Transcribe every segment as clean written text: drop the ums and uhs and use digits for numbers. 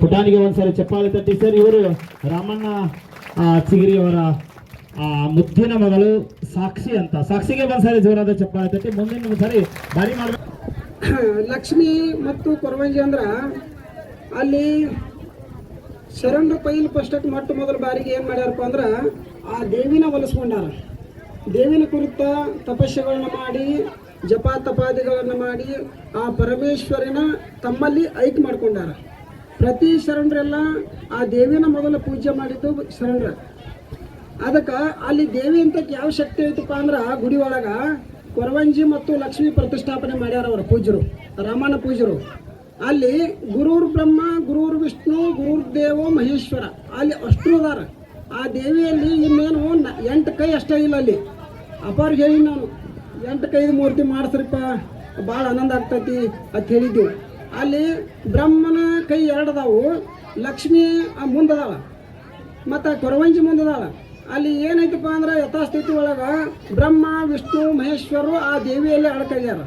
ಪುಟಾಣಿಗೆ ಒಂದ್ಸರಿ ಚಪ್ಪಾಳೆ ತಟ್ಟಿ ಸರ್. ಇವರು ರಾಮಣ್ಣ ಚಿಗಿರಿಯವರ ಮುದ್ದಿನ ಮಗಳು ಸಾಕ್ಷಿ ಅಂತ. ಸಾಕ್ಷಿಗೆ ಒಂದ್ಸರಿ ಜೋರಾದ ಚಪ್ಪಾಳೆ ತಟ್ಟಿ ಮುಂದಿನ ಸರಿ ಬಾರಿ ಮಾಡ್ಬೇಕು. ಲಕ್ಷ್ಮಿ ಮತ್ತು ಕೊರವಂಜಿ ಅಂದ್ರ ಅಲ್ಲಿ ಶರಣರು ಪೈಲ್ ಫಸ್ಟಕ್ಕೆ ಮೊದಲ ಬಾರಿಗೆ ಏನು ಮಾಡ್ಯಾರಪ್ಪ ಅಂದ್ರ ಆ ದೇವಿನ ಒಲಿಸ್ಕೊಂಡಾರ. ದೇವಿನ ಕುರಿತ ತಪಸ್ಯೆಗಳನ್ನ ಮಾಡಿ ಜಪ ತಪಾದಿಗಳನ್ನು ಮಾಡಿ ಆ ಪರಮೇಶ್ವರಿನ ತಮ್ಮಲ್ಲಿ ಐಕ್ಯ ಮಾಡ್ಕೊಂಡಾರ. ಪ್ರತಿ ಶರಣರೆಲ್ಲ ಆ ದೇವಿನ ಮೊದಲ ಪೂಜೆ ಮಾಡಿದ್ದು ಶರಣರ. ಅದಕ್ಕೆ ಅಲ್ಲಿ ದೇವಿ ಅಂತ ಯಾವ ಶಕ್ತಿ ಐತಪ್ಪ ಅಂದ್ರ ಗುಡಿ ಒಳಗ ಕೊರವಂಜಿ ಮತ್ತು ಲಕ್ಷ್ಮಿ ಪ್ರತಿಷ್ಠಾಪನೆ ಮಾಡ್ಯಾರ ಅವರ ಪೂಜರು, ರಾಮನ ಪೂಜರು. ಅಲ್ಲಿ ಗುರುರ್ ಬ್ರಹ್ಮ, ಗುರುರ್ ವಿಷ್ಣು, ಗುರುರ್ ದೇವೋ ಮಹೇಶ್ವರ ಅಲ್ಲಿ ಅಷ್ಟು ಅದಾರ. ಆ ದೇವಿಯಲ್ಲಿ ಇನ್ನೇನು 8 ಕೈ ಅಷ್ಟೇ ಇಲ್ಲ. ಅಲ್ಲಿ ಅಪಾರ ಹೇಳಿ ನಾನು 8 ಕೈದು ಮೂರ್ತಿ ಮಾಡಿಸ್ರಿಪ್ಪ ಭಾಳ ಆನಂದ ಆಗ್ತೈತಿ ಅಂತ ಹೇಳಿದ್ದೆವು. ಅಲ್ಲಿ ಬ್ರಹ್ಮನ ಕೈ 2 ಅದಾವು, ಲಕ್ಷ್ಮಿ ಮುಂದದಾಳ ಮತ್ತು ಕೊರವಂಜಿ ಮುಂದದಾಳ. ಅಲ್ಲಿ ಏನೈತಪ್ಪ ಅಂದ್ರೆ ಯಥಾಸ್ಥಿತಿ ಒಳಗೆ ಬ್ರಹ್ಮ ವಿಷ್ಣು ಮಹೇಶ್ವರು ಆ ದೇವಿಯಲ್ಲಿ ಅಡ್ಕಾಗ್ಯಾರ.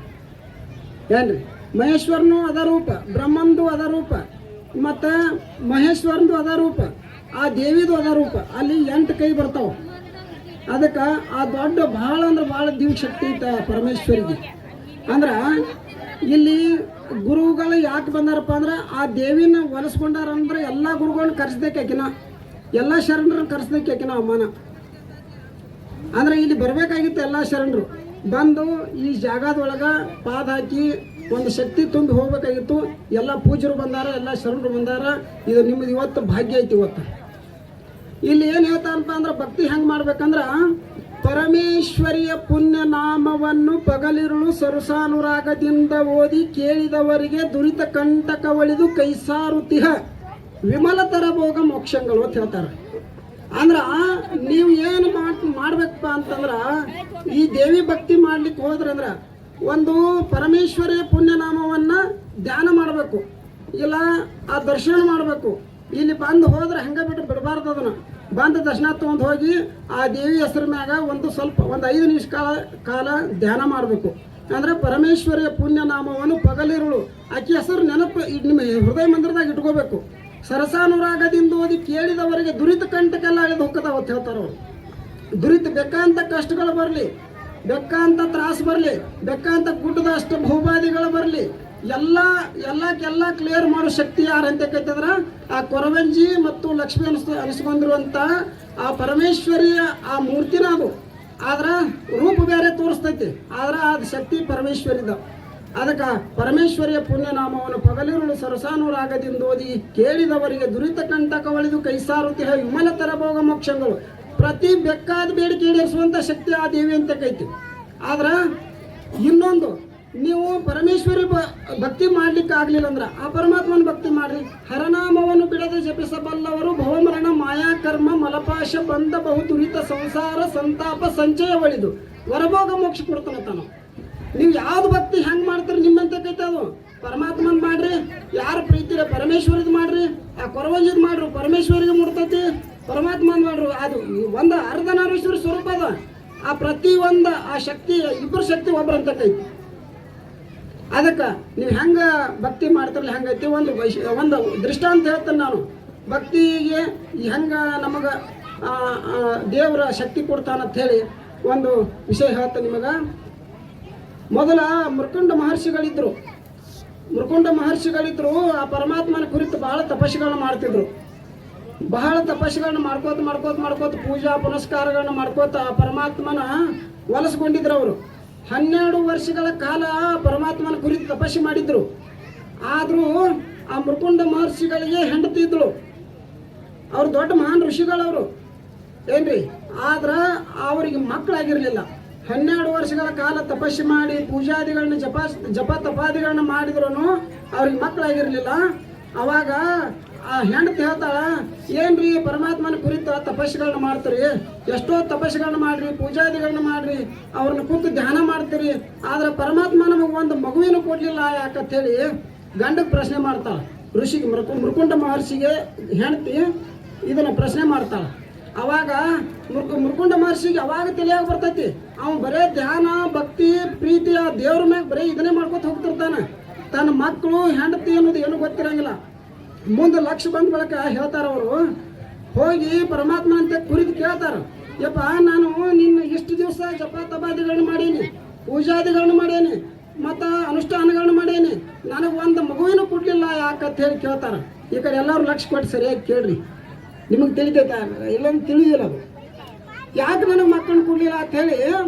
ಏನ್ರಿ, ಮಹೇಶ್ವರನು ಅದ ರೂಪ, ಬ್ರಹ್ಮಂದು ಅದ ರೂಪ, ಮತ್ತು ಮಹೇಶ್ವರಂದು ಅದ ರೂಪ, ಆ ದೇವಿದು ಅದ ರೂಪ. ಅಲ್ಲಿ 8 ಕೈ ಬರ್ತಾವೆ. ಅದಕ್ಕೆ ಆ ದೊಡ್ಡ ಭಾಳ ಅಂದ್ರೆ ಭಾಳ ದಿವ್ಯ ಶಕ್ತಿ ಐತೆ ಪರಮೇಶ್ವರಿಗೆ. ಅಂದ್ರೆ ಇಲ್ಲಿ ಗುರುಗಳು ಯಾಕೆ ಬಂದಾರಪ್ಪ ಅಂದ್ರೆ ಆ ದೇವಿನ ಒಲಿಸ್ಕೊಂಡಾರ ಅಂದ್ರೆ ಎಲ್ಲ ಗುರುಗಳನ್ನ ಕರೆಸ್ದೇಕಿನ, ಎಲ್ಲ ಶರಣರನ್ನ ಕರೆಸ್ದೇಕಿನ ಅವಮಾನ. ಅಂದ್ರೆ ಇಲ್ಲಿ ಬರಬೇಕಾಗಿತ್ತು ಎಲ್ಲ ಶರಣರು ಬಂದು ಈ ಜಾಗದೊಳಗೆ ಪಾದ ಹಾಕಿ ಒಂದು ಶಕ್ತಿ ತುಂಬಿ ಹೋಗ್ಬೇಕಾಗಿತ್ತು. ಎಲ್ಲ ಪೂಜರು ಬಂದಾರ, ಎಲ್ಲ ಶರಣರು ಬಂದಾರ. ಇದು ನಿಮ್ಮದು ಇವತ್ತು ಭಾಗ್ಯ ಐತಿ. ಇವತ್ತು ಇಲ್ಲಿ ಏನು ಹೇಳ್ತಾರಪ್ಪ ಅಂದ್ರೆ ಭಕ್ತಿ ಹೆಂಗೆ ಮಾಡ್ಬೇಕಂದ್ರೆ ಪರಮೇಶ್ವರಿಯ ಪುಣ್ಯ ನಾಮವನ್ನು ಪಗಲಿರುಳು ಸರಸಾನುರಾಗದಿಂದ ಓದಿ ಕೇಳಿದವರಿಗೆ ದುರಿತ ಕಂಟಕ ಒಳಿದು ಕೈಸಾರುತಿಹ ವಿಮಲತರ ಭೋಗ ಮೋಕ್ಷಗಳು ಅಂತ ಹೇಳ್ತಾರೆ. ಅಂದ್ರೆ ನೀವು ಏನು ಮಾಡ್ಬೇಕಪ್ಪ ಅಂತಂದ್ರೆ ಈ ದೇವಿ ಭಕ್ತಿ ಮಾಡ್ಲಿಕ್ಕೆ ಹೋದ್ರಂದ್ರೆ ಒಂದು ಪರಮೇಶ್ವರಿಯ ಪುಣ್ಯನಾಮವನ್ನು ಧ್ಯಾನ ಮಾಡಬೇಕು, ಇಲ್ಲ ಆ ದರ್ಶನ ಮಾಡಬೇಕು. ಇಲ್ಲಿ ಬಂದು ಹೋದ್ರೆ ಹಂಗೆ ಬಿಟ್ಟು ಬಿಡಬಾರ್ದು. ಅದನ್ನು ಬಂದು ದರ್ಶನ ತೊಗೊಂಡು ಹೋಗಿ ಆ ದೇವಿ ಹೆಸರು ಮ್ಯಾಗ ಒಂದು 5 ನಿಮಿಷ ಕಾಲ ಧ್ಯಾನ ಮಾಡಬೇಕು. ಅಂದರೆ ಪರಮೇಶ್ವರಿಯ ಪುಣ್ಯನಾಮವನ್ನು ಪಗಲಿರುಳು ಆಕೆ ಹೆಸರು ನೆನಪು ನಿಮ್ಮ ಹೃದಯ ಮಂದಿರದಾಗ ಇಟ್ಕೋಬೇಕು. ಸರಸಾನುರಾಗದಿಂದ ಓದಿ ಕೇಳಿದವರಿಗೆ ದುರಿತ ಕಂಟಕ್ಕೆಲ್ಲ ಆಗಿದ್ದು ಹೋಗ್ತಾವ ಅಂತ ಹೇಳ್ತಾರೆ ಅವರು. ದುರಿತ ಬೇಕಂತ ಕಷ್ಟಗಳು ಬರಲಿ, ಬೇಕಂತ ತ್ರಾಸು ಬರಲಿ, ಬೇಕಂತ ಗುಡ್ಡದ ಅಷ್ಟ ಭೂಬಾದಿಗಳು ಬರಲಿ, ಎಲ್ಲಕ್ಕೆಲ್ಲ ಕ್ಲಿಯರ್ ಮಾಡೋ ಶಕ್ತಿ ಯಾರು ಅಂತ ಕೈತಂದ್ರೆ ಆ ಕೊರವಂಜಿ ಮತ್ತು ಲಕ್ಷ್ಮಿ ಅನಿಸ್ಕೊಂಡಿರುವಂಥ ಆ ಪರಮೇಶ್ವರಿಯ ಆ ಮೂರ್ತಿನ ಅದು. ಆದ್ರೆ ರೂಪ ಬೇರೆ ತೋರಿಸ್ತೈತಿ, ಆದ್ರೆ ಅದು ಶಕ್ತಿ ಪರಮೇಶ್ವರಿದ. ಅದಕ್ಕೆ ಪರಮೇಶ್ವರಿಯ ಪುಣ್ಯನಾಮವನ್ನು ಪಗಲಿರುಳು ಸರಸಾನುರಾಗದಿಂದ ಓದಿ ಕೇಳಿದವರಿಗೆ ದುರಿತ ಕಂಟಕ ಒಳಿದು ಕೈಸಾರುತಿ ವಿಮಲ ತರಭೋಗ ಮೋಕ್ಷಗಳು. ಪ್ರತಿ ಬೆಕ್ಕಾದ ಬೇಡಿಕೆ ಈಡೇರಿಸುವಂಥ ಶಕ್ತಿ ಆ ದೇವಿ ಅಂತ ಕೈತಿ. ಆದ್ರೆ ಇನ್ನೊಂದು, ನೀವು ಪರಮೇಶ್ವರಿ ಭಕ್ತಿ ಮಾಡ್ಲಿಕ್ಕೆ ಆಗ್ಲಿಲ್ಲ ಅಂದ್ರೆ ಆ ಪರಮಾತ್ಮನ ಭಕ್ತಿ ಮಾಡ್ರಿ. ಹರನಾಮವನ್ನು ಬಿಡದೆ ಜಪಿಸಬಲ್ಲವರು ಭವಮರಣ ಮಾಯಾಕರ್ಮ ಮಲಪಾಶ ಬಂದ ಬಹು ದುರಿತ ಸಂಸಾರ ಸಂತಾಪ ಸಂಚಯ ಒಳಿದು ವರಭೋಗ ಮೋಕ್ಷ ಕೊಡ್ತಾನೆ ತಾನು. ನೀವು ಯಾವ್ದು ಭಕ್ತಿ ಹೆಂಗೆ ಮಾಡ್ತೀರಿ ನಿಮ್ಮಂತ ಕೈತೆ ಅದು. ಪರಮಾತ್ಮನ್ ಮಾಡ್ರಿ, ಯಾರು ಪ್ರೀತಿರ ಪರಮೇಶ್ವರಿದ್ ಮಾಡ್ರಿ, ಆ ಕೊರವಂಜಿದ್ ಮಾಡ್ರು ಪರಮೇಶ್ವರಿಗೆ ಮುಡ್ತೈತಿ, ಪರಮಾತ್ಮನ್ ಮಾಡ್ರು. ಅದು ಒಂದು ಅರ್ಧನಾರೀಶ್ವರ ಸ್ವರೂಪ ಅದ. ಆ ಪ್ರತಿ ಒಂದು ಆ ಶಕ್ತಿ ಇಬ್ಬರು ಶಕ್ತಿ ಒಬ್ಬರಂತ ಕೈತಿ. ಅದಕ್ಕೆ ನೀವು ಹೆಂಗೆ ಭಕ್ತಿ ಮಾಡ್ತಿರಲ್ಲ ಹೆಂಗೈತಿ. ಒಂದು ದೃಷ್ಟಾಂತ ಹೇಳ್ತೇನೆ ನಾನು. ಭಕ್ತಿಗೆ ಹೆಂಗೆ ನಮಗೆ ದೇವರ ಶಕ್ತಿ ಕೊಡ್ತಾನಂತ ಹೇಳಿ ಒಂದು ವಿಷಯ ಹೇಳ್ತೇನೆ ನಿಮಗೆ. ಮೊದಲ ಮುರ್ಕುಂಡ ಮಹರ್ಷಿಗಳಿದ್ರು. ಆ ಪರಮಾತ್ಮನ ಕುರಿತು ಬಹಳ ತಪಸ್ಸುಗಳನ್ನ ಮಾಡ್ತಿದ್ರು. ಬಹಳ ತಪಸ್ಸುಗಳನ್ನ ಮಾಡ್ಕೋತ ಪೂಜಾ ಪುನಸ್ಕಾರಗಳನ್ನ ಮಾಡ್ಕೋತ ಆ ಪರಮಾತ್ಮನ ಒಲಿಸ್ಕೊಂಡಿದ್ರು ಅವರು. 12 ವರ್ಷಗಳ ಕಾಲ ಪರಮಾತ್ಮನ ಕುರಿತು ತಪಸ್ಸು ಮಾಡಿದ್ರು. ಆದರೂ ಆ ಮುರ್ಕುಂಡ ಮಹರ್ಷಿಗಳಿಗೆ ಹೆಂಡತಿ ಇದ್ಳು. ಅವ್ರು ದೊಡ್ಡ ಮಹಾನ್ ಋಷಿಗಳವರು ಏನ್ರಿ. ಆದ್ರೆ ಅವರಿಗೆ ಮಕ್ಕಳಾಗಿರ್ಲಿಲ್ಲ. 12 ವರ್ಷಗಳ ಕಾಲ ತಪಸ್ಸು ಮಾಡಿ ಪೂಜಾದಿಗಳನ್ನ ಜಪ ತಪಾದಿಗಳನ್ನ ಮಾಡಿದ್ರು ಅವ್ರಿಗೆ ಮಕ್ಕಳಾಗಿರ್ಲಿಲ್ಲ. ಅವಾಗ ಆ ಹೆಂಡತಿ ಹೇಳ್ತಾಳ, ಏನ್ರಿ ಪರಮಾತ್ಮನ ಕುರಿತು ತಪಸ್ಸುಗಳನ್ನ ಮಾಡ್ತೀರಿ, ಎಷ್ಟೋ ತಪಸ್ಸುಗಳನ್ನ ಮಾಡ್ರಿ, ಪೂಜಾದಿಗಳನ್ನ ಮಾಡ್ರಿ, ಅವ್ರನ್ನ ಕೂತು ಧ್ಯಾನ ಮಾಡ್ತೀರಿ, ಆದ್ರೆ ಪರಮಾತ್ಮ ನಮಗೆ ಒಂದು ಮಗುವಿನ ಕೊಡ್ಲಿಲ್ಲ ಯಾಕಂತ ಹೇಳಿ ಗಂಡಕ್ಕೆ ಪ್ರಶ್ನೆ ಮಾಡ್ತಾಳ. ಋಷಿಗೆ ಮುರ್ಕುಂಡ ಮಹರ್ಷಿಗೆ ಹೆಂಡತಿ ಇದನ್ನ ಪ್ರಶ್ನೆ ಮಾಡ್ತಾಳ. ಅವಾಗ ಮುರ್ಕುಂಡ ಮಹರ್ಷಿಗೆ ಅವಾಗ ತಿಳಿಯಾಗ ಬರ್ತೈತಿ. ಅವನು ಬರೇ ಧ್ಯಾನ ಭಕ್ತಿ ಪ್ರೀತಿ ಆ ದೇವ್ರ ಮ್ಯಾಗ ಬರೀ ಇದನ್ನೇ ಮಾಡ್ಕೊತ ಹೋಗ್ತಿರ್ತಾನೆ. ತನ್ನ ಮಕ್ಕಳು ಹೆಂಡತಿ ಅನ್ನೋದು ಏನು ಗೊತ್ತಿರಂಗಿಲ್ಲ. ಮುಂದೆ ಲಕ್ಷ ಬಂದ ಬಳಿಕ ಹೇಳ್ತಾರ ಅವರು, ಹೋಗಿ ಪರಮಾತ್ಮ ಅಂತ ಕುರಿತು ಕೇಳ್ತಾರ, ಯಪ್ಪ ನಾನು ನಿನ್ನ ಇಷ್ಟು ದಿವಸ ಜಪ ತಪಾದಿಗಳನ್ನ ಮಾಡೀನಿ, ಪೂಜಾದಿಗಳನ್ನ ಮಾಡೇನಿ, ಮತ್ತು ಅನುಷ್ಠಾನಗಳನ್ನ ಮಾಡೇನಿ, ನನಗೆ ಒಂದು ಮಗುವಿನ ಕೊಡ್ಲಿಲ್ಲ ಯಾಕಂತ ಹೇಳಿ ಕೇಳ್ತಾರ. ಈ ಕಡೆ ಎಲ್ಲರೂ ಲಕ್ಷ ಕೊಟ್ಟು ಸರಿಯಾಗಿ ಕೇಳ್ರಿ, ನಿಮಗೆ ತಿಳಿತೈತೆ ಇಲ್ಲೊಂದು ತಿಳಿದಿಲ್ಲ ಅದು ಯಾಕೆ ನನಗೆ ಮಕ್ಕಳನ್ನ ಕೊಡ್ಲಿಲ್ಲ ಅಂತ ಹೇಳಿ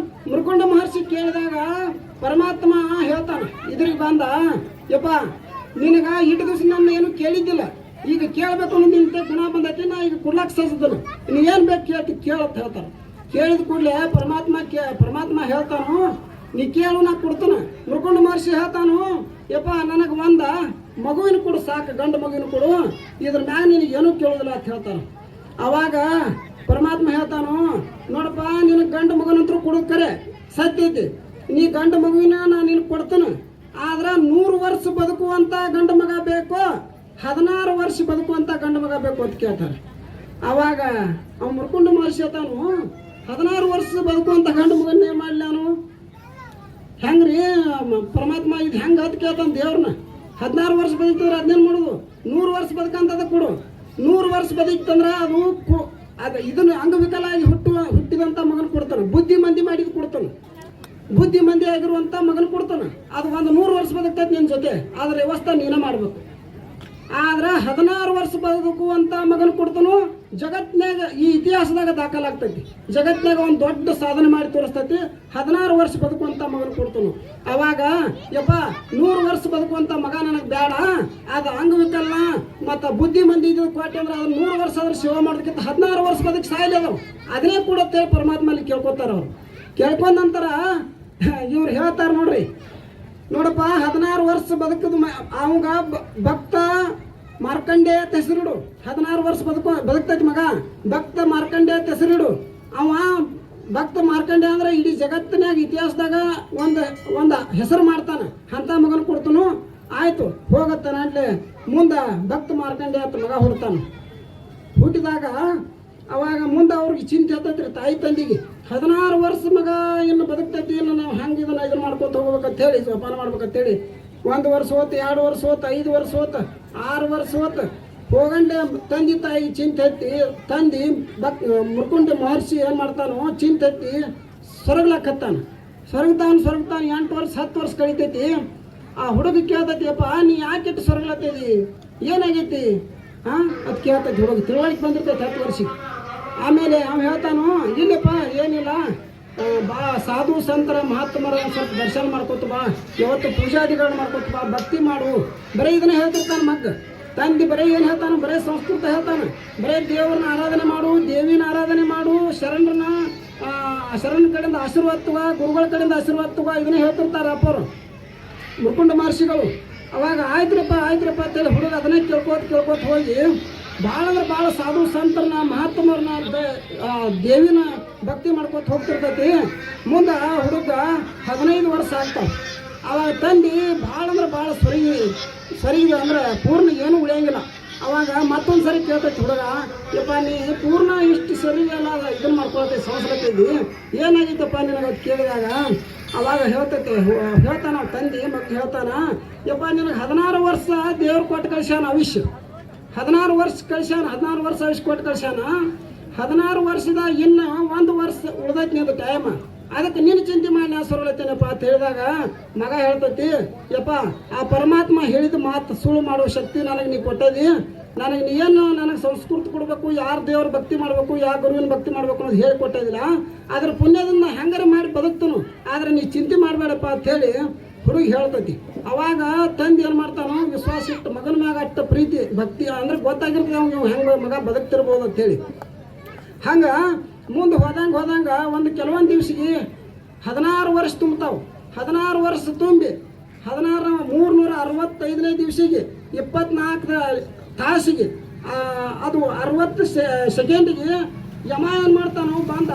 ಮೃಕೊಂಡ ಮಹರ್ಷಿ ಕೇಳಿದಾಗ ಪರಮಾತ್ಮ ಹೇಳ್ತಾನೆ, ಇದ್ರಿಗೆ ಬಂದ, ಯಪ್ಪ ನಿನಗ ಇಟ್ಟು ದಿವಸ ನನ್ನ ಏನು ಕೇಳಿದ್ದಿಲ್ಲ, ಈಗ ಕೇಳಬೇಕು ಅನ್ನೋದು ಇಂಥ ಗುಣ ಬಂದೈತಿ, ನಾ ಈಗ ಕೊಡ್ಲಾಕ್ ಸಹಿಸಿದ್ದನು, ಇನ್ನು ಏನು ಬೇಕು ಕೇಳ್ತಿ ಕೇಳತ್ ಹೇಳ್ತಾನೆ. ಕೇಳಿದ ಕೂಡಲೇ ಪರಮಾತ್ಮ ಹೇಳ್ತಾನು, ನೀ ಕೇಳು ನಾ ಕೊಡ್ತಾನ. ಮೃಕೊಂಡ ಮಹರ್ಷಿ ಹೇಳ್ತಾನು, ಯಪ್ಪ ನನಗೆ ಒಂದ ಮಗುವಿನ ಕೊಡು ಸಾಕು, ಗಂಡು ಮಗುವಿನ ಕೊಡು, ಇದ್ರ ಮ್ಯಾಗ ನಿನಗೆ ಏನೂ ಕೇಳೋದಿಲ್ಲ ಅಂತ ಹೇಳ್ತಾನೆ. ಅವಾಗ ಪರಮಾತ್ಮ ಹೇಳ್ತಾನು, ನೋಡಪ್ಪ ನಿನಗೆ ಗಂಡು ಮಗನಂತರೂ ಕೊಡೋದು ಕರೆ ಸತ್ಯ ಐತಿ, ನೀ ಗಂಡು ಮಗುವಿನ ನಾನು ನಿನಗೆ ಕೊಡ್ತಾನೆ, ಆದ್ರೆ 100 ವರ್ಷ ಬದುಕುವಂಥ ಗಂಡು ಮಗ ಬೇಕು, 16 ವರ್ಷ ಬದುಕುವಂಥ ಗಂಡು ಮಗ ಬೇಕು ಅಂತ ಕೇಳ್ತಾರೆ. ಅವಾಗ ಅವ್ನು ಮುರ್ಕೊಂಡು ಮಹರ್ಷಿ ಹೇಳ್ತಾನು, 16 ವರ್ಷ ಬದುಕುವಂಥ ಗಂಡು ಮಗನ ಏನು ಮಾಡಲಿ ನಾನು, ಹೆಂಗ್ರಿ ಪರಮಾತ್ಮ ಇದು ಹೆಂಗೆ ಅಂತ ಕೇಳ್ತಾನೆ ದೇವ್ರನ್ನ. 16 ವರ್ಷ ಬದುಕಿದ್ರೆ ಅದನ್ನೇನು ಮಾಡೋದು, 100 ವರ್ಷ ಬದುಕಂತದ ಕೊಡು. 100 ವರ್ಷ ಬದುಕಿತ್ತಂದ್ರೆ ಅದು ಇದನ್ನು ಅಂಗವಿಕಲ ಆಗಿ ಹುಟ್ಟಿದಂಥ ಮಗನ ಕೊಡ್ತಾನೆ, ಬುದ್ಧಿ ಮಂದಿ ಮಾಡಿದ್ ಕೊಡ್ತಾನೆ, ಬುದ್ಧಿ ಮಂದಿ ಆಗಿರುವಂಥ ಮಗನ ಕೊಡ್ತಾನೆ. ಅದು ಒಂದು 100 ವರ್ಷ ಬದುಕ್ತೈತಿ ನಿನ್ನ ಜೊತೆ, ಆದ್ರೆ ವ್ಯವಸ್ಥೆ ನೀನೇ ಮಾಡ್ಬೇಕು. ಆದ್ರೆ 16 ವರ್ಷ ಬದುಕುವಂಥ ಮಗನ ಕೊಡ್ತಾನು, ಜಗತ್ನಾಗ ಈ ಇತಿಹಾಸದಾಗ ದಾಖಲಾಗ್ತೈತಿ, ಜಗತ್ನಾಗ ಒಂದು ದೊಡ್ಡ ಸಾಧನೆ ಮಾಡಿ ತೋರಿಸ್ತೈತಿ. 16 ವರ್ಷ ಬದುಕುವಂಥ ಮಗನ ಕೊಡ್ತಾನು. ಅವಾಗ ಯಪ್ಪ 100 ವರ್ಷ ಬದುಕುವಂಥ ಮಗ ನನಗೆ ಬೇಡ, ಅದು ಅಂಗವಿಕಲ್ನ ಮತ್ತು ಬುದ್ಧಿ ಮಂದಿ ಇದು ಕೊಟ್ಟೆ ಅಂದ್ರೆ ಅದು 100 ವರ್ಷ ಆದ್ರೆ ಸೇವೆ ಮಾಡೋದಕ್ಕಿಂತ 16 ವರ್ಷ ಬದುಕಿ ಸಾಯಲಿ ಅದಾವ, ಅದನ್ನೇ ಕೊಡುತ್ತೆ ಪರಮಾತ್ಮಲ್ಲಿ ಕೇಳ್ಕೊತಾರ ಅವ್ರು. ಕೇಳ್ಕೊಂಡ ನಂತರ ಇವ್ರು ಹೇಳ್ತಾರೆ ನೋಡ್ರಿ, ನೋಡಪ್ಪ 16 ವರ್ಷ ಬದುಕದ ಅವಾಗ ಭಕ್ತ ಮಾರ್ಕಂಡೇಯ ಅಂತ ಹೆಸರಿಡು. 16 ವರ್ಷ ಬದುಕ್ತೈತಿ ಮಗ, ಭಕ್ತ ಮಾರ್ಕಂಡೇಯ ಅಂತ ಹೆಸರಿಡು. ಅವ ಭಕ್ತ ಮಾರ್ಕಂಡೇಯ ಅಂದ್ರೆ ಇಡೀ ಜಗತ್ತಿನಾಗ ಇತಿಹಾಸದಾಗ ಒಂದು ಹೆಸರು ಮಾಡ್ತಾನೆ, ಅಂತ ಮಗನ ಕೊಡ್ತಾನು. ಆಯ್ತು ಹೋಗತ್ತಾನ ಅಂಟ್ಲೆ ಮುಂದೆ ಭಕ್ತ ಮಾರ್ಕಂಡೇಯ ಅಂತ ಮಗ ಹುಡ್ತಾನೆ. ಹುಟ್ಟಿದಾಗ ಅವಾಗ ಮುಂದೆ ಅವ್ರಿಗೆ ಚಿಂತೆ ಹತ್ತೈತ್ರಿ ತಾಯಿ ತಂದಿಗೆ, 16 ವರ್ಷ ಮಗ ಇನ್ನು ಬದುಕ್ತೈತಿ, ಇನ್ನು ನಾವು ಹೆಂಗೆ ಇದನ್ನು ಮಾಡ್ಕೊತ ಹೋಗ್ಬೇಕಂತ ಹೇಳಿ ಜೋಪಾನ ಮಾಡ್ಬೇಕಂತೇಳಿ 1 ವರ್ಷ ಹೋತು, 2 ವರ್ಷ ಹೋತು, 5 ವರ್ಷ ಹೋತು, 6 ವರ್ಷ ಹೋತು. ಹೋಗಂಡೆ ತಂದೆ ತಾಯಿ ಚಿಂತೆ ಹತ್ತಿ ತಂದು ಮುರ್ಕೊಂಡ ಮಹರ್ಷಿ ಏನು ಮಾಡ್ತಾನೋ ಚಿಂತೆ ಹತ್ತಿ ಸೊರಗ್ಲಾಕತ್ತಾನ. ಸೊರಗ್ತಾನ 8 ವರ್ಷ 10 ವರ್ಷ ಕಳಿತೈತಿ. ಆ ಹುಡುಗ ಕೇಳ್ತೈತಿ, ಅಪ್ಪ ನೀ ಯಾಕೆ ಸೊರಗ್ಲತ್ತೈತಿ, ಏನಾಗೈತಿ ಅದು ಕೇಳ್ತೈತಿ. ಹುಡುಗ ತಿಳುವಳಿಕೆ ಬಂದಿರ್ತೈತಿ 10 ವರ್ಷಕ್ಕೆ. ಆಮೇಲೆ ಅವ್ನು ಹೇಳ್ತಾನು, ಇಲ್ಲಪ್ಪ ಏನಿಲ್ಲ, ಬಾ ಸಾಧು ಸಂತರ ಮಹಾತ್ಮರ ಸ್ವಲ್ಪ ದರ್ಶನ ಮಾಡ್ಕೊತ ಬಾ, ಯಾವತ್ತು ಪೂಜಾದಿಗಳನ್ನ ಮಾಡ್ಕೊತ ಬಾ, ಭಕ್ತಿ ಮಾಡು, ಬರೀ ಇದನ್ನ ಹೇಳ್ತಿರ್ತಾನೆ ಮಗ್ಗ. ತಂದೆ ಬರೀ ಏನು ಹೇಳ್ತಾನೆ, ಬರೀ ಸಂಸ್ಕೃತ ಹೇಳ್ತಾನೆ, ಬರೀ ದೇವ್ರನ್ನ ಆರಾಧನೆ ಮಾಡು, ದೇವಿನ ಆರಾಧನೆ ಮಾಡು, ಶರಣ ಕಡೆಯಿಂದ ಆಶೀರ್ವಾದ ತಗೋ, ಗುರುಗಳ ಕಡೆಯಿಂದ ಆಶೀರ್ವಾದ ತಗೋ, ಇದನ್ನ ಹೇಳ್ತಿರ್ತಾರೆ ಅಪ್ಪರು ಮುರ್ಕೊಂಡ ಮಹರ್ಷಿಗಳು. ಅವಾಗ ಆಯ್ತ್ರಪ್ಪ ಅಂತೇಳಿ ಹುಡುಗ ಅದನ್ನೇ ಕೇಳ್ಕೋತ ಹೋಗಿ ಭಾಳ ಅಂದ್ರೆ ಭಾಳ ಸಾಧು ಸಂತರನ್ನ ಮಹಾತ್ಮರನ್ನ ದೇವಿನ ಭಕ್ತಿ ಮಾಡ್ಕೊತ ಹೋಗ್ತಿರ್ತೈತಿ. ಮುಂದೆ ಹುಡುಗ 15 ವರ್ಷ ಆಗ್ತಾವ. ಅವಾಗ ತಂದು ಭಾಳ ಅಂದ್ರೆ ಭಾಳ ಸರಿಗೆ ಅಂದ್ರೆ ಪೂರ್ಣ ಏನೂ ಉಳಿಯಂಗಿಲ್ಲ. ಅವಾಗ ಮತ್ತೊಂದು ಸರಿ ಕೇಳ್ತೈತಿ ಹುಡುಗ, ಯಪ್ಪ ನೀ ಪೂರ್ಣ ಇಷ್ಟು ಸರಿ ಎಲ್ಲ ಇದನ್ನು ಮಾಡ್ಕೊಳ್ತೈತಿ, ಸಂಸ್ಕೃತಿ ಏನಾಗಿತ್ತಪ್ಪ ನಿನಗೆ ಅದು ಕೇಳಿದಾಗ ಅವಾಗ ಹೇಳ್ತಾನ ತಂದೆ ಮಕ್ಕಳು ಹೇಳ್ತಾನ, ಯಪ್ಪ ನಿನಗೆ 16 ವರ್ಷ ದೇವ್ರು ಕೊಟ್ಟು ಕಳ್ಸ್ಯಾನ ಆಯುಷ್ಯ, 16 ವರ್ಷ ಕಳ್ಸ್ಯಾನ, 16 ವರ್ಷ ಆಯುಷ್ಯ ಕೊಟ್ಟು ಕಳ್ಸ್ಯಾನ. 16 ವರ್ಷದ ಇನ್ನು 1 ವರ್ಷ ಉಳ್ದೈತಿ ನಿಂದು ಟೈಮ್, ಅದಕ್ಕೆ ನೀನು ಚಿಂತೆ ಮಾಡಿ ನಾ ಸೊರಳತ್ತೇನಪ್ಪ ಅಂತ ಹೇಳಿದಾಗ ಮಗ ಹೇಳ್ತೈತಿ, ಯಪ್ಪ ಆ ಪರಮಾತ್ಮ ಹೇಳಿದ ಮಾತು ಸುಳ್ಳು ಮಾಡುವ ಶಕ್ತಿ ನನಗೆ ನೀ ಕೊಟ್ಟದಿ, ನನಗೆ ನೀ ಏನು ನನಗೆ ಸಂಸ್ಕೃತಿ ಕೊಡಬೇಕು, ಯಾರು ದೇವ್ರ ಭಕ್ತಿ ಮಾಡಬೇಕು, ಯಾವ ಗುರುವಿನ ಭಕ್ತಿ ಮಾಡಬೇಕು ಅನ್ನೋದು ಹೇಳಿಕೊಟ್ಟಿದ್ದಿಲ್ಲ, ಅದ್ರ ಪುಣ್ಯದಿಂದ ಹೆಂಗಾರ ಮಾಡಿ ಬದುಕ್ತನು, ಆದರೆ ನೀ ಚಿಂತೆ ಮಾಡಬೇಡಪ್ಪ ಅಂಥೇಳಿ ಹುಡುಗಿ ಹೇಳ್ತೈತಿ. ಅವಾಗ ತಂದೆ ಏನು ಮಾಡ್ತಾನೋ ವಿಶ್ವಾಸ ಇಟ್ಟು ಮಗನ ಮ್ಯಾಗ ಅಟ್ಟ ಪ್ರೀತಿ ಭಕ್ತಿ ಅಂದ್ರೆ ಗೊತ್ತಾಗಿರ್ತದೆ ಅವ್ನು ಹೆಂಗೆ ಮಗ ಬದುಕ್ತಿರ್ಬೋದು ಅಂಥೇಳಿ. ಹಂಗೆ ಮುಂದೆ ಹೋದಂಗೆ ಒಂದು ಕೆಲವೊಂದು ದಿವ್ಸಿಗೆ 16 ವರ್ಷ ತುಂಬ್ತಾವೆ. 16 ವರ್ಷ ತುಂಬಿ 365ನೇ ದಿವಸಿಗೆ 24 ತಾಸಿಗೆ ಅದು 60 ಸೆಕೆಂಡಿಗೆ ಯಮ ಏನು ಮಾಡ್ತಾನೋ ಬಂದ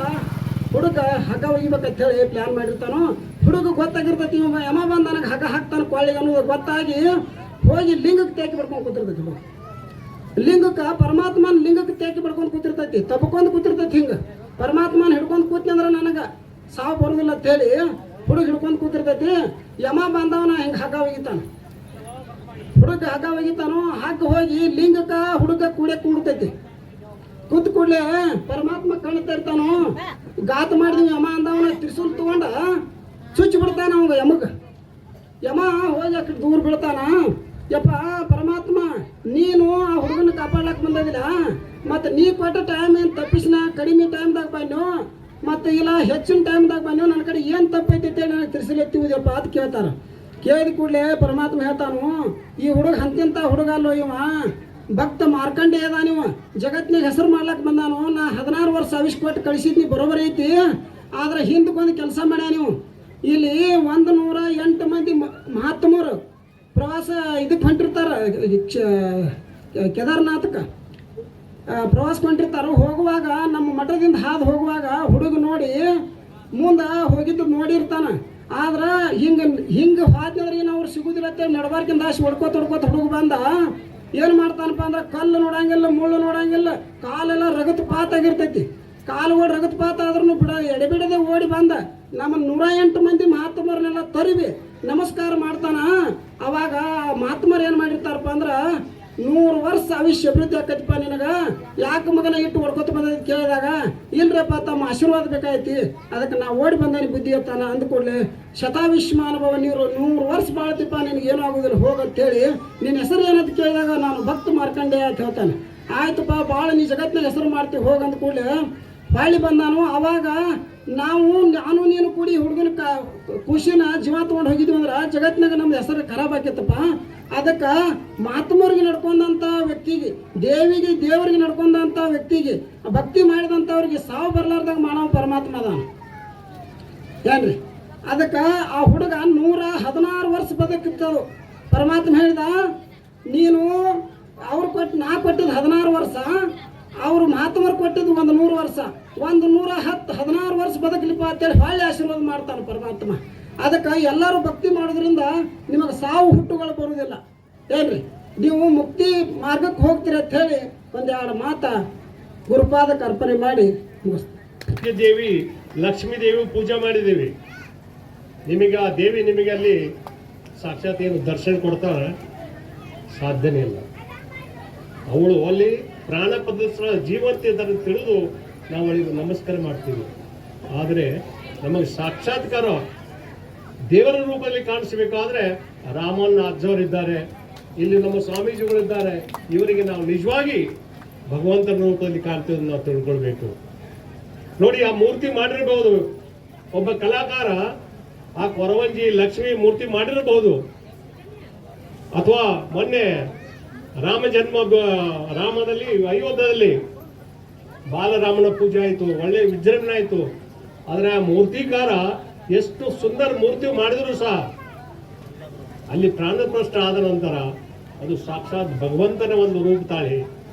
ಹುಡುಗ ಹಗ್ಗ ಒಗಿಬೇಕಂತ ಹೇಳಿ ಪ್ಲ್ಯಾನ್ ಮಾಡಿರ್ತಾನೋ. ಹುಡುಗ ಗೊತ್ತಾಗಿರ್ತೈತಿ ಯಮ ಬಂದ ನನಗೆ ಹಗ್ಗ ಹಾಕ್ತಾನೆ ಕೊಳ್ಳಿಗೆ ಅನ್ನೋದು ಗೊತ್ತಾಗಿ ಹೋಗಿ ಲಿಂಗಕ್ಕೆ ತೇಕಿ ಬಿಡ್ಕೊಂಡು ಕೂತಿರ್ತೈತಿ. ಹುಡುಗ ಲಿಂಗಕ್ಕೆ ಪರಮಾತ್ಮನ ಲಿಂಗಕ್ಕೆ ತೇಕಿ ಬಿಡ್ಕೊಂಡು ಕೂತಿರ್ತೈತಿ, ತಬ್ಕೊಂಡು ಕೂತಿರ್ತೈತಿ. ಹಿಂಗೆ ಪರಮಾತ್ಮನ ಹಿಡ್ಕೊಂಡು ಕೂತ್ನಿ ಅಂದ್ರೆ ನನಗೆ ಸಾವು ಬರೋದಿಲ್ಲ ಅಂತೇಳಿ ಹುಡುಗ ಹಿಡ್ಕೊಂಡು ಕೂತಿರ್ತೈತಿ. ಯಮ ಬಂದವನ ಹಿಂಗೆ ಹಗ್ಗ ಒಗಿತಾನೆ. ಹುಡುಗ ಹಗ್ಗ ಒಗಿತಾನೋ ಹಗ್ಗ ಹೋಗಿ ಲಿಂಗಕ್ಕ ಹುಡುಗ ಕೂಡತೈತಿ. ಕೂತ್ ಕೂಡ್ಲೆ ಪರಮಾತ್ಮ ಕಾಣ್ತಾ ಇರ್ತಾನೋ, ಗಾತ ಮಾಡಿದ್ವಿ ಯಮ ಅಂದವನ ತ್ರಿಶೂಲ್ ತಗೊಂಡ ಚುಚ್ಚಿ ಬಿಡ್ತಾನ ಅವಾಗ ಯಮಗ. ಯಮ ಹೋಗಿ ಅಕ್ಕಡೆ ದೂರ ಬೀಳ್ತಾನ. ಯಪ್ಪ ಪರಮಾತ್ಮ, ನೀನು ಆ ಹುಡುಗನ ಕಾಪಾಡ್ಲಾಕ್ ಬಂದಿಲ್ಲ, ಮತ್ತು ನೀ ಕೊಟ್ಟ ಟೈಮ್ ಏನು ತಪ್ಪಿಸಿನ, ಕಡಿಮೆ ಟೈಮ್ದಾಗ ಬನ್ನೋ ಮತ್ತು ಇಲ್ಲ ಹೆಚ್ಚಿನ ಟೈಮ್ದಾಗ ಬನ್ನೋ, ನನ್ನ ಕಡೆ ಏನು ತಪ್ಪೈತಿ ಅಂತೇಳಿ ನನಗೆ ತ್ರಿಶೂಲ್ ಎತ್ತಿವುದಪ್ಪ ಅಂತ ಕೇಳ್ತಾರ. ಕೇಳಿದ ಕೂಡಲೇ ಪರಮಾತ್ಮ ಹೇಳ್ತಾನು, ಈ ಹುಡುಗ ಅಂತಿಂತ ಹುಡುಗ ಅಲ್ಲೋ ಇವ, ಭಕ್ತ ಮಾರ್ಕಂಡೇ ಅದ, ನೀವು ಜಗತ್ನಾಗ ಹೆಸರು ಮಾಡ್ಲಾಕ್ ಬಂದಾನು. ನಾ 16 ವರ್ಷ ಆವಿಷ್ ಕೊಟ್ಟು ಕಳಿಸಿದ್ನಿ, ಬರೋಬರಿ ಐತಿ. ಆದ್ರೆ ಹಿಂದಕ್ಕೊಂದು ಕೆಲಸ ಮಾಡ್ಯ ನೀವು. ಇಲ್ಲಿ 108 ಮಂದಿ ಮಹಾತ್ಮರು ಪ್ರವಾಸ ಇದಕ್ಕೆ ಹೊಂಟಿರ್ತಾರ, ಕೇದಾರ್ನಾಥಕ್ಕೆ ಪ್ರವಾಸಕ್ಕೆ ಹೊಂಟಿರ್ತಾರ. ಹೋಗುವಾಗ ನಮ್ಮ ಮಠದಿಂದ ಹಾದು ಹೋಗುವಾಗ ಹುಡುಗ ನೋಡಿ ಮುಂದೆ ಹೋಗಿದ್ದು ನೋಡಿರ್ತಾನ. ಆದ್ರೆ ಹಿಂಗೆ ಹಾದ್ನವ್ರಿಗೆ ಅವ್ರು ಸಿಗುದಿಲ್ಲ ಅಂತೇಳಿ ನಡಬಾರ್ಕಿಂದ ಆಶೆ ಹೊಡ್ಕೋತ ಹುಡುಗ ಬಂದ ಏನು ಮಾಡ್ತಾನಪ್ಪ ಅಂದ್ರೆ ಕಲ್ಲು ನೋಡಂಗಿಲ್ಲ, ಮುಳ್ಳು ನೋಡಂಗಿಲ್ಲ, ಕಾಲೆಲ್ಲ ರಗತಪಾತ ಆಗಿರ್ತೈತಿ. ಕಾಲುಗಳು ರಗತಪಾತ ಆದ್ರೂ ಎಡೆಬಿಡದೆ ಓಡಿ ಬಂದ ನಮ್ಮ 108 ಮಂದಿ ಮಹಾತ್ಮರನ್ನೆಲ್ಲ ತರಿವಿ ನಮಸ್ಕಾರ ಮಾಡ್ತಾನ. ಅವಾಗ ಮಹಾತ್ಮರು ಏನು ಮಾಡಿರ್ತಾರಪ್ಪ ಅಂದ್ರೆ, 100 ವರ್ಷ ಆಯುಷ್ಯ ಅಭಿವೃದ್ಧಿ ಆಕೈತಿಪ್ಪ ನಿನಗ, ಯಾಕೆ ಮಗನ ಇಟ್ಟು ಹೊಡ್ಕೊತ ಬಂದೈತಿ ಕೇಳಿದಾಗ, ಇಲ್ರಪ್ಪ ತಮ್ಮ ಆಶೀರ್ವಾದ ಬೇಕಾಯ್ತಿ, ಅದಕ್ಕೆ ನಾ ಓಡಿ ಬಂದಾನಿ ಬುದ್ಧಿ ಇರ್ತಾನ. ಅಂದ್ಕೂಡ್ಲೆ ಶತಾವಿಷ್ಮಾನುಭವ, ನೀವು 100 ವರ್ಷ ಬಾಳ್ತಿಪ್ಪ, ನಿನಗೆ ಏನೂ ಆಗೋದಿಲ್ಲ ಹೋಗಂತೇಳಿ. ನಿನ್ನ ಹೆಸರು ಏನಂತ ಕೇಳಿದಾಗ ನಾನು ಭಕ್ತ ಮಾರ್ಕಂಡೆ ಅಂತ ಹೇಳ್ತಾನೆ. ಆಯ್ತಪ್ಪ, ಭಾಳ ನೀ ಜಗತ್ತಿನ ಹೆಸರು ಮಾಡ್ತೀವಿ ಹೋಗಂದ ಕೂಡಲೇ ಹೊಳ್ಳಿ ಬಂದಾನು. ಅವಾಗ ನಾನು ನೀನು ಕೂಡಿ ಹುಡುಗನ ಖುಷಿನ ಜೀವ ತೊಗೊಂಡು ಹೋಗಿದ್ವಿ ಅಂದ್ರೆ ಜಗತ್ತಿನಾಗ ನಮ್ದು ಹೆಸರು ಖರಾಬ್ ಆಕೈತಪ್ಪ. ಅದಕ್ಕೆ ಮಹಾತ್ಮರಿಗೆ ನಡ್ಕೊಂಡಂಥ ವ್ಯಕ್ತಿಗೆ, ದೇವರಿಗೆ ನಡ್ಕೊಂಡಂಥ ವ್ಯಕ್ತಿಗೆ, ಭಕ್ತಿ ಮಾಡಿದಂಥವ್ರಿಗೆ ಸಾವು ಬರ್ಲಾರ್ದಾಗ ಮಾನವ ಪರಮಾತ್ಮ ಅದಾನ ಏನ್ರಿ. ಅದಕ್ಕೆ ಆ ಹುಡುಗ 116 ವರ್ಷ ಬದುಕಿರ್ತದು. ಪರಮಾತ್ಮ ಹೇಳಿದ, ನೀನು ನಾ ಕೊಟ್ಟಿದ್ದು 16 ವರ್ಷ, ಅವರು ಮಹಾತ್ಮರು ಕೊಟ್ಟಿದ್ದು 100 ವರ್ಷ, 116 ವರ್ಷ ಬದುಕಲಿಪ್ಪ ಅಂತೇಳಿ ಹೊಳ್ಳಿ ಆಶೀರ್ವಾದ ಮಾಡ್ತಾನೆ ಪರಮಾತ್ಮ. ಅದಕ್ಕೆ ಎಲ್ಲರೂ ಭಕ್ತಿ ಮಾಡೋದ್ರಿಂದ ನಿಮಗೆ ಸಾವು ಹುಟ್ಟುಗಳು ಬರುವುದಿಲ್ಲ ಏನ್ರಿ. ನೀವು ಮುಕ್ತಿ ಮಾರ್ಗಕ್ಕೆ ಹೋಗ್ತೀರಿ ಅಂತ ಹೇಳಿ ಒಂದೆರಡು ಮಾತಾ ಗುರುಪಾದಕ್ಕೆ ಅರ್ಪಣೆ ಮಾಡಿ ಮುಗಿಸ್ತೀವಿ. ದೇವಿ ಲಕ್ಷ್ಮೀ ದೇವಿ ಪೂಜೆ ಮಾಡಿದ್ದೀವಿ. ನಿಮಗೆ ಆ ದೇವಿ ನಿಮಗೆ ಅಲ್ಲಿ ಸಾಕ್ಷಾತ್ ಏನು ದರ್ಶನ ಕೊಡ್ತಾಳೆ ಸಾಧ್ಯನೇ ಇಲ್ಲ. ಅವಳು ಅಲ್ಲಿ ಪ್ರಾಣ ಪದಸ್ತ್ರ ಜೀವಂತ ಇದನ್ನು ತಿಳಿದು ನಾವು ಅವಳಿಗೆ ನಮಸ್ಕಾರ ಮಾಡ್ತೀವಿ. ಆದರೆ ನಮಗೆ ಸಾಕ್ಷಾತ್ಕಾರ ದೇವರ ರೂಪದಲ್ಲಿ ಕಾಣಿಸಬೇಕಾದ್ರೆ ರಾಮಣ್ಣ ಅಜ್ಜವರಿದ್ದಾರೆ, ಇಲ್ಲಿ ನಮ್ಮ ಸ್ವಾಮೀಜಿಗಳಿದ್ದಾರೆ. ಇವರಿಗೆ ನಾವು ನಿಜವಾಗಿ ಭಗವಂತನ ರೂಪದಲ್ಲಿ ಕಾಣ್ತೀವಿ ನಾವು ತಿಳ್ಕೊಳ್ಬೇಕು. ನೋಡಿ, ಆ ಮೂರ್ತಿ ಮಾಡಿರಬಹುದು ಒಬ್ಬ ಕಲಾಕಾರ, ಆ ಕೊರವಂಜಿ ಲಕ್ಷ್ಮಿ ಮೂರ್ತಿ ಮಾಡಿರಬಹುದು. ಅಥವಾ ಮೊನ್ನೆ ರಾಮದಲ್ಲಿ ಅಯೋಧ್ಯದಲ್ಲಿ ಬಾಲರಾಮನ ಪೂಜೆ ಆಯಿತು, ಒಳ್ಳೆ ವಿಜೃಂಭಣೆ ಆಯಿತು. ಆದರೆ ಆ ಮೂರ್ತಿಕಾರ ಎಷ್ಟು ಸುಂದರ ಮೂರ್ತಿ ಮಾಡಿದ್ರು ಸಹ ಅಲ್ಲಿ ಪ್ರಾಣಪ್ರಷ್ಟ ಆದ ನಂತರ ಅದು ಸಾಕ್ಷಾತ್ ಭಗವಂತನ ಒಂದು ರೂಪ ತಾಳಿ.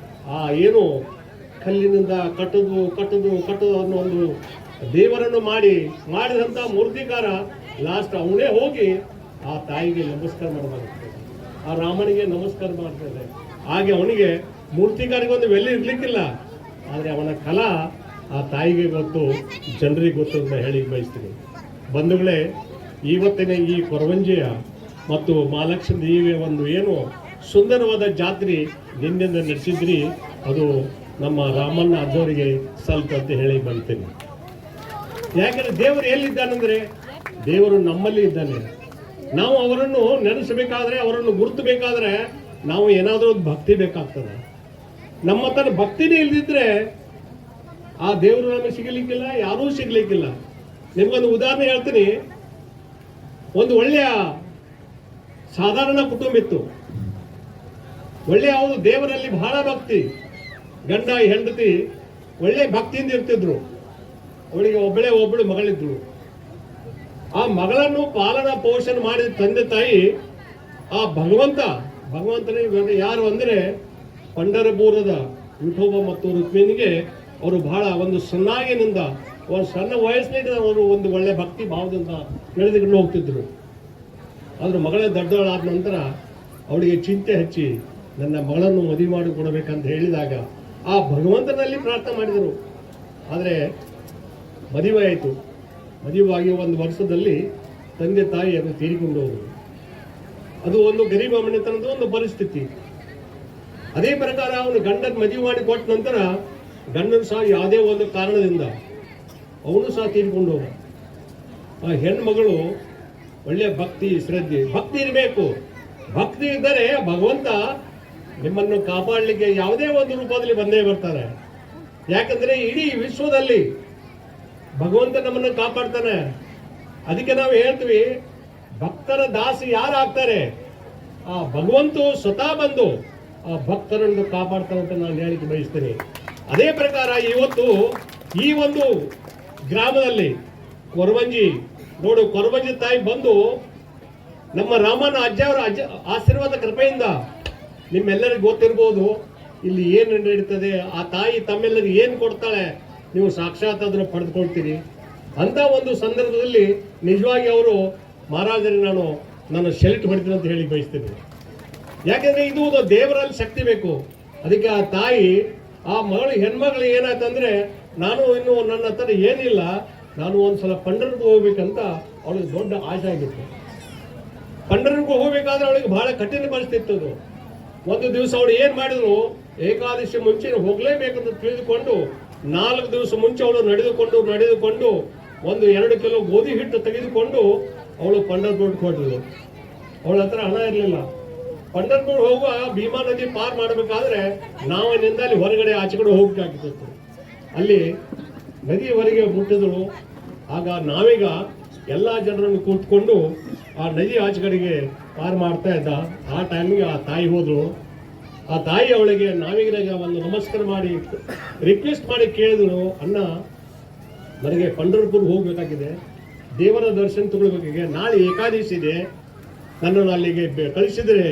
ಆ ಏನು ಕಲ್ಲಿನಿಂದ ಕಟ್ಟುದು ಅನ್ನೋ ಒಂದು ದೇವರನ್ನು ಮಾಡಿದಂಥ ಮೂರ್ತಿಕಾರ ಲಾಸ್ಟ್ ಅವನೇ ಹೋಗಿ ಆ ತಾಯಿಗೆ ನಮಸ್ಕಾರ ಮಾಡಬಾರುತ್ತೆ, ಆ ರಾಮನಿಗೆ ನಮಸ್ಕಾರ ಮಾಡ್ತಾರೆ. ಹಾಗೆ ಅವನಿಗೆ ಮೂರ್ತಿಕಾರಿಗೊಂದು ಬೆಲೆ ಇರ್ಲಿಕ್ಕಿಲ್ಲ. ಆದರೆ ಅವನ ಕಲಾ ಆ ತಾಯಿಗೆ ಗೊತ್ತು, ಜನರಿಗೆ ಗೊತ್ತು ಅಂತ ಹೇಳಿ ಬಯಸ್ತೀನಿ. ಬಂಧುಗಳೇ, ಇವತ್ತಿನ ಈ ಕೊರವಂಜಿಯ ಮತ್ತು ಮಹಾಲಕ್ಷ್ಮೀ ದೇವಿಯ ಒಂದು ಏನು ಸುಂದರವಾದ ಜಾತ್ರೆ ನಿನ್ನಿಂದ ನಡೆಸಿದ್ರಿ, ಅದು ನಮ್ಮ ರಾಮಣ್ಣ ಅಜ್ಜವರಿಗೆ ಸ್ವಲ್ಪ ಅಂತ ಹೇಳಿ ಬಯಸ್ತೀನಿ. ಯಾಕಂದರೆ ದೇವರು ಎಲ್ಲಿದ್ದಾನಂದರೆ ದೇವರು ನಮ್ಮಲ್ಲಿ ಇದ್ದಾನೆ. ನಾವು ಅವರನ್ನು ನೆನೆಸಬೇಕಾದ್ರೆ, ಅವರನ್ನು ಗುರುತಬೇಕಾದ್ರೆ ನಾವು ಏನಾದರೂ ಒಂದು ಭಕ್ತಿ ಬೇಕಾಗ್ತದೆ. ನಮ್ಮ ಹತ್ರ ಭಕ್ತಿನೇ ಇಲ್ದಿದ್ರೆ ಆ ದೇವರು ನಮಗೆ ಸಿಗಲಿಕ್ಕಿಲ್ಲ, ಯಾರೂ ಸಿಗಲಿಕ್ಕಿಲ್ಲ. ನಿಮ್ಗೊಂದು ಉದಾಹರಣೆ ಹೇಳ್ತೀನಿ. ಒಂದು ಒಳ್ಳೆಯ ಸಾಧಾರಣ ಕುಟುಂಬ ಇತ್ತು. ಒಳ್ಳೆಯ ಅವರು ದೇವರಲ್ಲಿ ಬಹಳ ಭಕ್ತಿ, ಗಂಡ ಹೆಂಡತಿ ಒಳ್ಳೆ ಭಕ್ತಿಯಿಂದ ಇರ್ತಿದ್ರು. ಅವಳಿಗೆ ಒಬ್ಬಳು ಮಗಳಿದ್ರು. ಆ ಮಗಳನ್ನು ಪಾಲನಾ ಪೋಷಣೆ ಮಾಡಿದ ತಂದೆ ತಾಯಿ ಆ ಭಗವಂತನಿಗೆ ಯಾರು ಅಂದರೆ ಪಂಢರಪುರದ ವಿಠೋಬ ಮತ್ತು ರುಕ್ಮಿಣಿಗೆ ಅವರು ಬಹಳ ಒಂದು ಸಣ್ಣಾಗಿನಿಂದ ಒಂದು ಸಣ್ಣ ವಯಸ್ಸಿನಿಂದ ಅವರು ಒಂದು ಒಳ್ಳೆ ಭಕ್ತಿ ಭಾವದಿಂದ ನಡೆದುಕೊಂಡು ಹೋಗ್ತಿದ್ರು. ಆದ್ರೆ ಮಗಳೇ ದೊಡ್ಡವಳಾದ ನಂತರ ಅವಳಿಗೆ ಚಿಂತೆ ಹಚ್ಚಿ ನನ್ನ ಮಗಳನ್ನು ಮದುವೆ ಮಾಡಿ ಕೊಡಬೇಕಂತ ಹೇಳಿದಾಗ ಆ ಭಗವಂತನಲ್ಲಿ ಪ್ರಾರ್ಥನೆ ಮಾಡಿದರು. ಆದರೆ ಮದುವೆ ಆಯಿತು. ಮದುವೆಯಾಗಿ 1 ವರ್ಷದಲ್ಲಿ ತಂದೆ ತಾಯಿ ಅದು ತೀರಿಕೊಂಡು ಹೋದರು. ಅದು ಒಂದು ಗರೀಬ ಮನೆತನದ ಒಂದು ಪರಿಸ್ಥಿತಿ. ಅದೇ ಪ್ರಕಾರ ಅವನು ಗಂಡನ ಮದುವೆ ಮಾಡಿ ಕೊಟ್ಟ ನಂತರ ಗಂಡನು ಸಹ ಯಾವುದೇ ಒಂದು ಕಾರಣದಿಂದ ಅವನು ಸಹ ತೀರ್ಕೊಂಡು ಹೋಗ. ಆ ಹೆಣ್ಮಗಳು ಒಳ್ಳೆಯ ಭಕ್ತಿ ಶ್ರದ್ಧೆ ಭಕ್ತಿ ಇರಬೇಕು. ಭಕ್ತಿ ಇದ್ದರೆ ಭಗವಂತ ನಿಮ್ಮನ್ನು ಕಾಪಾಡಲಿಕ್ಕೆ ಯಾವುದೇ ಒಂದು ರೂಪದಲ್ಲಿ ಬಂದೇ ಬರ್ತಾರೆ. ಯಾಕಂದ್ರೆ ಇಡೀ ವಿಶ್ವದಲ್ಲಿ ಭಗವಂತ ನಮ್ಮನ್ನು ಕಾಪಾಡ್ತಾನೆ. ಅದಕ್ಕೆ ನಾವು ಹೇಳ್ತೀವಿ, ಭಕ್ತರ ದಾಸಿ ಯಾರು ಆಗ್ತಾರೆ, ಆ ಭಗವಂತ ಸ್ವತಃ ಬಂದು ಆ ಭಕ್ತರನ್ನು ಕಾಪಾಡ್ತಾನೆ ಅಂತ ನಾನು ಹೇಳಿಕೆ ಬಯಸ್ತೇನೆ. ಅದೇ ಪ್ರಕಾರ ಇವತ್ತು ಈ ಒಂದು ಗ್ರಾಮದಲ್ಲಿ ಕೊರವಂಜಿ ನೋಡು, ಕೊರವಂಜಿ ತಾಯಿ ಬಂದು ನಮ್ಮ ರಾಮನ ಅಜ್ಜವರ ಆಶೀರ್ವಾದ ಕೃಪೆಯಿಂದ ನಿಮ್ಮೆಲ್ಲರಿಗೂ ಗೊತ್ತಿರ್ಬೋದು ಇಲ್ಲಿ ಏನು ನಡೀತದೆ. ಆ ತಾಯಿ ತಮ್ಮೆಲ್ಲರಿಗೆ ಏನು ಕೊಡ್ತಾಳೆ, ನೀವು ಸಾಕ್ಷಾತ್ ಅದನ್ನು ಪಡೆದುಕೊಳ್ತೀರಿ. ಅಂತ ಒಂದು ಸಂದರ್ಭದಲ್ಲಿ ನಿಜವಾಗಿ ಅವರು ಮಹಾರಾಜರಿಗೆ ನಾನು ಶೆಲ್ಟ್ ಹೊಡಿತೀನಿ ಅಂತ ಹೇಳಿ ಬಯಸ್ತೀನಿ. ಯಾಕೆಂದ್ರೆ ಇದು ಒಂದು ದೇವರಲ್ಲಿ ಶಕ್ತಿ ಬೇಕು. ಅದಕ್ಕೆ ಆ ತಾಯಿ ಆ ಹೆಣ್ಮಗಳು ಏನಾಯ್ತಂದ್ರೆ, ನಾನು ಇನ್ನು ನನ್ನ ಹತ್ರ ಏನಿಲ್ಲ, ನಾನು ಒಂದ್ಸಲ ಪಂಢರಪುರಕ್ಕೆ ಹೋಗ್ಬೇಕಂತ ಅವಳಿಗೆ ದೊಡ್ಡ ಆಸೆ ಆಗಿತ್ತು. ಪಂಢರಪುರಕ್ಕೆ ಹೋಗ್ಬೇಕಾದ್ರೆ ಅವಳಿಗೆ ಬಹಳ ಕಠಿಣ ಪರಿಸ್ಥಿತಿ ಅದು. ಒಂದು ದಿವಸ ಅವಳು ಏನ್ ಮಾಡಿದ್ರು, ಏಕಾದಶಿ ಮುಂಚೆ ಹೋಗ್ಲೇಬೇಕಂತ ತಿಳಿದುಕೊಂಡು 4 ದಿವಸ ಮುಂಚೆ ಅವಳು ನಡೆದುಕೊಂಡು 1-2 ಕಿಲೋ ಗೋಧಿ ಹಿಟ್ಟು ತೆಗೆದುಕೊಂಡು ಅವಳು ಪಂಢರಪುರಕ್ಕೆ ಹೊರಟಿದ್ಳು. ಅವಳ ಹತ್ರ ಹಣ ಇರಲಿಲ್ಲ. ಪಂಢರಪುರ ಹೋಗುವ ಭೀಮಾ ನದಿ ಪಾರ್ ಮಾಡಬೇಕಾದ್ರೆ ನಾವಿನಿಂದ ಅಲ್ಲಿ ಹೊರಗಡೆ ಆಚೆ ಕಡೆ ಹೋಗ್ಬೇಕಾಗಿತ್ತು. ಅಲ್ಲಿ ನದಿಯವರೆಗೆ ಮುಟ್ಟಿದಳು. ಆಗ ನಾವೀಗ ಎಲ್ಲ ಜನರನ್ನು ಕೂತ್ಕೊಂಡು ಆ ನದಿ ಆಚೆ ಕಡೆಗೆ ಪಾರ್ ಮಾಡ್ತಾ ಇದ್ದ. ಆ ಟೈಮಿಗೆ ಆ ತಾಯಿ ಹೋದ್ರು. ಆ ತಾಯಿ ಅವಳಿಗೆ ನಾವಿಗರಿಗೆ ಒಂದು ನಮಸ್ಕಾರ ಮಾಡಿ ರಿಕ್ವೆಸ್ಟ್ ಮಾಡಿ ಕೇಳಿದಳು, ಅಣ್ಣ ನನಗೆ ಪಂಢರಪುರ್ಗೆ ಹೋಗ್ಬೇಕಾಗಿದೆ, ದೇವರ ದರ್ಶನ ತಗೊಳ್ಬೇಕಾಗಿದೆ, ನಾಳೆ ಏಕಾದಶಿ ಇದೆ, ನನ್ನನ್ನು ಅಲ್ಲಿಗೆ ಕಳಿಸಿದ್ರೆ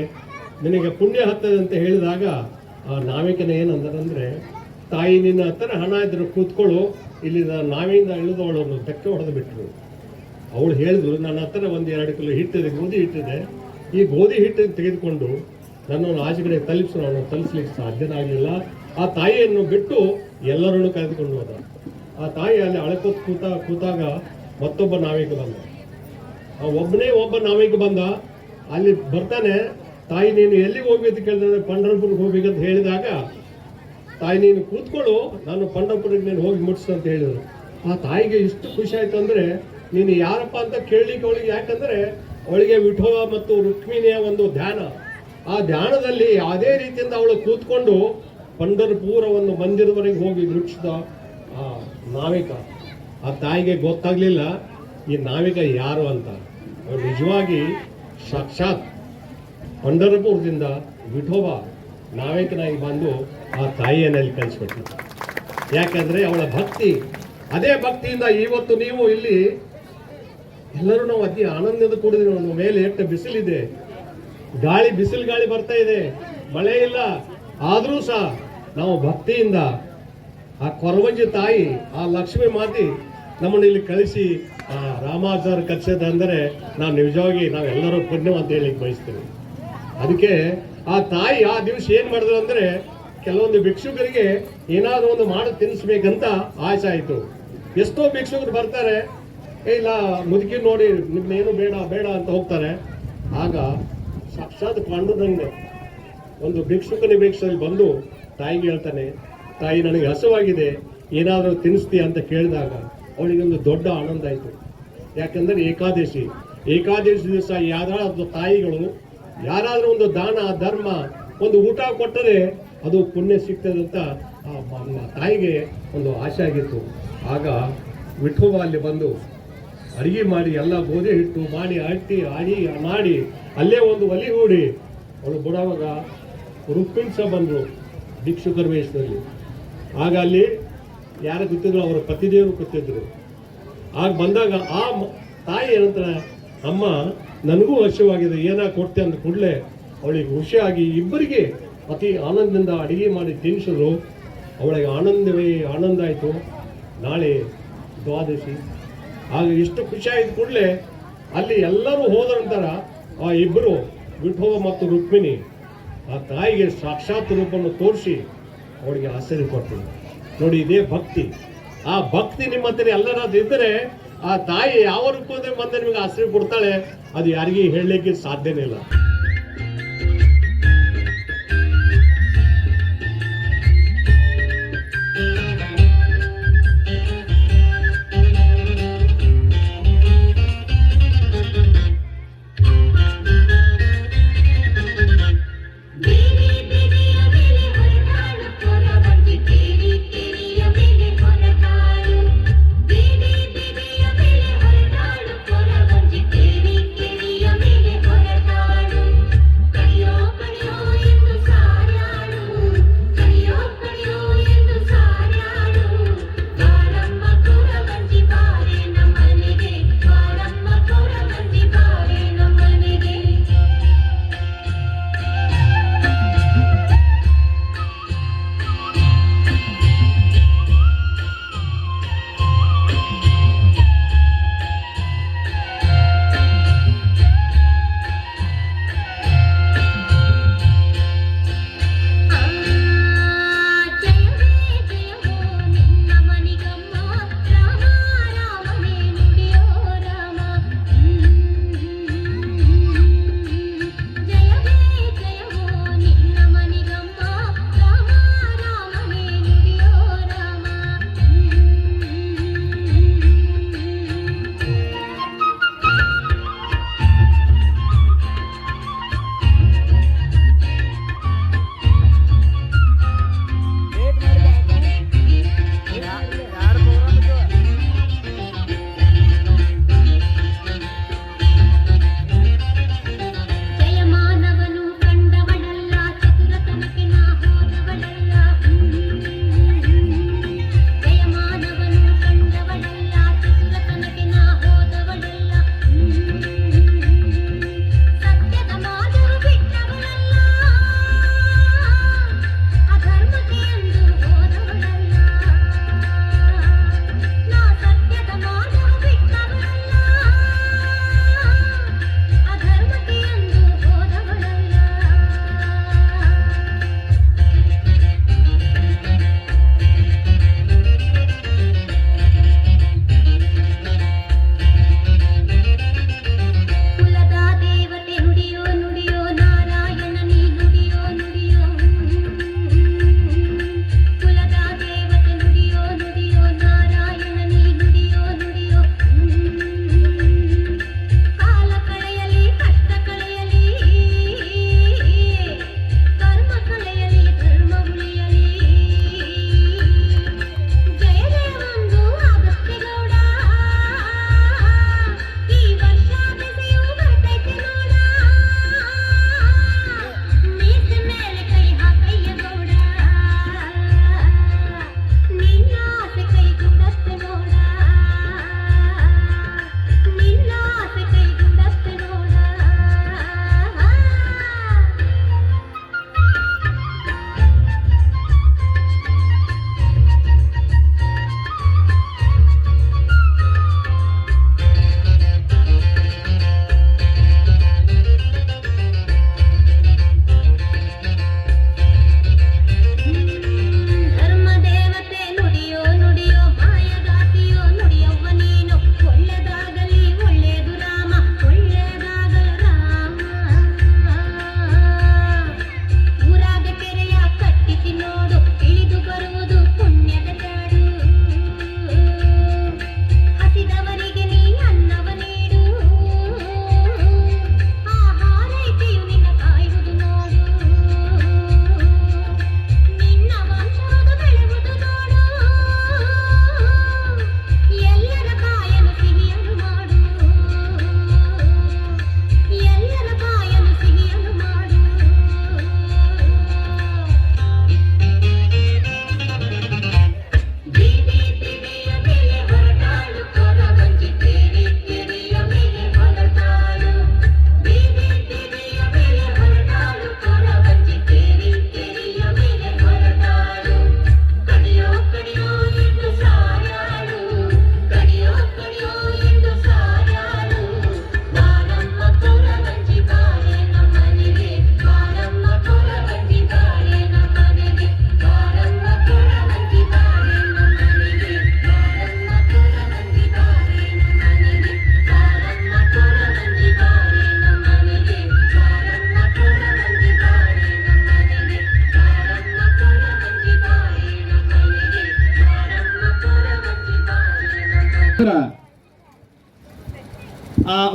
ನಿನಗೆ ಪುಣ್ಯ ಹತ್ತದೆ ಅಂತ ಹೇಳಿದಾಗ ಆ ನಾವಿಕನ ಏನಂದ್ರೆ, ತಾಯಿ ನಿನ್ನ ಹತ್ರ ಹಣ ಇದ್ರೆ ಕೂತ್ಕೊಳ್ಳು, ಇಲ್ಲಿ ನಾವಿಂದ ಇಳಿದು ಅವಳನ್ನು ಧಕ್ಕೆ ಹೊಡೆದು ಬಿಟ್ಟರು. ಅವಳು ಹೇಳಿದ್ರು, ನನ್ನ ಹತ್ರ 1-2 ಕಿಲೋ ಹಿಟ್ಟಿದೆ, ಗೋಧಿ ಹಿಟ್ಟಿದೆ, ಈ ಗೋಧಿ ಹಿಟ್ಟನ್ನು ತೆಗೆದುಕೊಂಡು ನನ್ನನ್ನು ಆಚೆ ಕಡೆ ತಲುಪಿಸ್ಲಿಕ್ಕೆ ಸಾಧ್ಯನಾಗಲಿಲ್ಲ. ಆ ತಾಯಿಯನ್ನು ಬಿಟ್ಟು ಎಲ್ಲರನ್ನು ಕರೆದುಕೊಂಡು ಹೋದ. ಆ ತಾಯಿ ಅಲ್ಲಿ ಅಳಕೋತ್ ಕೂತಾಗ ಮತ್ತೊಬ್ಬ ನಾವಿಕ ಬಂದ. ಆ ಒಬ್ಬ ನಾವಿಕ ಬಂದ. ಅಲ್ಲಿ ಬರ್ತಾನೆ, ತಾಯಿ ನೀನು ಎಲ್ಲಿಗೆ ಹೋಗ್ಬೇಕು ಕೇಳಿದ್ರೆ ಪಂಢರಪುರಕ್ಕೆ ಹೋಗ್ಬೇಕಂತ ಹೇಳಿದಾಗ, ತಾಯಿ ನೀನು ಕೂತ್ಕೊಳ್ಳು, ನಾನು ಪಂಢರಪುರಕ್ಕೆ ನೀನು ಹೋಗಿ ಮುಟ್ಸು ಅಂತ ಹೇಳಿದ್ರು. ಆ ತಾಯಿಗೆ ಇಷ್ಟು ಖುಷಿ ಆಯ್ತು ಅಂದ್ರೆ, ನೀನು ಯಾರಪ್ಪ ಅಂತ ಕೇಳಲಿಕ್ಕೆ ಅವಳಿಗೆ, ಯಾಕಂದ್ರೆ ಅವಳಿಗೆ ವಿಠೋವ ಮತ್ತು ರುಕ್ಮಿಣಿಯ ಒಂದು ಧ್ಯಾನ. ಆ ಧ್ಯಾನದಲ್ಲಿ ಯಾವುದೇ ರೀತಿಯಿಂದ ಅವಳು ಕೂತ್ಕೊಂಡು ಪಂಢರಪುರ ಒಂದು ಮಂದಿರದವರೆಗೆ ಹೋಗಿ ಮುಟ್ಟಿಸಿದ ಆ ನಾವಿಕ. ಆ ತಾಯಿಗೆ ಗೊತ್ತಾಗ್ಲಿಲ್ಲ ಈ ನಾವಿಕ ಯಾರು ಅಂತ. ಅವಳು ನಿಜವಾಗಿ ಸಾಕ್ಷಾತ್ ಪಂಢರಪುರದಿಂದ ವಿಠೋಬ ನಾವಿಕನಾಗಿ ಬಂದು ಆ ತಾಯಿಯನ್ನಲ್ಲಿ ಕಳಿಸ್ಬಿಟ್ಲು. ಯಾಕಂದ್ರೆ ಅವಳ ಭಕ್ತಿ, ಅದೇ ಭಕ್ತಿಯಿಂದ ಇವತ್ತು ನೀವು ಇಲ್ಲಿ ಎಲ್ಲರೂ ನಾವು ಅತಿ ಆನಂದದ ಕೂಡಿದ್ರೆ, ನಮ್ಮ ಮೇಲೆ ಎಷ್ಟು ಬಿಸಿಲಿದೆ, ಬಿಸಿಲು ಗಾಳಿ ಬರ್ತಾ ಇದೆ, ಮಳೆ ಇಲ್ಲ, ಆದರೂ ಸಹ ನಾವು ಭಕ್ತಿಯಿಂದ ಆ ಕೊರವಂಜಿ ತಾಯಿ, ಆ ಲಕ್ಷ್ಮೀ ಮಾತಿ ನಮ್ಮನ್ನು ಇಲ್ಲಿ ಕಳಿಸಿ ಆ ರಾಮಾಚಾರ್ಯ ಕಲಿಸಿದ ಅಂದರೆ ನಾವು ನಿಜವಾಗಿ ನಾವೆಲ್ಲರೂ ಪುಣ್ಯ ಅಂತ ಹೇಳಿ ಬಯಸ್ತೀವಿ. ಅದಕ್ಕೆ ಆ ತಾಯಿ ಆ ದಿವಸ ಏನ್ ಮಾಡಿದ್ರು ಅಂದ್ರೆ, ಕೆಲವೊಂದು ಭಿಕ್ಷುಕರಿಗೆ ಏನಾದರೂ ಒಂದು ಮಾಡಿ ತಿನ್ನಿಸ್ಬೇಕಂತ ಆಸೆ ಆಯಿತು. ಎಷ್ಟೋ ಭಿಕ್ಷುಕರು ಬರ್ತಾರೆ, ಇಲ್ಲ ಮುದುಕಿ ನೋಡಿ ನಿಮ್ನೇನು ಬೇಡ ಅಂತ ಹೋಗ್ತಾರೆ. ಆಗ ಸಾಕ್ಷಾತ್ ಪಾಂಡುರಂಗ ಒಂದು ಭಿಕ್ಷುಕನ ಭಿಕ್ಷದಲ್ಲಿ ಬಂದು ತಾಯಿಗೆ ಹೇಳ್ತಾನೆ, ತಾಯಿ ನನಗೆ ಹಸುವಾಗಿದೆ, ಏನಾದರೂ ತಿನ್ನಿಸ್ತೀಯ ಅಂತ ಕೇಳಿದಾಗ ಅವಳಿಗೊಂದು ದೊಡ್ಡ ಆನಂದ ಆಯಿತು. ಯಾಕಂದ್ರೆ ಏಕಾದಶಿ ದಿವಸ ಯಾವ್ದಾದ್ರು ತಾಯಿಗಳು ಯಾರಾದ್ರೂ ಒಂದು ದಾನ ಧರ್ಮ ಒಂದು ಊಟ ಕೊಟ್ಟರೆ ಅದು ಪುಣ್ಯ ಸಿಗ್ತದೆ ಅಂತ ಆ ತಾಯಿಗೆ ಒಂದು ಆಸೆ ಆಗಿತ್ತು. ಆಗ ವಿಠೋಬ ಅಲ್ಲಿ ಬಂದು ಅಡಿಗೆ ಮಾಡಿ ಎಲ್ಲ ಗೋಧಿ ಹಿಟ್ಟು ಮಾಡಿ ಮಾಡಿ ಅಲ್ಲೇ ಒಂದು ಒಲಿ ಹೂಡಿ ಅವಳು ಬಿಡುವಾಗ ರುಕ್ಮಿಣಿ ಸಹ ಬಂದರು ಭಿಕ್ಷುಕರ ವೇಷದಲ್ಲಿ. ಆಗ ಅಲ್ಲಿ ಯಾರು ಕೂತಿದ್ರು, ಅವರ ಪತಿದೇವರು ಕೂತಿದ್ರು. ಆಗ ಬಂದಾಗ ಆ ತಾಯಿ ಏನಂತಾರೆ, ಅಮ್ಮ ನನಗೂ ಹಸಿವಾಗಿದೆ, ಕೊಡ್ತೆ ಅಂದ ಕೂಡಲೇ ಅವಳಿಗೆ ಖುಷಿಯಾಗಿ ಇಬ್ಬರಿಗೆ ಅತಿ ಆನಂದದಿಂದ ಅಡಿಗೆ ಮಾಡಿ ತಿನ್ನಿಸಿದ್ರು. ಅವಳಿಗೆ ಆನಂದ ಆಯಿತು. ನಾಳೆ ದ್ವಾದಶಿ. ಆಗ ಇಷ್ಟು ಖುಷಿ ಆಯ್ತು ಕೂಡಲೇ ಅಲ್ಲಿ ಎಲ್ಲರೂ ಹೋದ ನಂತರ ಆ ಇಬ್ಬರು ವಿಠೋಬ ಮತ್ತು ರುಕ್ಮಿಣಿ ಆ ತಾಯಿಗೆ ಸಾಕ್ಷಾತ್ ರೂಪವನ್ನು ತೋರಿಸಿ ಅವಳಿಗೆ ಆಶ್ಚರ್ಯ ಕೊಡ್ತಾರೆ. ನೋಡಿ, ಇದೇ ಭಕ್ತಿ. ಆ ಭಕ್ತಿ ನಿಮ್ಮ ಹತ್ರ ಎಲ್ಲರಾದ್ರೂ ಇದ್ದರೆ ಆ ತಾಯಿ ಯಾವ ರೂಪದಲ್ಲಿ ಬಂದು ನಿಮಗೆ ಆಶ್ರಯ ಕೊಡ್ತಾಳೆ, ಅದು ಯಾರಿಗೂ ಹೇಳಲಿಕ್ಕೆ ಸಾಧ್ಯನೇ ಇಲ್ಲ.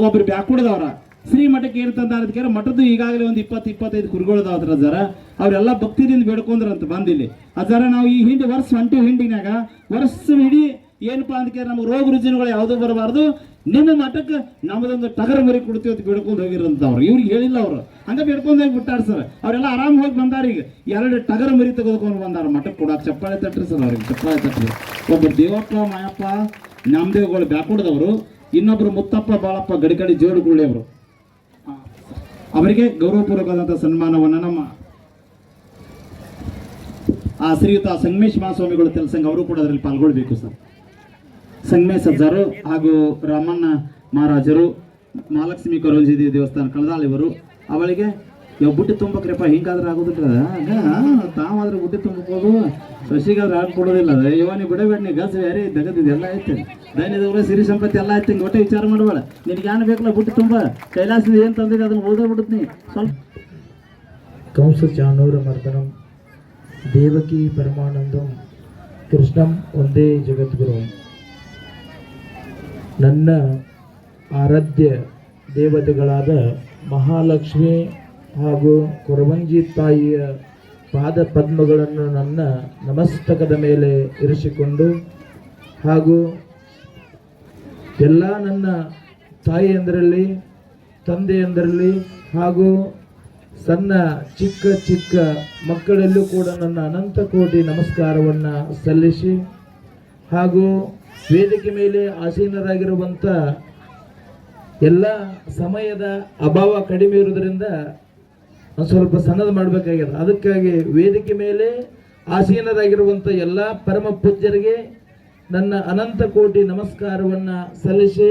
ಒಬ್ರು ಬ್ಯಾಕುಡದವ್ರ ಶ್ರೀಮಠಕ್ಕೆ ಏರ್ತಂತ ಅದಕ್ಕೆ ಮಠದ್ದು ಈಗಾಗಲೇ ಒಂದು 20-25 ಕುರಿಗಳದಾವ್ರ ಅಜ್ಜಾರ ಅವರೆಲ್ಲ ಭಕ್ತಿದಿಂದ ಬೇಡ್ಕೊಂಡ್ರಂತ ಬಂದಿಲ್ಲಿ ಅಜ್ಜಾರ ನಾವು ಈ ಹಿಂದೆ ವರ್ಷ ಹೊಂಟಿವಿ ಹಿಂಡಿನಾಗ ವರ್ಷ ಇಡೀ ಏನಪ್ಪಾ ಅದಕ್ಕೆ ನಮ್ಗೆ ರೋಗ ರುಜಿನಗಳು ಯಾವುದೂ ಬರಬಾರ್ದು ನಿನ್ನ ಮಠಕ್ಕೆ ನಮ್ಮದೊಂದು ಟಗರ ಮರಿ ಕೊಡ್ತೀವಿ ಅಂತ ಬೇಡ್ಕೊಂಡು ಹೋಗಿರಂತವ್ರು ಇವ್ರಿಗೆ ಹೇಳಿಲ್ಲ ಅವರು ಹಂಗ ಬೇಡ್ಕೊಂಡು ಹೋಗಿ ಬಿಟ್ಟಾರ ಸರ್ ಅವರೆಲ್ಲ ಆರಾಮ ಹೋಗಿ ಬಂದಾರ ಈಗ 2 ಟಗರ ಮರಿ ತೆಗೆದುಕೊಂಡು ಬಂದಾರ ಮಠಕ್ಕೆ ಕೊಡಾಕ ಚಪ್ಪಾಳೆ ತಟ್ರಿ ಸರ್ ಅವ್ರಿಗೆ ಚಪ್ಪಾಳೆ ತಟ್ರಿ ಒಬ್ಬರು ದೇವಪ್ಪ ಮಾಯಪ್ಪ ನಾಮದೇವ್ಗಳು ಬ್ಯಾಕುಡದವರು ಇನ್ನೊಬ್ರು ಮುತ್ತಪ್ಪ ಬಾಳಪ್ಪ ಗಡಿಗಡಿ ಜೋಡುಗುಳ್ಳಿ ಅವರು ಅವರಿಗೆ ಗೌರವಪೂರ್ವಕವಾದಂಥ ಸನ್ಮಾನವನ್ನು ನಮ್ಮ ಶ್ರೀಯುತ ಸಂಗಮೇಶ್ ಮಹಾಸ್ವಾಮಿಗಳು ಕೆಲಸಂಗ ಅವರು ಕೂಡ ಅದರಲ್ಲಿ ಪಾಲ್ಗೊಳ್ಬೇಕು ಸರ್. ಸಂಗಮೇಶ್ ಅಜ್ಜಾರು ಹಾಗೂ ರಾಮಣ್ಣ ಮಹಾರಾಜರು ಮಹಾಲಕ್ಷ್ಮಿ ಕೊರವಂಜಿ ದೇವಸ್ಥಾನ ಕಳದಾಳಿವರು ಅವಳಿಗೆ ಯಾವ ಬುಟ್ಟಿ ತುಂಬಕ್ರಪ್ಪ ಹಿಂಗಾದ್ರೆ ಆಗೋದಿಲ್ಲ ತಾವಾದ್ರೆ ಬುಟ್ಟಿ ತುಂಬಕೋದು ಸಸಿಗಾದ್ರೆ ಹಾಕೊಡೋದಿಲ್ಲ ಇವನಿ ಬಿಡಬೇಡ ನೀ ಗಸ್ ಯಾರೇ ದಗದಿದ್ದು ಎಲ್ಲ ಐತೆ ದೈನ್ಯದವ್ರ ಸಿರಿ ಸಂಪತ್ತಿ ಎಲ್ಲ ಐತೆ ಹಿಂಗೆ ಒಟ್ಟೆ ವಿಚಾರ ಮಾಡಬೇಡ ನಿನಗೆ ಏನು ಬೇಕಲ್ಲ ಬುಟ್ಟಿ ತುಂಬ ಕೈಲಾಸದ ಏನು ತಂದಿದೆ ಅದನ್ನು ಓದೋ ಬಿಡುತ್ತೀನಿ ಸ್ವಲ್ಪ ಕಂಸ ಚಾನೂರ ಮರ್ದನಂ ದೇವಕಿ ಪರಮಾನಂದಂ ಕೃಷ್ಣಂ ಒಂದೇ ಜಗದ್ಗುರು. ನನ್ನ ಆರಾಧ್ಯ ದೇವತೆಗಳಾದ ಮಹಾಲಕ್ಷ್ಮಿ ಹಾಗೂ ಕೊರವಂಜಿ ತಾಯಿಯ ಪಾದ ಪದ್ಮಗಳನ್ನು ನನ್ನ ನಮಸ್ತಕದ ಮೇಲೆ ಇರಿಸಿಕೊಂಡು ಹಾಗೂ ಎಲ್ಲ ನನ್ನ ತಾಯಿಯಂದರಲ್ಲಿ ತಂದೆಯಂದರಲ್ಲಿ ಹಾಗೂ ಸಣ್ಣ ಚಿಕ್ಕ ಚಿಕ್ಕ ಮಕ್ಕಳಲ್ಲೂ ಕೂಡ ನನ್ನ ಅನಂತ ಕೋಟಿ ನಮಸ್ಕಾರವನ್ನು ಸಲ್ಲಿಸಿ ಹಾಗೂ ವೇದಿಕೆ ಮೇಲೆ ಆಸೀನರಾಗಿರುವಂಥ ಎಲ್ಲ ಸಮಯದ ಅಭಾವ ಕಡಿಮೆ ಇರುವುದರಿಂದ ಒಂದು ಸ್ವಲ್ಪ ಸಣ್ಣದು ಮಾಡಬೇಕಾಗಿದೆ. ಅದಕ್ಕಾಗಿ ವೇದಿಕೆ ಮೇಲೆ ಆಸೀನರಾಗಿರುವಂಥ ಎಲ್ಲ ಪರಮ ಪೂಜ್ಯರಿಗೆ ನನ್ನ ಅನಂತ ಕೋಟಿ ನಮಸ್ಕಾರವನ್ನು ಸಲ್ಲಿಸಿ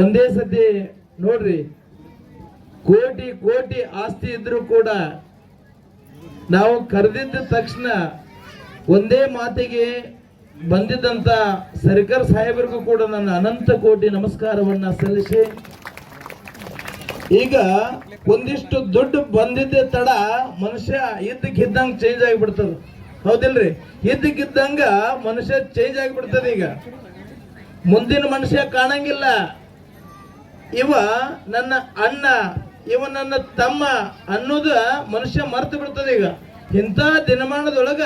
ಒಂದೇ ಸತಿ ನೋಡ್ರಿ, ಕೋಟಿ ಕೋಟಿ ಆಸ್ತಿ ಇದ್ರೂ ಕೂಡ ನಾವು ಕರೆದಿದ್ದ ತಕ್ಷಣ ಒಂದೇ ಮಾತಿಗೆ ಬಂದಿದ್ದಂತ ಸರ್ಕಾರ ಸಾಹೇಬರಿಗೂ ಕೂಡ ನನ್ನ ಅನಂತ ಕೋಟಿ ನಮಸ್ಕಾರವನ್ನ ಸಲ್ಲಿಸಿ, ಈಗ ಒಂದಿಷ್ಟು ದುಡ್ಡು ಬಂದಿದ್ದೆ ತಡ ಮನುಷ್ಯ ಇದ್ದಕ್ಕಿದ್ದಂಗೆ ಚೇಂಜ್ ಆಗಿಬಿಡ್ತದ, ಹೌದಿಲ್ರಿ? ಇದ್ದಕ್ಕಿದ್ದಂಗ ಮನುಷ್ಯ ಚೇಂಜ್ ಆಗಿಬಿಡ್ತದೆ. ಈಗ ಮುಂದಿನ ಮನುಷ್ಯ ಕಾಣಂಗಿಲ್ಲ, ಇವ ನನ್ನ ಅಣ್ಣ, ಇವ ನನ್ನ ತಮ್ಮ ಅನ್ನೋದು ಮನುಷ್ಯ ಮರ್ತು ಬಿಡ್ತದೆ. ಈಗ ಇಂಥ ದಿನಮಾನದೊಳಗ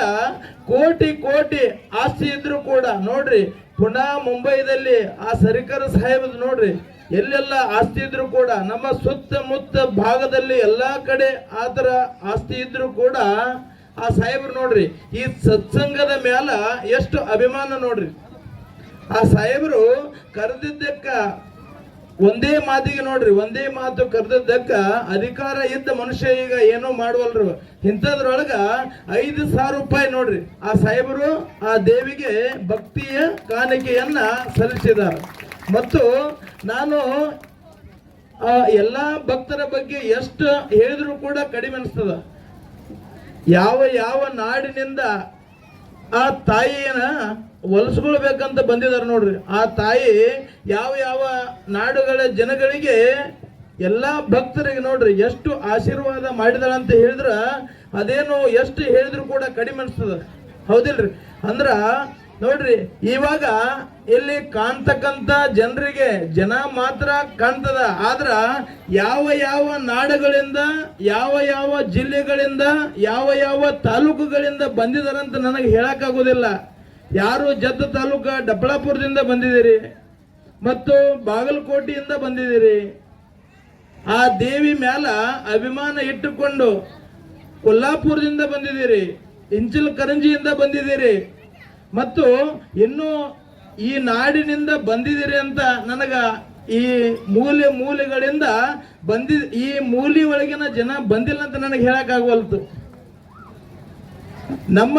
ಕೋಟಿ ಕೋಟಿ ಆಸ್ತಿ ಇದ್ರು ಕೂಡ ನೋಡ್ರಿ, ಪುನಃ ಮುಂಬೈದಲ್ಲಿ ಆ ಸರ್ಕಾರ ಸಾಹೇಬ್ ನೋಡ್ರಿ, ಎಲ್ಲೆಲ್ಲ ಆಸ್ತಿ ಇದ್ರು ಕೂಡ ನಮ್ಮ ಸುತ್ತಮುತ್ತ ಭಾಗದಲ್ಲಿ ಎಲ್ಲಾ ಕಡೆ ಆತರ ಆಸ್ತಿ ಇದ್ರು ಕೂಡ ಆ ಸಾಹೇಬ್ರು ನೋಡ್ರಿ ಈ ಸತ್ಸಂಗದ ಮ್ಯಾಲ ಎಷ್ಟು ಅಭಿಮಾನ ನೋಡ್ರಿ. ಆ ಸಾಹೇಬರು ಕರೆದಿದ್ದಕ್ಕ ಒಂದೇ ಮಾತಿಗೆ ನೋಡ್ರಿ, ಒಂದೇ ಮಾತು ಕರೆದಿದ್ದಕ್ಕ ಅಧಿಕಾರ ಇದ್ದ ಮನುಷ್ಯ ಈಗ ಏನೋ ಮಾಡುವಲ್ರು. ಇಂಥದ್ರೊಳಗ 5,000 ರೂಪಾಯಿ ನೋಡ್ರಿ ಆ ಸಾಹೇಬರು ಆ ದೇವಿಗೆ ಭಕ್ತಿಯ ಕಾಣಿಕೆಯನ್ನ ಸಲ್ಲಿಸಿದ್ದಾರೆ. ಮತ್ತು ನಾನು ಎಲ್ಲಾ ಭಕ್ತರ ಬಗ್ಗೆ ಎಷ್ಟು ಹೇಳಿದ್ರು ಕೂಡ ಕಡಿಮೆ ಅನಿಸ್ತದ. ಯಾವ ಯಾವ ನಾಡಿನಿಂದ ಆ ತಾಯಿಯನ್ನ ಹೊಲಿಸ್ಕೊಳ್ಬೇಕಂತ ಬಂದಿದ್ದಾರೆ ನೋಡ್ರಿ, ಆ ತಾಯಿ ಯಾವ ಯಾವ ನಾಡುಗಳ ಜನಗಳಿಗೆ ಎಲ್ಲಾ ಭಕ್ತರಿಗೆ ನೋಡ್ರಿ ಎಷ್ಟು ಆಶೀರ್ವಾದ ಮಾಡಿದಾಳಂತ ಹೇಳಿದ್ರ ಅದೇನು ಎಷ್ಟು ಹೇಳಿದ್ರು ಕೂಡ ಕಡಿಮೆ ಅನಿಸ್ತದ, ಹೌದಿಲ್ರಿ? ಅಂದ್ರ ನೋಡ್ರಿ, ಇವಾಗ ಇಲ್ಲಿ ಕಾಣ್ತಕ್ಕಂತ ಜನರಿಗೆ ಜನ ಮಾತ್ರ ಕಾಣ್ತದ, ಆದ್ರ ಯಾವ ಯಾವ ನಾಡುಗಳಿಂದ ಯಾವ ಯಾವ ಜಿಲ್ಲೆಗಳಿಂದ ಯಾವ ಯಾವ ತಾಲೂಕುಗಳಿಂದ ಬಂದಿದಾರಂತ ನನಗೆ ಹೇಳಕ್ ಆಗೋದಿಲ್ಲ. ಯಾರು ಜತ್ತ ತಾಲೂಕ ಡಬಳಾಪುರದಿಂದ ಬಂದಿದ್ದೀರಿ, ಮತ್ತು ಬಾಗಲಕೋಟೆಯಿಂದ ಬಂದಿದ್ದೀರಿ. ಆ ದೇವಿ ಮ್ಯಾಲ ಅಭಿಮಾನ ಇಟ್ಟುಕೊಂಡು ಕೊಲ್ಲಾಪುರದಿಂದ ಬಂದಿದ್ದೀರಿ, ಇಂಚಲಕರಂಜಿಯಿಂದ ಬಂದಿದ್ದೀರಿ, ಮತ್ತು ಇನ್ನು ಈ ನಾಡಿನಿಂದ ಬಂದಿದ್ದೀರಿ ಅಂತ ನನಗ ಈ ಮೂಲೆಗಳಿಂದ ಈ ಮೂಲೆ ಒಳಗಿನ ಜನ ಬಂದಿಲ್ಲ ಅಂತ ನನಗೆ ಹೇಳಕ್ ಆಗವಲ್ತು. ನಮ್ಮ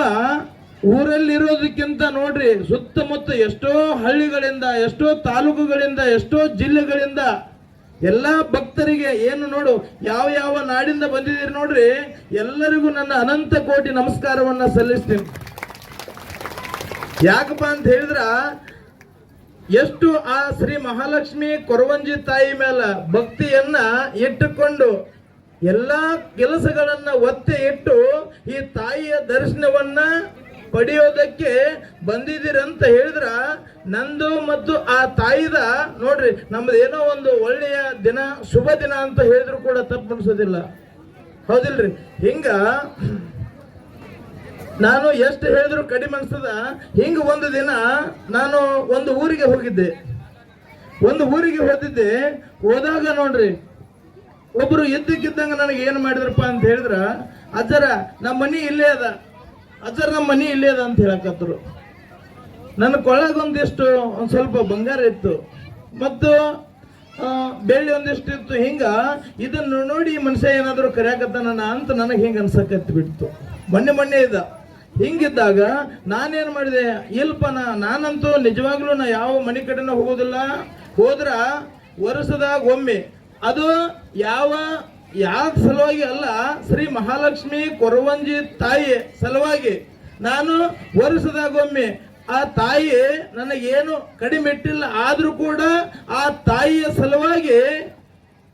ಊರಲ್ಲಿರೋದಕ್ಕಿಂತ ನೋಡ್ರಿ ಸುತ್ತಮುತ್ತ ಎಷ್ಟೋ ಹಳ್ಳಿಗಳಿಂದ, ಎಷ್ಟೋ ತಾಲೂಕುಗಳಿಂದ, ಎಷ್ಟೋ ಜಿಲ್ಲೆಗಳಿಂದ ಎಲ್ಲಾ ಭಕ್ತರಿಗೆ ಏನು ನೋಡು ಯಾವ ಯಾವ ನಾಡಿಂದ ಬಂದಿದ್ದೀರಿ ನೋಡ್ರಿ, ಎಲ್ಲರಿಗೂ ನನ್ನ ಅನಂತ ಕೋಟಿ ನಮಸ್ಕಾರವನ್ನ ಸಲ್ಲಿಸ್ತೀನಿ. ಯಾಕಪ್ಪ ಅಂತ ಹೇಳಿದ್ರ ಎಷ್ಟು ಆ ಶ್ರೀ ಮಹಾಲಕ್ಷ್ಮಿ ಕೊರವಂಜಿ ತಾಯಿ ಮೇಲೆ ಭಕ್ತಿಯನ್ನ ಇಟ್ಟುಕೊಂಡು ಎಲ್ಲಾ ಕೆಲಸಗಳನ್ನ ಒತ್ತೆ ಇಟ್ಟು ಈ ತಾಯಿಯ ದರ್ಶನವನ್ನ ಪಡೆಯೋದಕ್ಕೆ ಬಂದಿದ್ದೀರಿ ಅಂತ ಹೇಳಿದ್ರ ನಂದು ಮತ್ತು ಆ ತಾಯಿದ ನೋಡ್ರಿ, ನಮ್ದು ಏನೋ ಒಂದು ಒಳ್ಳೆಯ ದಿನ, ಶುಭ ದಿನ ಅಂತ ಹೇಳಿದ್ರು ಕೂಡ ತಪ್ಪು ಅನ್ಸೋದಿಲ್ಲ, ಹೌದಿಲ್ರಿ? ಹಿಂಗ ನಾನು ಎಷ್ಟು ಹೇಳಿದ್ರು ಕಡಿಮೆ ಅನ್ಸದ. ಹಿಂಗ ಒಂದು ದಿನ ನಾನು ಒಂದು ಊರಿಗೆ ಹೋಗಿದ್ದೆ. ಹೋದಾಗ ನೋಡ್ರಿ, ಒಬ್ರು ಇದ್ದಕ್ಕಿದ್ದಂಗ ನನಗೆ ಏನು ಮಾಡಿದ್ರಪ್ಪ ಅಂತ ಹೇಳಿದ್ರ, ಅಜ್ಜರ ನಮ್ಮ ಮನಿ ಇಲ್ಲೇ ಅದ, ಅಜ್ಜರ ನಮ್ಮ ಮನಿ ಇಲ್ಲೇ ಅದ ಅಂತ ಹೇಳಕತ್ರು. ನನ್ನ ಕೊಳಗ ಒಂದಿಷ್ಟು ಒಂದ್ ಸ್ವಲ್ಪ ಬಂಗಾರ ಇತ್ತು ಮತ್ತು ಬೆಳ್ಳಿ ಒಂದಿಷ್ಟು ಇತ್ತು. ಹಿಂಗ ಇದನ್ನು ನೋಡಿ ಮನುಷ್ಯ ಏನಾದ್ರು ಕರೆಯಕತ್ತಾನ ಅಂತ ನನಗೆ ಹಿಂಗ ಅನ್ಸಕತ್ತಿ ಬಿಡ್ತು. ಮೊನ್ನೆ ಇದ್ದ. ಹಿಂಗಿದ್ದಾಗ ನಾನೇನ್ ಮಾಡಿದೆ, ಇಲ್ಪ ನಾನಂತೂ ನಿಜವಾಗ್ಲೂ ಯಾವ ಮನೆ ಕಡೆನ ಹೋಗೋದಿಲ್ಲ, ಹೋದ್ರ ವರ್ಷದಾಗ ಒಮ್ಮೆ, ಅದು ಯಾವ ಸಲುವಾಗಿ ಅಲ್ಲ, ಶ್ರೀ ಮಹಾಲಕ್ಷ್ಮಿ ಕೊರವಂಜಿ ತಾಯಿ ಸಲುವಾಗಿ ನಾನು ವರ್ಷದಾಗೊಮ್ಮೆ ಆ ತಾಯಿ ನನಗೇನು ಕಡಿಮೆ ಇಟ್ಟಿಲ್ಲ, ಆದ್ರೂ ಕೂಡ ಆ ತಾಯಿಯ ಸಲುವಾಗಿ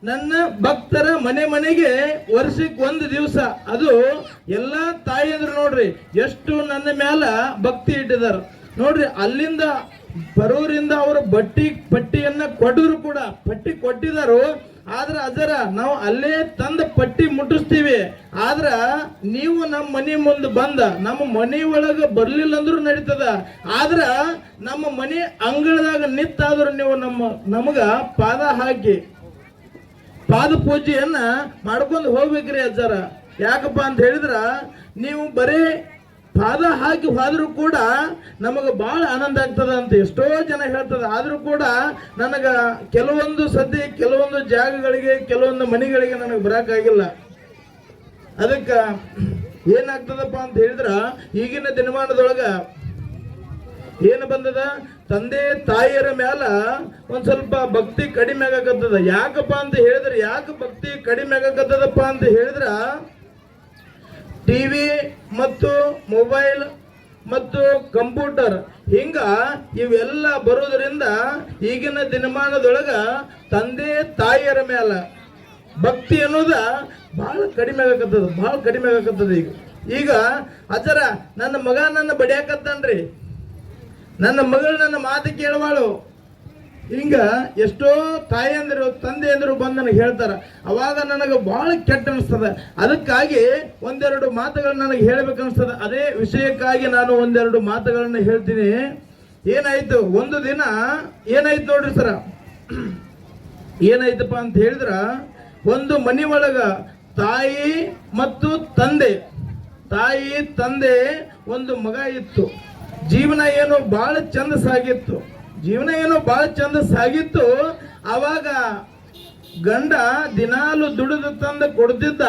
ನನ್ನ ಭಕ್ತರ ಮನೆಗೆ ವರ್ಷಕ್ಕೆ ಒಂದು ದಿವಸ, ಅದು ಎಲ್ಲ ತಾಯಿ ಅಂದ್ರೆ ನೋಡ್ರಿ ಎಷ್ಟು ನನ್ನ ಮ್ಯಾಲ ಭಕ್ತಿ ಇಟ್ಟಿದಾರ ನೋಡ್ರಿ. ಅಲ್ಲಿಂದ ಬರೋರಿಂದ ಅವರು ಪಟ್ಟಿಯನ್ನ ಕೊಟ್ಟರು ಕೂಡ, ಪಟ್ಟಿ ಕೊಟ್ಟಿದಾರು. ಆದ್ರ ಅಜರ ನಾವು ಅಲ್ಲೇ ತಂದ ಪಟ್ಟಿ ಮುಟ್ಟಿಸ್ತೀವಿ. ಆದ್ರ ನೀವು ನಮ್ಮ ಮನೆ ಮುಂದೆ ಬಂದ, ನಮ್ಮ ಮನೆ ಒಳಗ ಬರ್ಲಿಲ್ಲ ಅಂದ್ರೂ ನಡೀತದ, ಆದ್ರ ನಮ್ಮ ಮನೆ ಅಂಗಳದಾಗ ನಿತ್ತಾದ್ರು ನೀವು ನಮಗ ಪಾದ ಹಾಕಿ ಪಾದ ಪೂಜೆಯನ್ನ ಮಾಡ್ಕೊಂಡು ಹೋಗ್ಬೇಕ್ರಿ ಅಜ್ಜಾರ. ಯಾಕಪ್ಪ ಅಂತ ಹೇಳಿದ್ರ, ನೀವು ಬರೀ ಪಾದ ಹಾಕಿ ಹೋದ್ರೂ ಕೂಡ ನಮಗ ಬಹಳ ಆನಂದ ಆಗ್ತದ ಅಂತ ಎಷ್ಟೋ ಜನ ಹೇಳ್ತದ. ಆದ್ರೂ ಕೂಡ ನನಗ ಕೆಲವೊಂದು ಜಾಗಗಳಿಗೆ, ಕೆಲವೊಂದು ಮನೆಗಳಿಗೆ ನನಗೆ ಬರಕಾಗಿಲ್ಲ. ಅದಕ್ಕ ಏನಾಗ್ತದಪ್ಪ ಅಂತ ಹೇಳಿದ್ರ, ಈಗಿನ ದಿನಮಾನದೊಳಗ ಏನು ಬಂದದ, ತಂದೆ ತಾಯಿಯರ ಮ್ಯಾಲ ಒಂದ್ ಸ್ವಲ್ಪ ಭಕ್ತಿ ಕಡಿಮೆ ಆಗಕತ್ತದ. ಯಾಕಪ್ಪ ಅಂತ ಹೇಳಿದ್ರ, ಯಾಕೆ ಭಕ್ತಿ ಕಡಿಮೆ ಆಗಕತ್ತದಪ್ಪ ಅಂತ ಹೇಳಿದ್ರ, ಟಿವಿ ಮತ್ತು ಮೊಬೈಲ್ ಮತ್ತು ಕಂಪ್ಯೂಟರ್ ಹಿಂಗ ಇವೆಲ್ಲ ಬರೋದ್ರಿಂದ ಈಗಿನ ದಿನಮಾನದೊಳಗ ತಂದೆ ತಾಯಿಯರ ಮೇಲ ಭಕ್ತಿ ಅನ್ನೋದ ಬಹಳ ಕಡಿಮೆ ಆಗಕತ್ತದ. ಈಗ ಅಜ್ಜರ ನನ್ನ ಮಗ ನನ್ನ ಬಡಿಯಾಕತ್ತಾನ್ರಿ, ನನ್ನ ಮಗಳು ನನ್ನ ಮಾತು ಕೇಳವಾಳು, ಹಿಂಗ ಎಷ್ಟೋ ತಾಯಿಯಂದರು ತಂದೆಯಂದರು ಬಂದು ನನಗೆ ಹೇಳ್ತಾರ. ಅವಾಗ ನನಗೆ ಬಹಳ ಕೆಟ್ಟ ಅನಿಸ್ತದ. ಅದಕ್ಕಾಗಿ ಒಂದೆರಡು ಮಾತುಗಳನ್ನ ನನಗೆ ಹೇಳ್ಬೇಕನ್ಸ್ತದ. ಅದೇ ವಿಷಯಕ್ಕಾಗಿ ನಾನು ಒಂದೆರಡು ಮಾತುಗಳನ್ನ ಹೇಳ್ತೀನಿ. ಏನಾಯ್ತು, ಒಂದು ದಿನ ಏನಾಯ್ತು ನೋಡ್ರಿ ಸರ, ಏನಾಯ್ತಪ್ಪ ಅಂತ ಹೇಳಿದ್ರ, ಒಂದು ಮನೆ ಒಳಗ ತಾಯಿ ಮತ್ತು ತಂದೆ ಒಂದು ಮಗ ಇತ್ತು. ಜೀವನ ಏನೋ ಬಹಳ ಚಂದ ಸಾಗಿತ್ತು. ಅವಾಗ ಗಂಡ ದಿನಾಲು ದುಡಿದು ತಂದು ಕೊಡ್ತಿದ್ದ,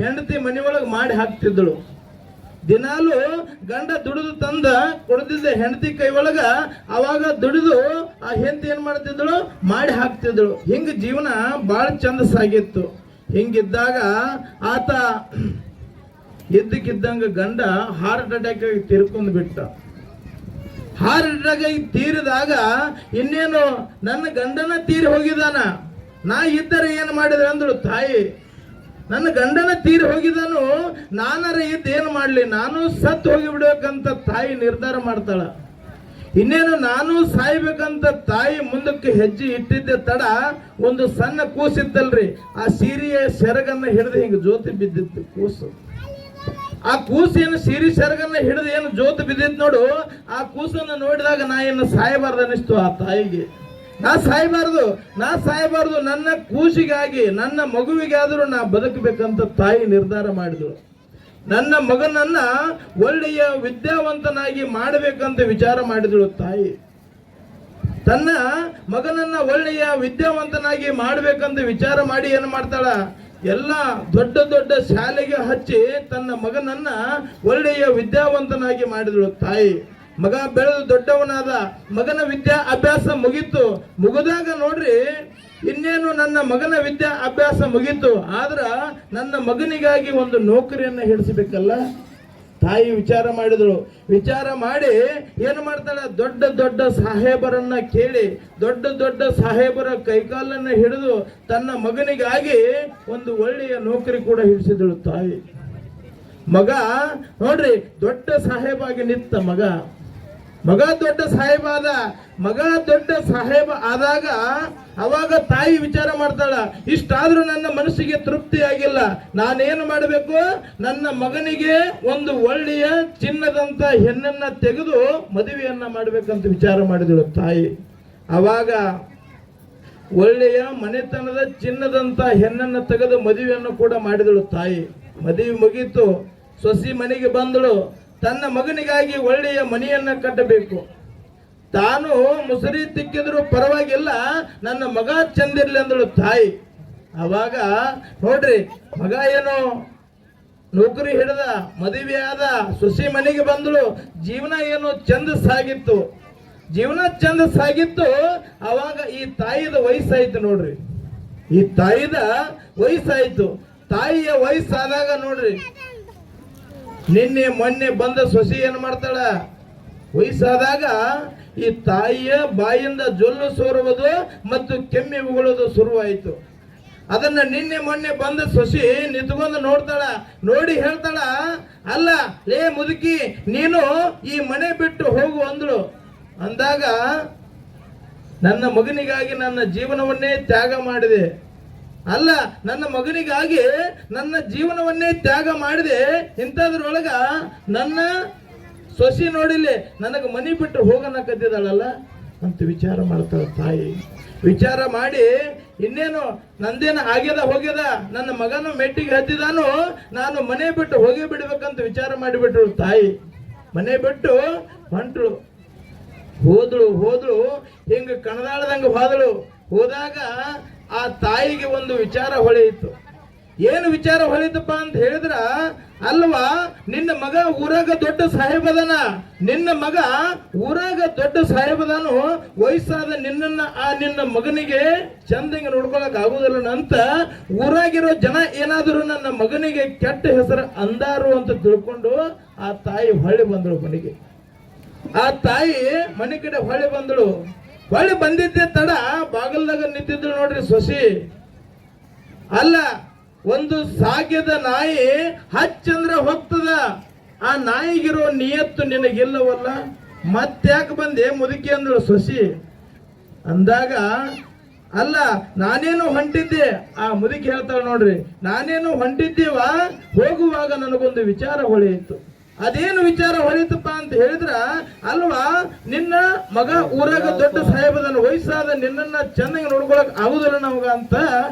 ಹೆಂಡತಿ ಮನೆಯೊಳಗೆ ಮಾಡಿ ಹಾಕ್ತಿದ್ದಳು. ದಿನಾಲು ಗಂಡ ದುಡಿದು ತಂದ ಕೊಡ್ತಿದ್ದ ಹೆಂಡತಿ ಕೈ ಒಳಗ, ಅವಾಗ ದುಡಿದು ಆ ಹೆಂಡತಿ ಏನ್ ಮಾಡ್ತಿದ್ದಳು, ಮಾಡಿ ಹಾಕ್ತಿದ್ದಳು. ಹಿಂಗ ಜೀವನ ಬಹಳ ಚಂದ ಸಾಗಿತ್ತು. ಹಿಂಗಿದ್ದಾಗ ಆತ ಇದ್ದಕ್ಕಿದ್ದಂಗ ಗಂಡ ಹಾರ್ಟ್ ಅಟ್ಯಾಕ್ ಆಗಿ ತೀರ್ಕೊಂಡು ಬಿಟ್ಟ. ಹಾರ್ಟ್ ಅಟ್ಯಾಕ್ ತೀರಿದಾಗ ಇನ್ನೇನು ನನ್ನ ಗಂಡನ ತೀರಿ ಹೋಗಿದಾನ, ನಾ ಇದ್ದರೆ ಏನು ಮಾಡಿದ್ರೆ ಅಂದಳು ತಾಯಿ. ನನ್ನ ಗಂಡನ ತೀರಿ ಹೋಗಿದನು, ನಾನರ ಇದ್ದು ಏನು ಮಾಡ್ಲಿ, ನಾನು ಸತ್ತು ಹೋಗಿ ಬಿಡ್ಬೇಕಂತ ತಾಯಿ ನಿರ್ಧಾರ ಮಾಡ್ತಾಳ. ಇನ್ನೇನು ನಾನು ಸಾಯ್ಬೇಕಂತ ತಾಯಿ ಮುಂದಕ್ಕೆ ಹೆಜ್ಜೆ ಇಟ್ಟಿದ್ದೆ ತಡ, ಒಂದು ಸಣ್ಣ ಕೂಸಿತ್ತಲ್ರಿ, ಆ ಸೀರೆಯ ಸೆರಗನ್ನ ಹಿಡಿದು ಹಿಂಗ ಜ್ಯೋತಿ ಬಿದ್ದಿತ್ತು ಕೂಸು. ಆ ಕೂಸೇನು ಸೀರೆ ಸೆರಗನ್ನ ಹಿಡಿದು ಏನು ಜ್ಯೋತಿ ಬಿದ್ದಿತ್ತು ನೋಡು, ಆ ಕೂಸನ್ನ ನೋಡಿದಾಗ ನಾ ಏನು ಸಾಯಬಾರ್ದು ಅನಿಸ್ತು ಆ ತಾಯಿಗೆ. ನಾ ಸಾಯಬಾರ್ದು, ನನ್ನ ಕೂಸಿಗಾಗಿ, ನನ್ನ ಮಗುವಿಗಾದರೂ ನಾ ಬದುಕಬೇಕಂತ ತಾಯಿ ನಿರ್ಧಾರ ಮಾಡಿದಳು. ನನ್ನ ಮಗನನ್ನ ಒಳ್ಳೆಯ ವಿದ್ಯಾವಂತನಾಗಿ ಮಾಡಬೇಕಂತ ವಿಚಾರ ಮಾಡಿದಳು ತಾಯಿ. ತನ್ನ ಮಗನನ್ನ ಒಳ್ಳೆಯ ವಿದ್ಯಾವಂತನಾಗಿ ಮಾಡಬೇಕಂತ ವಿಚಾರ ಮಾಡಿ ಏನು ಮಾಡ್ತಾಳ, ಎಲ್ಲ ದೊಡ್ಡ ಶಾಲೆಗೆ ಹಚ್ಚಿ ತನ್ನ ಮಗನನ್ನ ಒಳ್ಳೆಯ ವಿದ್ಯಾವಂತನಾಗಿ ಮಾಡಿದಳು ತಾಯಿ. ಮಗ ಬೆಳೆದು ದೊಡ್ಡವನಾದ, ಮಗನ ವಿದ್ಯಾ ಅಭ್ಯಾಸ ಮುಗಿದಾಗ ನೋಡ್ರಿ, ಇನ್ನೇನು ನನ್ನ ಮಗನ ವಿದ್ಯಾ ಅಭ್ಯಾಸ ಮುಗೀತು, ಆದ್ರ ನನ್ನ ಮಗನಿಗಾಗಿ ಒಂದು ನೌಕರಿಯನ್ನ ಹಿಡಿಸಬೇಕಲ್ಲ. ತಾಯಿ ವಿಚಾರ ಮಾಡಿದಳು. ವಿಚಾರ ಮಾಡಿ ಏನು ಮಾಡ್ತಾಳೆ, ದೊಡ್ಡ ಸಾಹೇಬರನ್ನ ಕೇಳಿ, ದೊಡ್ಡ ಸಾಹೇಬರ ಕೈಕಾಲನ್ನ ಹಿಡಿದು ತನ್ನ ಮಗನಿಗಾಗಿ ಒಂದು ಒಳ್ಳೆಯ ನೌಕರಿ ಕೂಡ ಹಿಡಿಸಿದಳು ತಾಯಿ. ಮಗ ನೋಡ್ರಿ, ದೊಡ್ಡ ಸಾಹೇಬಾಗಿ ನಿಂತ ಮಗ. ಮಗ ದೊಡ್ಡ ಸಾಹೇಬ ಆದ. ಮಗ ದೊಡ್ಡ ಸಾಹೇಬ ಆದಾಗ ಅವಾಗ ತಾಯಿ ವಿಚಾರ ಮಾಡ್ತಾಳ, ಇಷ್ಟಾದ್ರೂ ನನ್ನ ಮನಸ್ಸಿಗೆ ತೃಪ್ತಿ ಆಗಿಲ್ಲ, ನಾನೇನು ಮಾಡಬೇಕು, ನನ್ನ ಮಗನಿಗೆ ಒಂದು ಒಳ್ಳೆಯ ಚಿನ್ನದಂತ ಹೆಣ್ಣನ್ನ ತೆಗೆದು ಮದುವೆಯನ್ನ ಮಾಡ್ಬೇಕಂತ ವಿಚಾರ ಮಾಡಿದಳು ತಾಯಿ. ಅವಾಗ ಒಳ್ಳೆಯ ಮನೆತನದ ಚಿನ್ನದಂತ ಹೆಣ್ಣನ್ನ ತೆಗೆದು ಮದುವೆಯನ್ನು ಕೂಡ ಮಾಡಿದಳು ತಾಯಿ. ಮದುವೆ ಮುಗೀತು, ಸೊಸಿ ಮನೆಗೆ ಬಂದಳು. ತನ್ನ ಮಗನಿಗಾಗಿ ಒಳ್ಳೆಯ ಮನೆಯನ್ನ ಕಟ್ಟಬೇಕು, ತಾನು ಮುಸುರಿ ತಿಕ್ಕಿದ್ರು ಪರವಾಗಿಲ್ಲ, ನನ್ನ ಮಗ ಚಂದಿರ್ಲಿ ಅಂದಳು ತಾಯಿ. ಅವಾಗ ನೋಡ್ರಿ, ಮಗ ಏನು ನೌಕರಿ ಹಿಡ್ದ, ಮದುವೆ ಆದ, ಸೊಸಿ ಮನೆಗೆ ಬಂದಳು, ಜೀವನ ಏನು ಚಂದ ಸಾಗಿತ್ತು, ಜೀವನ ಚಂದ ಸಾಗಿತ್ತು. ಅವಾಗ ಈ ತಾಯಿದ ವಯಸ್ಸಾಯ್ತು ನೋಡ್ರಿ, ಈ ತಾಯಿದ ವಯಸ್ಸಾಯ್ತು. ತಾಯಿಯ ವಯಸ್ಸಾದಾಗ ನೋಡ್ರಿ, ನಿನ್ನೆ ಮೊನ್ನೆ ಬಂದ ಸೊಸಿ ಏನ್ ಮಾಡ್ತಾಳ, ವಯಸ್ಸಾದಾಗ ಈ ತಾಯಿಯ ಬಾಯಿಂದ ಜೊಲ್ಲು ಸೋರುವುದು ಮತ್ತು ಕೆಮ್ಮಿ ಉಗುಳೋದು ಶುರುವಾಯಿತು. ಅದನ್ನ ನಿನ್ನೆ ಮೊನ್ನೆ ಬಂದ ಸೊಸಿ ನಿಂತ್ಕೊಂಡು ನೋಡ್ತಾಳ, ನೋಡಿ ಹೇಳ್ತಾಳ, ಅಲ್ಲ ಲೇ ಮುದುಕಿ, ನೀನು ಈ ಮನೆ ಬಿಟ್ಟು ಹೋಗು ಅಂದಳು. ಅಂದಾಗ ನನ್ನ ಮಗನಿಗಾಗಿ ನನ್ನ ಜೀವನವನ್ನೇ ತ್ಯಾಗ ಮಾಡಿದೆ, ಅಲ್ಲ ನನ್ನ ಮಗನಿಗಾಗಿ ನನ್ನ ಜೀವನವನ್ನೇ ತ್ಯಾಗ ಮಾಡಿದೆ, ಇಂಥದ್ರೊಳಗ ನನ್ನ ಸೊಸಿ ನೋಡಿಲ್ಲಿ ನನಗೆ ಮನೆ ಬಿಟ್ಟು ಹೋಗನ ಕದ್ದಿದ್ದಾಳಲ್ಲ ಅಂತ ವಿಚಾರ ಮಾಡ್ತಾಳ ತಾಯಿ. ವಿಚಾರ ಮಾಡಿ, ಇನ್ನೇನು ನಂದೇನು ಆಗ್ಯದ ಹೋಗ್ಯದ, ನನ್ನ ಮಗನ ಮೆಟ್ಟಿಗೆ ಹತ್ತಿದಾನು, ನಾನು ಮನೆ ಬಿಟ್ಟು ಹೋಗಿ ಬಿಡ್ಬೇಕಂತ ವಿಚಾರ ಮಾಡಿಬಿಟ್ರು ತಾಯಿ. ಮನೆ ಬಿಟ್ಟು ಹೊಂಟಳು. ಹೋದಳು ಹಿಂಗ ಕಣದಾಳದಂಗ ಹೋದಳು. ಹೋದಾಗ ಆ ತಾಯಿಗೆ ಒಂದು ವಿಚಾರ ಹೊಳೆಯಿತು. ಏನು ವಿಚಾರ ಹೊಳಿತಪ್ಪ ಅಂತ ಹೇಳಿದ್ರ, ಅಲ್ವಾ ನಿನ್ನ ಮಗ ಊರಾಗ ದೊಡ್ಡ ಸಾಹೇಬದನ, ನಿನ್ನ ಮಗ ಊರಾಗ ದೊಡ್ಡ ಸಾಹೇಬದನು, ವಯಸ್ಸಾದ ನಿನ್ನನ್ನ ಆ ನಿನ್ನ ಮಗನಿಗೆ ಚಂದಂಗೆ ನೋಡ್ಕೊಳಕ್ ಆಗುದಿಲ್ಲ ಅಂತ ಊರಾಗಿರೋ ಜನ ಏನಾದರೂ ನನ್ನ ಮಗನಿಗೆ ಕೆಟ್ಟ ಹೆಸರು ಅಂದಾರು ಅಂತ ತಿಳ್ಕೊಂಡು ಆ ತಾಯಿ ಹೊಳ್ಳಿ ಬಂದಳು ಮನೆಗೆ. ಆ ತಾಯಿ ಮನೆ ಕಡೆ ಹೊಳ್ಳಿ ಬಂದಳು. ಹೊಳ್ಳಿ ಬಂದಿದ್ದೆ ತಡ ಬಾಗಲ್ದಾಗ ನಿಂತಿದ್ದಳು ನೋಡ್ರಿ ಸೊಸಿ. ಅಲ್ಲ, ಒಂದು ಸಾಗ್ಯದ ನಾಯಿ ಹಚ್ಚಂದ್ರ ಹೋಗ್ತದ, ಆ ನಾಯಿಗಿರೋ ನಿಯತ್ತು ನಿನಗಿಲ್ಲವಲ್ಲ, ಮತ್ತ್ಯಾಕೆ ಬಂದೆ ಮುದುಕಿ ಅಂದಳು ಸೊಸಿ. ಅಂದಾಗ ಅಲ್ಲ ನಾನೇನು ಹೊಂಟಿದ್ದೆ, ಆ ಮುದುಕಿ ಹೇಳ್ತಾಳೆ ನೋಡ್ರಿ, ನಾನೇನು ಹೊಂಟಿದ್ದೀವ, ಹೋಗುವಾಗ ನನಗೊಂದು ವಿಚಾರ ಹೊಳೆಯಿತು. ಅದೇನು ವಿಚಾರ ಹೊಳಿತಪ್ಪ ಅಂತ ಹೇಳಿದ್ರ, ಅಲ್ವಾ ನಿನ್ನ ಮಗ ಊರಾಗ ದೊಡ್ಡ ಸಾಹೇಬದನ, ವಯಸ್ಸಾದ ನಿನ್ನನ್ನ ಚೆನ್ನಾಗಿ ನೋಡ್ಕೊಳಕ್ ಆಗುದಿಲ್ಲ ನಮಗ ಅಂತ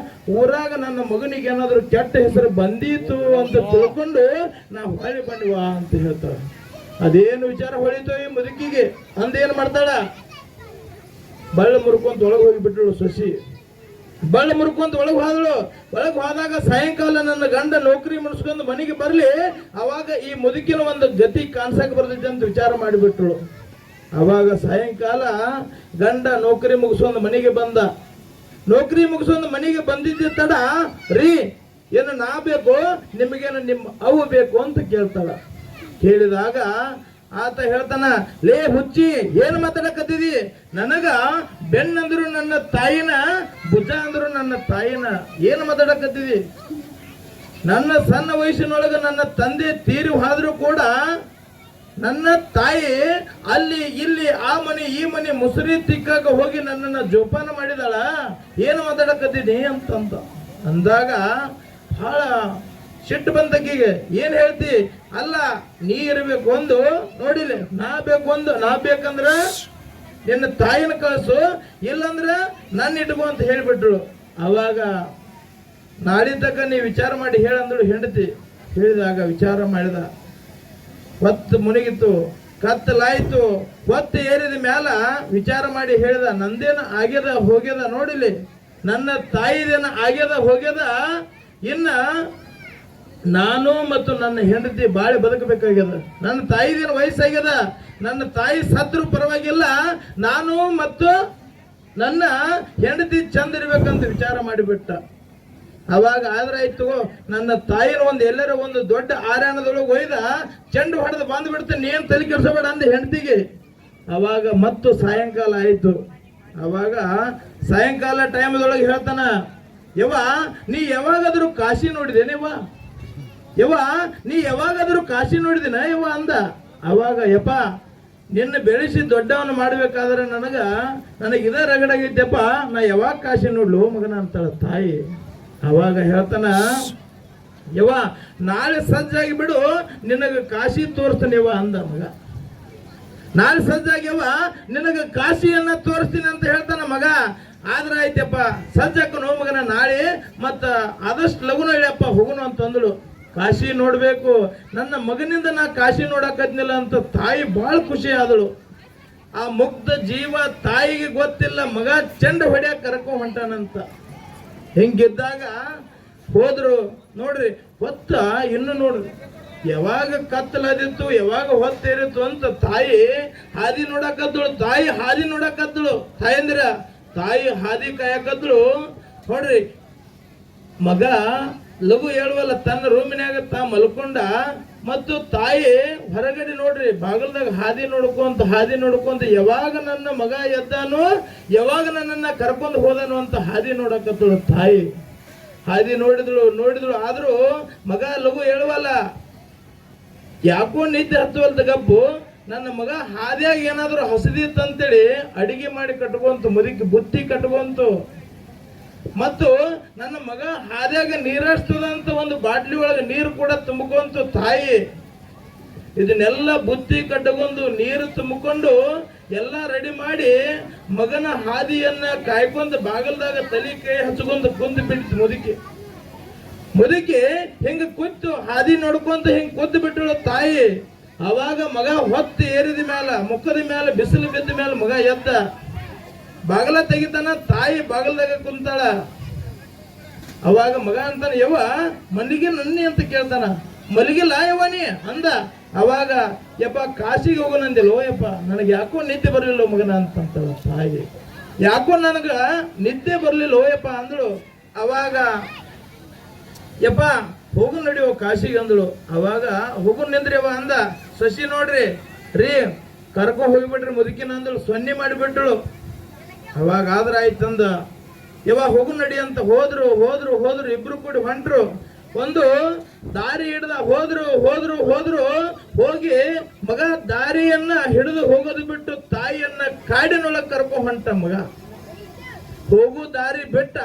ಊರಾಗ ನನ್ನ ಮಗನಿಗೆ ಏನಾದ್ರು ಕೆಟ್ಟ ಹೆಸರು ಬಂದೀತು ಅಂತ ತಿಳ್ಕೊಂಡು ನಾವು ಹೊಳಿ ಬಂದ್ವಾ ಅಂತ ಹೇಳ್ತಾಳ. ಅದೇನು ವಿಚಾರ ಹೊಳಿತು ಈ ಮುದುಕಿಗೆ ಅಂದೇನ್ ಮಾಡ್ತಾಳ, ಬಳ್ಳ ಮುರ್ಕೊಂತ ಒಳಗೆ ಹೋಗಿಬಿಟ್ಳು ಸೊಸಿ. ಬಳ್ಳ ಮುರ್ಕೊಂತ ಒಳಗೆ ಹೋದಳು. ಒಳಗೆ ಹೋದಾಗ ಸಾಯಂಕಾಲ ನನ್ನ ಗಂಡ ನೌಕರಿ ಮುಗಿಸ್ಕೊಂಡು ಮನೆಗೆ ಬರ್ಲಿ, ಅವಾಗ ಈ ಮುದುಕಿನ ಒಂದು ಗತಿ ಕಾಣ್ಸಕ್ ಬರ್ತೈತೆ ಅಂತ ವಿಚಾರ ಮಾಡಿಬಿಟ್ರು. ಅವಾಗ ಸಾಯಂಕಾಲ ಗಂಡ ನೌಕರಿ ಮುಗಿಸ್ಕೊಂಡು ಮನೆಗೆ ಬಂದ. ನೌಕರಿ ಮುಗಿಸ್ಕೊಂಡು ಮನೆಗೆ ಬಂದಿದ್ದ ತಡ, ರೀ ಏನು ನಾ ಬೇಕು, ನಿಮಗೇನು ನಿಮ್ಮ ಅವು ಬೇಕು ಅಂತ ಕೇಳ್ತಾಳ. ಕೇಳಿದಾಗ ಆತ ಹೇಳ್ತಾನ, ಲೇ ಹುಚ್ಚಿ, ಏನು ಮಾತಾಡಕತ್ತಿದಿ, ನನಗ ಬೆನ್ನಂದ್ರು ನನ್ನ ತಾಯಿನ, ಭುಜ ಅಂದ್ರು ನನ್ನ ತಾಯಿನ, ಏನು ಮಾತಾಡಕತ್ತಿದಿ, ನನ್ನ ಸಣ್ಣ ವಯಸ್ಸಿನೊಳಗ ನನ್ನ ತಂದೆ ತೀರಿ ಹೋದ್ರೂ ಕೂಡ ನನ್ನ ತಾಯಿ ಅಲ್ಲಿ ಇಲ್ಲಿ ಆ ಮನೆ ಈ ಮನೆ ಮುಸುರಿ ತಿಕ್ಕಾಗ ಹೋಗಿ ನನ್ನನ್ನ ಜೋಪಾನ ಮಾಡಿದಾಳ, ಏನು ಮಾತಾಡಕತ್ತಿದಿ ಅಂತಂದ. ಅಂದಾಗ ಬಹಳ ಸಿಟ್ಟು ಬಂದಕ್ಕಿಗೆ, ಏನ್ ಹೇಳ್ತಿ, ಅಲ್ಲ ನೀ ಇರ್ಬೇಕು ಒಂದು, ನೋಡಿಲ್ಲ ನಾ ಬೇಕು ಒಂದು, ನಾ ಬೇಕಂದ್ರ ನಿನ್ನ ತಾಯಿನ ಕಳಿಸು, ಇಲ್ಲಂದ್ರ ನನ್ನ ಇಟ್ಕೋ ಅಂತ ಹೇಳ್ಬಿಟ್ರು. ಅವಾಗ ನಾಳಿ ತಕ್ಕ ನೀ ವಿಚಾರ ಮಾಡಿ ಹೇಳಂದಳು ಹೆಂಡತಿ. ಹೇಳಿದಾಗ ವಿಚಾರ ಮಾಡಿದ, ಹೊತ್ತು ಮುನಿಗಿತು, ಕತ್ತಲಾಯ್ತು. ಹೊತ್ತು ಏರಿದ ಮ್ಯಾಲ ವಿಚಾರ ಮಾಡಿ ಹೇಳಿದ, ನಂದೇನ ಆಗ್ಯದ ಹೋಗ್ಯದ ನೋಡಿಲಿ, ನನ್ನ ತಾಯಿದೇನ ಆಗ್ಯದ ಹೋಗ್ಯದ, ಇನ್ನ ನಾನು ಮತ್ತು ನನ್ನ ಹೆಂಡತಿ ಬಾಳೆ ಬದುಕಬೇಕಾಗ್ಯದ, ನನ್ನ ತಾಯಿದೇನು ವಯಸ್ಸಾಗ್ಯದ, ನನ್ನ ತಾಯಿ ಸತ್ರು ಪರವಾಗಿಲ್ಲ, ನಾನು ಮತ್ತು ನನ್ನ ಹೆಂಡತಿ ಚಂದ ಇರ್ಬೇಕಂತ ವಿಚಾರ ಮಾಡಿಬಿಟ್ಟ. ಅವಾಗ ಆದ್ರಾಯ್ತು, ನನ್ನ ತಾಯಿನ ಒಂದು ಎಲ್ಲರ ಒಂದು ದೊಡ್ಡ ಆರ್ಯಾಣದೊಳಗೆ ಒಯ್ದ ಚೆಂಡು ಹೊಡೆದು ಬಂದ್ಬಿಡ್ತೇನೆ, ಏನ್ ತಲೆ ಕೆಡಿಸಬೇಡ ಅಂದ ಹೆಂಡತಿಗೆ. ಅವಾಗ ಮತ್ತು ಸಾಯಂಕಾಲ ಆಯ್ತು. ಅವಾಗ ಸಾಯಂಕಾಲ ಟೈಮದೊಳಗೆ ಹೇಳ್ತಾನ, ಯವ್ವ ನೀ ಯಾವಾಗಾದ್ರೂ ಕಾಶಿ ನೋಡಿದೇನೇವ, ಯವ್ವ ನೀ ಯಾವಾಗಾದ್ರೂ ಕಾಶಿ ನೋಡಿದಿನ ಯವ್ವ ಅಂದ. ಅವಾಗ ಯಪ್ಪ ನಿನ್ನ ಬೆಳೆಸಿ ದೊಡ್ಡವನು ಮಾಡ್ಬೇಕಾದ್ರೆ ನನಗೆ ಇದೇ ರಗಡಾಗೈತೆಪ್ಪ, ನಾ ಯಾವಾಗ ಕಾಶಿ ನೋಡ್ಲು ಮಗನ ಅಂತಾಳ ತಾಯಿ. ಅವಾಗ ಹೇಳ್ತಾನ, ಯವ್ವ ನಾಳೆ ಸಜ್ಜಾಗಿ ಬಿಡು, ನಿನಗೆ ಕಾಶಿ ತೋರಿಸ್ತಾನೆ ಯವ್ವ ಅಂದ ಮಗ. ನಾಳೆ ಸಜ್ಜಾಗ್ಯವ ನಿನಗೆ ಕಾಶಿಯನ್ನ ತೋರಿಸ್ತೀನಿ ಅಂತ ಹೇಳ್ತಾನ ಮಗ. ಆದ್ರ ಆಯ್ತಪ್ಪ ಸಜ್ಜಾಕನು ಮಗನ ನಾಳೆ ಮತ್ತ ಆದಷ್ಟು ಲಗುನ ಹೇಳಪ್ಪ ಹೋಗುನು ಅಂತಂದಳು. ಕಾಶಿ ನೋಡ್ಬೇಕು, ನನ್ನ ಮಗನಿಂದ ನಾ ಕಾಶಿ ನೋಡಕತ್ನಿಲ್ಲ ಅಂತ ತಾಯಿ ಬಹಳ ಖುಷಿ ಆದಳು. ಆ ಮುಗ್ಧ ಜೀವ ತಾಯಿಗೆ ಗೊತ್ತಿಲ್ಲ ಮಗ ಚೆಂಡ ಹೊಡ್ಯಾಕ ಕರ್ಕೊಂಡ್ ಹೊಂಟಾನಂತ. ಹಿಂಗಿದ್ದಾಗ ಹೋದ್ರು ನೋಡ್ರಿ. ಹೊತ್ತ ಇನ್ನು ನೋಡ್ರಿ ಯಾವಾಗ ಕತ್ತಲದಿತ್ತು ಯಾವಾಗ ಹೊತ್ತೇರಿತ್ತು ಅಂತ ತಾಯಿ ಹಾದಿ ನೋಡಕತ್ತಳು. ತಾಯಿ ಹಾದಿ ನೋಡಕತ್ತಳು. ತಾಯಂದ್ರ ತಾಯಿ ಹಾದಿ ಕಾಯಕತ್ತಳು. ನೋಡ್ರಿ ಮಗ ಲಘು ಹೇಳುವಲ್ಲ ತನ್ನ ರೂಮಿನಾಗ ತಾ ಮಲ್ಕೊಂಡ, ಮತ್ತು ತಾಯಿ ಹೊರಗಡೆ ನೋಡ್ರಿ ಬಾಗಲ್ದಾಗ ಹಾದಿ ನೋಡ್ಕೊಂತ ಯಾವಾಗ ನನ್ನ ಮಗ ಎದ್ದಾನೋ ಯಾವಾಗ ನನ್ನನ್ನ ಕರ್ಕೊಂಡು ಹೋದನು ಅಂತ ಹಾದಿ ನೋಡಕತ್ತಳು ತಾಯಿ. ಹಾದಿ ನೋಡಿದಳು ಆದ್ರೂ ಮಗ ಲಘು ಹೇಳುವಲ್ಲ. ಯಾಕೋ ನಿದ್ದೆ ಹತ್ತುವಲ್ದ ಗಬ್ಬು, ನನ್ನ ಮಗ ಹಾದಿಯಾಗ ಏನಾದ್ರು ಹಸದಿತ್ತಂತೇಳಿ ಅಡಿಗೆ ಮಾಡಿ ಕಟ್ಕೊಂತು, ಮುದುಕಿ ಬುತ್ತಿ ಕಟ್ಕೊಂತು. ಮತ್ತು ನನ್ನ ಮಗ ಹಾದಿಯಾಗ ನೀರಾಡ್ಸ್ತದಂತ ಒಂದು ಬಾಟ್ಲಿ ಒಳಗೆ ನೀರು ಕೂಡ ತುಂಬಿಕೊಂತು ತಾಯಿ. ಇದನ್ನೆಲ್ಲ ಬುತ್ತಿ ಕಟ್ಟಕೊಂಡು ನೀರು ತುಂಬಿಕೊಂಡು ಎಲ್ಲ ರೆಡಿ ಮಾಡಿ ಮಗನ ಹಾದಿಯನ್ನ ಕಾಯ್ಕೊಂಡು ಬಾಗಲ್ದಾಗ ತಲೆ ಕೈ ಹಚ್ಕೊಂಡು ಕುಂದು ಬಿಟ್ಟು ಮುದುಕಿ ಹಿಂಗ ಕೂತು ಹಾದಿ ನೋಡ್ಕೊಂತ ಹಿಂಗ ಕುದ್ದು ಬಿಟ್ಟಳು ತಾಯಿ. ಅವಾಗ ಮಗ ಹೊತ್ತು ಏರಿದ ಮ್ಯಾಲ ಮುಖದ ಮ್ಯಾಲ ಬಿಸಿಲು ಬಿದ್ದ ಮ್ಯಾಲ ಮಗ ಎದ್ದ ಬಾಗಲ ತೆಗಿತಾನ. ತಾಯಿ ಬಾಗಲ್ದಾಗ ಕುಂತಾಳ. ಅವಾಗ ಮಗ ಅಂತಾನ, ಯವ್ವ ಮಲ್ಲಿಗೆ ನನ್ನಿ ಅಂತ ಕೇಳ್ತಾನ. ಮಲ್ಲಿಗಿಲ್ಲ ಯವ್ವ ನೀ ಅಂದ. ಅವಾಗ ಯಪ್ಪ ಕಾಶಿಗೆ ಹೋಗೋಣಂದಿಲ್ಲೋ ಯಪ್ಪ, ನನಗೆ ಯಾಕೋ ನಿದ್ದೆ ಬರ್ಲಿಲ್ಲ ಮಗನ ಅಂತಂತಾಳ ತಾಯಿ. ಯಾಕೋ ನನಗ ನಿದ್ದೆ ಬರ್ಲಿಲ್ಲ ಯಪ್ಪ ಅಂದಳು. ಅವಾಗ ಯಪ್ಪ ಹೋಗು ನಡಿಯೋ ಕಾಶಿಗೆ ಅಂದಳು. ಅವಾಗ ಹೋಗು ನಿಂದ್ರಿಯವ ಅಂದ. ಶಶಿ ನೋಡ್ರಿ ರೀ ಕರ್ಕೊಂಡ್ ಹೋಗ್ಬಿಟ್ರಿ ಮುದುಕಿನ ಅಂದಳು. ಸೊನ್ನೆ ಮಾಡಿಬಿಟ್ಟಳು. ಅವಾಗ ಆದ್ರ ಆಯ್ತಂದ. ಯವ ಹೋಗು ನಡಿ ಅಂತ ಹೋದ್ರು ಇಬ್ರು ಕೂಡಿ ಹೊಂಟ್ರು. ಒಂದು ದಾರಿ ಹಿಡ್ದ ಹೋದ್ರು ಹೋಗಿ ಮಗ ದಾರಿಯನ್ನ ಹಿಡಿದು ಹೋಗೋದು ಬಿಟ್ಟು ತಾಯಿಯನ್ನ ಕಾಡಿನೊಳಗೆ ಕರ್ಕೊಂಡ್ ಹೊಂಟ ಮಗ. ಹೋಗು ದಾರಿ ಬಿಟ್ಟ